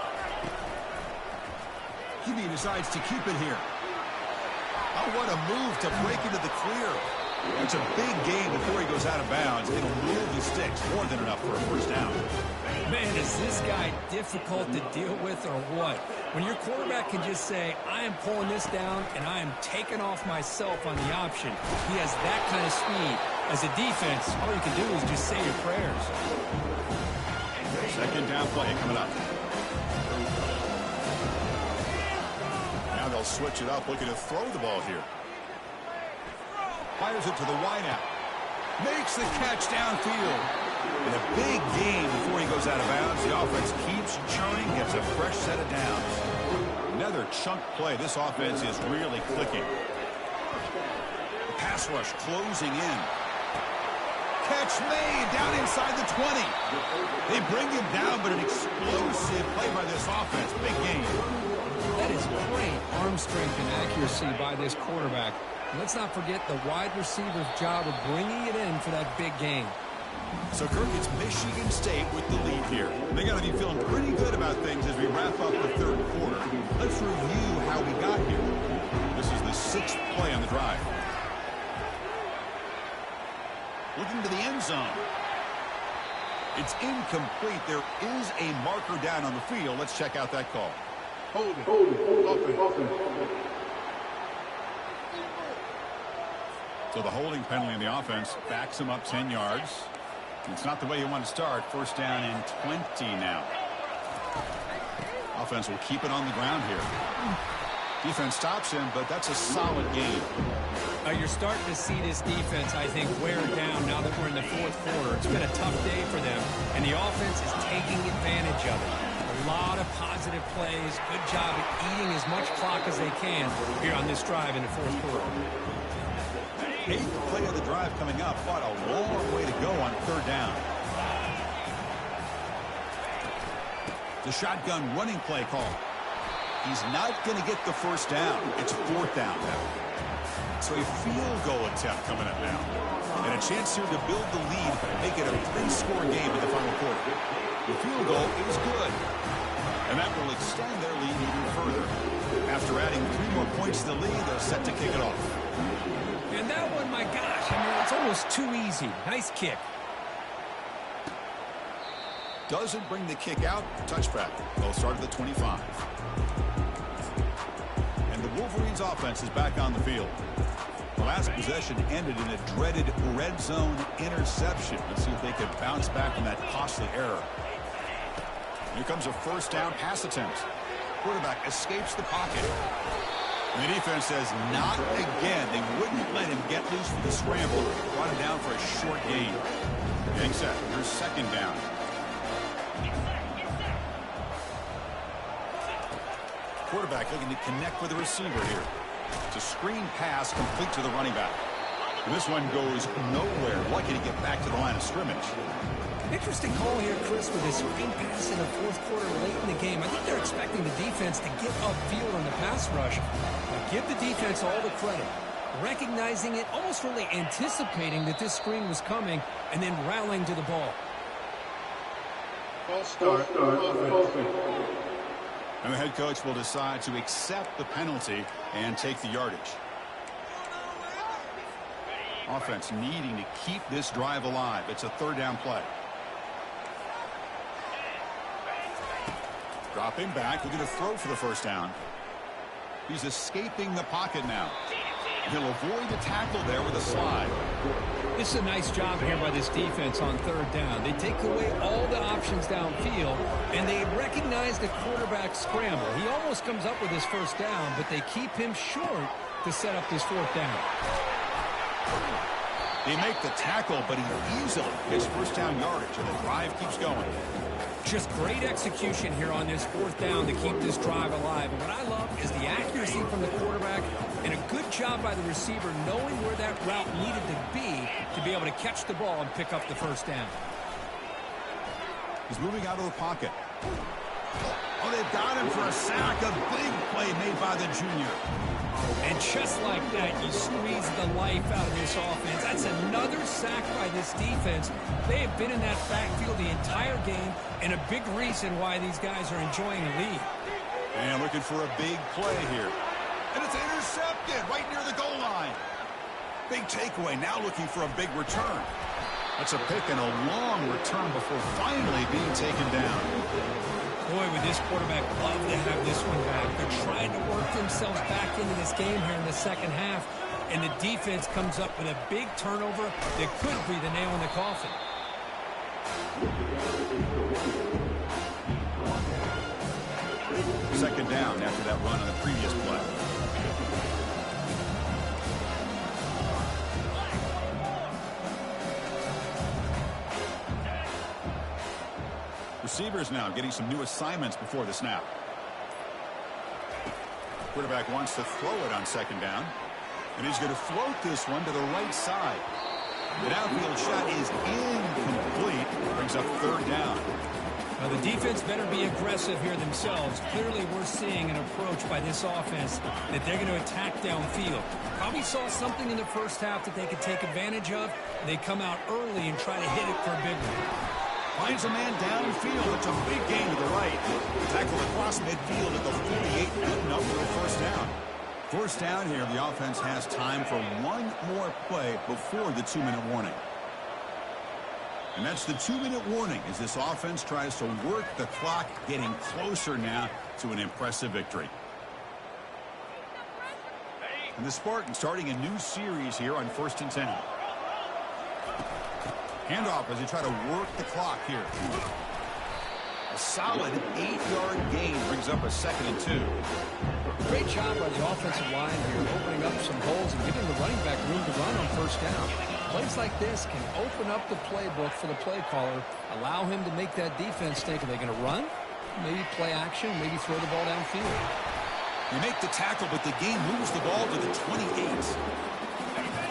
He decides to keep it here. Oh, what a move to break into the clear. It's a big gain before he goes out of bounds. It'll move the sticks more than enough for a 1st down. Man, is this guy difficult to deal with or what? When your quarterback can just say, I am pulling this down and I am taking off myself on the option. He has that kind of speed. As a defense, all you can do is just say your prayers. 2nd down play coming up. Now they'll switch it up, looking to throw the ball here. Fires it to the wideout. Makes the catch downfield. And a big gain before he goes out of bounds. The offense keeps churning, gets a fresh set of downs. Another chunk play. This offense is really clicking. The pass rush closing in. Catch made down inside the 20. They bring him down, but an explosive play by this offense. Big gain. That is great arm strength and accuracy by this quarterback. And let's not forget the wide receiver's job of bringing it in for that big gain. So, Kirk, it's Michigan State with the lead here. They got to be feeling pretty good about things as we wrap up the 3rd quarter. Let's review how we got here. This is the 6th play on the drive. Looking to the end zone. It's incomplete. There is a marker down on the field. Let's check out that call. Hold it. Offense. So the holding penalty in the offense backs him up 10 yards. It's not the way you want to start. 1st down and 20 now. Offense will keep it on the ground here. Defense stops him, but that's a solid game. You're starting to see this defense, I think, wear down now that we're in the 4th quarter. It's been a tough day for them, and the offense is taking advantage of it. A lot of positive plays. Good job at eating as much clock as they can here on this drive in the 4th quarter. 8th play of the drive coming up, but a long way to go on 3rd down. The shotgun running play call. He's not going to get the 1st down. It's 4th down now. So a field goal attempt coming up now. And a chance here to build the lead, make it a 3-score game in the final quarter. The field goal is good. And that will extend their lead even further. After adding 3 more points to the lead, they're set to kick it off. And that one, my gosh, I mean, it's almost too easy. Nice kick. Doesn't bring the kick out. Touchback. They'll start at the 25. And the Wolverines offense is back on the field. The last possession ended in a dreaded red zone interception. Let's see if they can bounce back from that costly error. Here comes a 1st down pass attempt. Quarterback escapes the pocket. And the defense says, not again. They wouldn't let him get loose for the scramble. Brought him down for a short gain. Getting set. Here's second down. Quarterback looking to connect with the receiver here. It's a screen pass complete to the running back. And this one goes nowhere. Lucky to get back to the line of scrimmage. Interesting call here, Chris, with this screen pass in the fourth quarter late in the game. I think they're expecting the defense to get upfield on the pass rush. But give the defense all the credit. Recognizing it, almost really anticipating that this screen was coming, and then rallying to the ball. False start. And the head coach will decide to accept the penalty and take the yardage. Offense needing to keep this drive alive. It's a third down play. Dropping back, looking to throw for the first down. He's escaping the pocket now. He'll avoid the tackle there with a slide. This is a nice job here by this defense on third down. They take away all the options downfield, and they recognize the quarterback scramble. He almost comes up with his first down, but they keep him short to set up this fourth down. They make the tackle, but he easily gets first down yardage, and the drive keeps going. Just great execution here on this fourth down to keep this drive alive. And what I love is the accuracy from the quarterback and a good job by the receiver knowing where that route needed to be able to catch the ball and pick up the first down. He's moving out of the pocket. Oh, they've got him for a sack. A big play made by the junior. And just like that, you squeeze the life out of this offense. That's another sack by this defense. They have been in that backfield the entire game, and a big reason why these guys are enjoying the lead. And looking for a big play here. And it's intercepted right near the goal line. Big takeaway, now looking for a big return. That's a pick and a long return before finally being taken down. Boy, would this quarterback love to have this one back. They're trying to work themselves back into this game here in the second half, and the defense comes up with a big turnover that could be the nail in the coffin. Second down after that run on the previous play. Receivers now getting some new assignments before the snap. Quarterback wants to throw it on second down. And he's going to float this one to the right side. The downfield shot is incomplete. Brings up third down. Well, the defense better be aggressive here themselves. Clearly, we're seeing an approach by this offense that they're going to attack downfield. Probably saw something in the first half that they could take advantage of. They come out early and try to hit it for a big one. Finds a man downfield. It's a big gain to the right. Tackle across midfield at the 48. Good enough for a first down. First down here, the offense has time for one more play before the 2-minute warning. And that's the 2-minute warning as this offense tries to work the clock, getting closer now to an impressive victory. And the Spartans starting a new series here on 1st and 10. Handoff as they try to work the clock here. A solid 8-yard gain brings up a 2nd and 2. Great job by the offensive line here, opening up some holes and giving the running back room to run on first down. Plays like this can open up the playbook for the play caller, allow him to make that defense think, are they going to run? Maybe play action, maybe throw the ball downfield. They make the tackle, but the game moves the ball to the 28.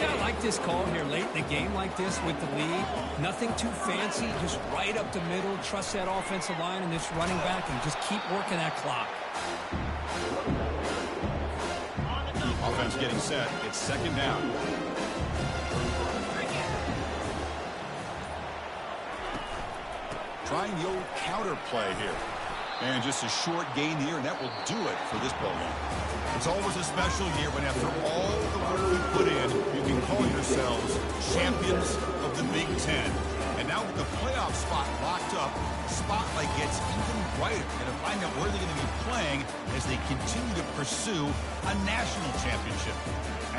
Yeah, I like this call here late in the game like this with the lead. Nothing too fancy, just right up the middle. Trust that offensive line and this running back and just keep working that clock. Offense getting set. It's second down. Trying the old counter play here. And just a short gain here, and that will do it for this ball game. It's always a special year when after all the work you put in, you can call yourselves champions of the Big Ten. And now with the playoff spot locked up, the spotlight gets even brighter and to find out where they're going to be playing as they continue to pursue a national championship.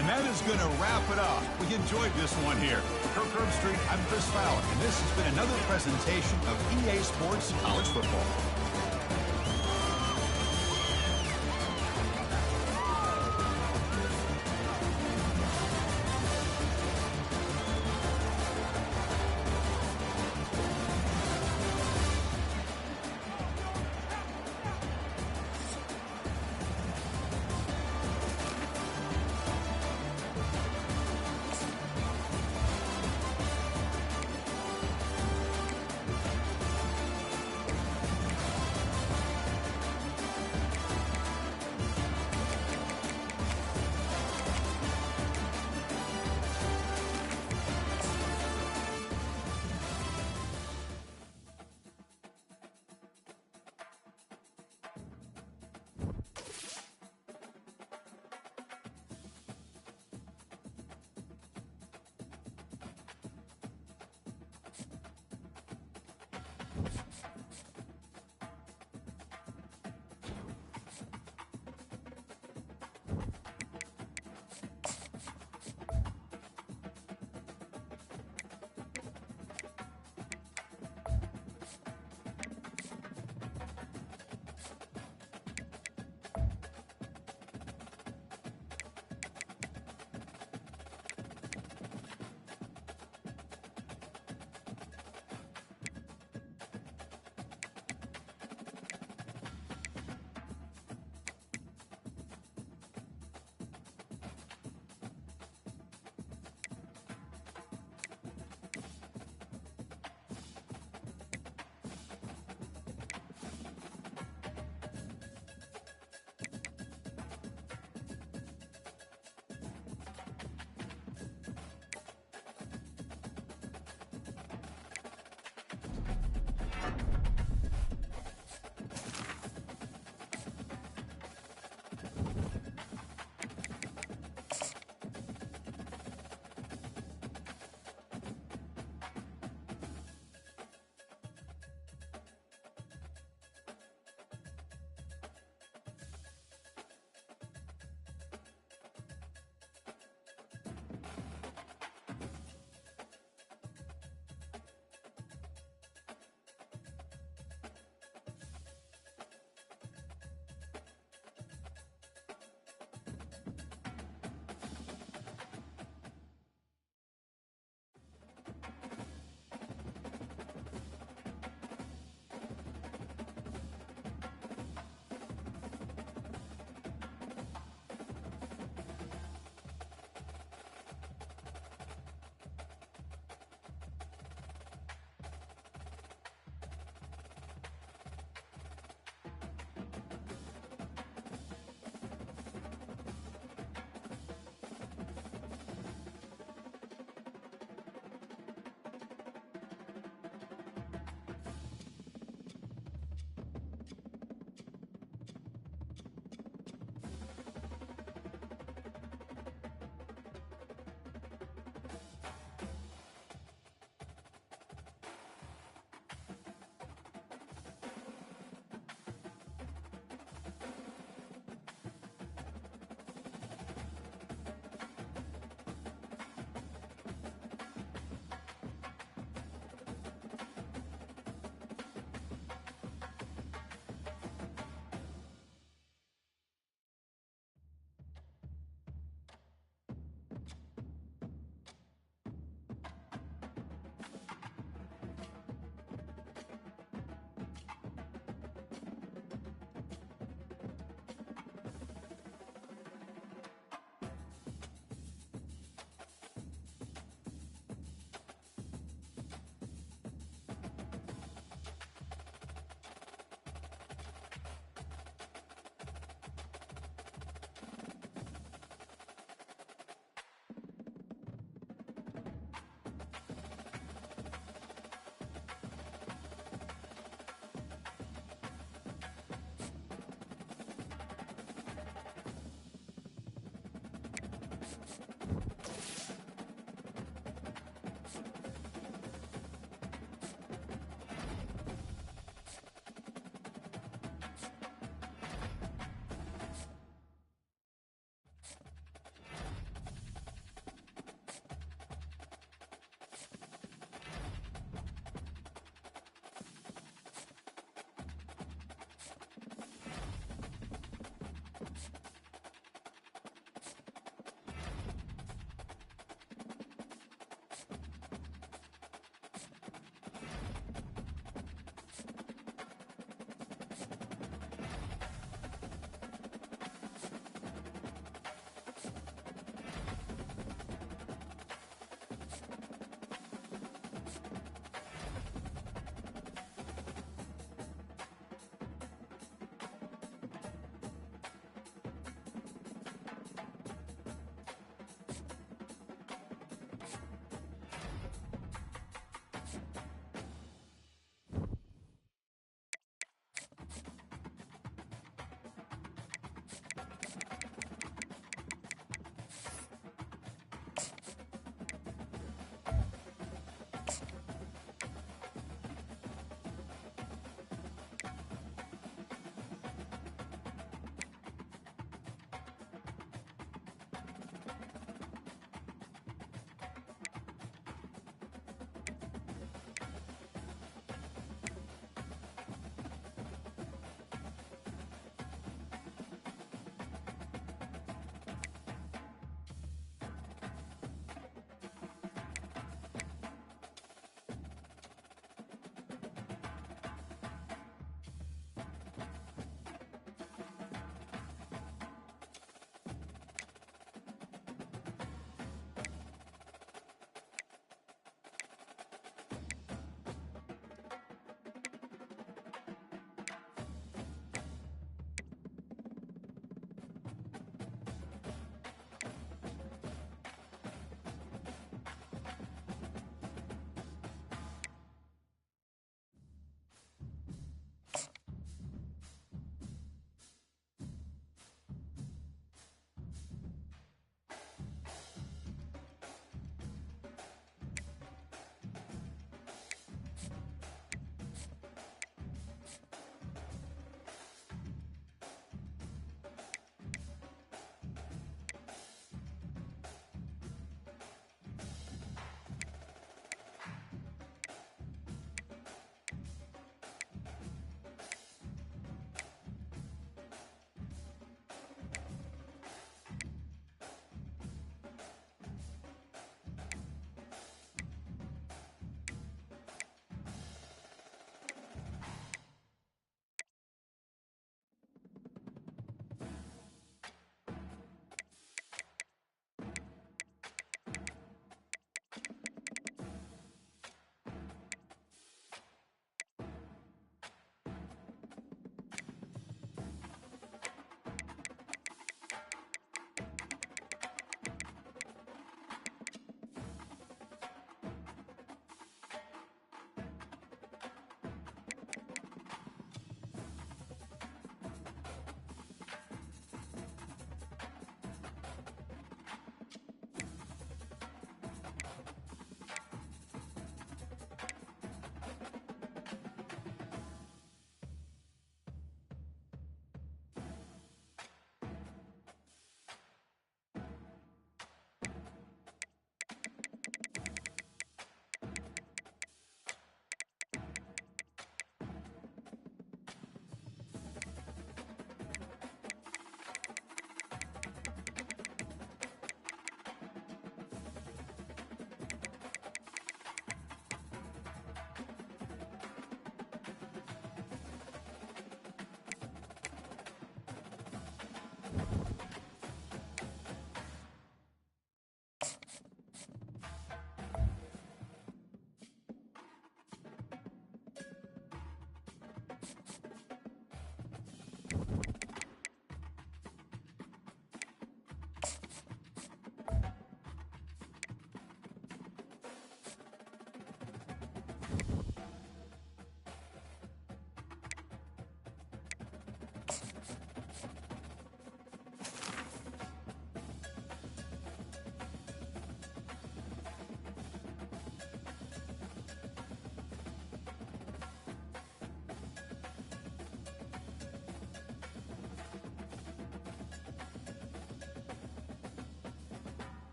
And that is going to wrap it up. We enjoyed this one here. For Kirk Herbstreit, I'm Chris Fowler, and this has been another presentation of EA Sports College Football.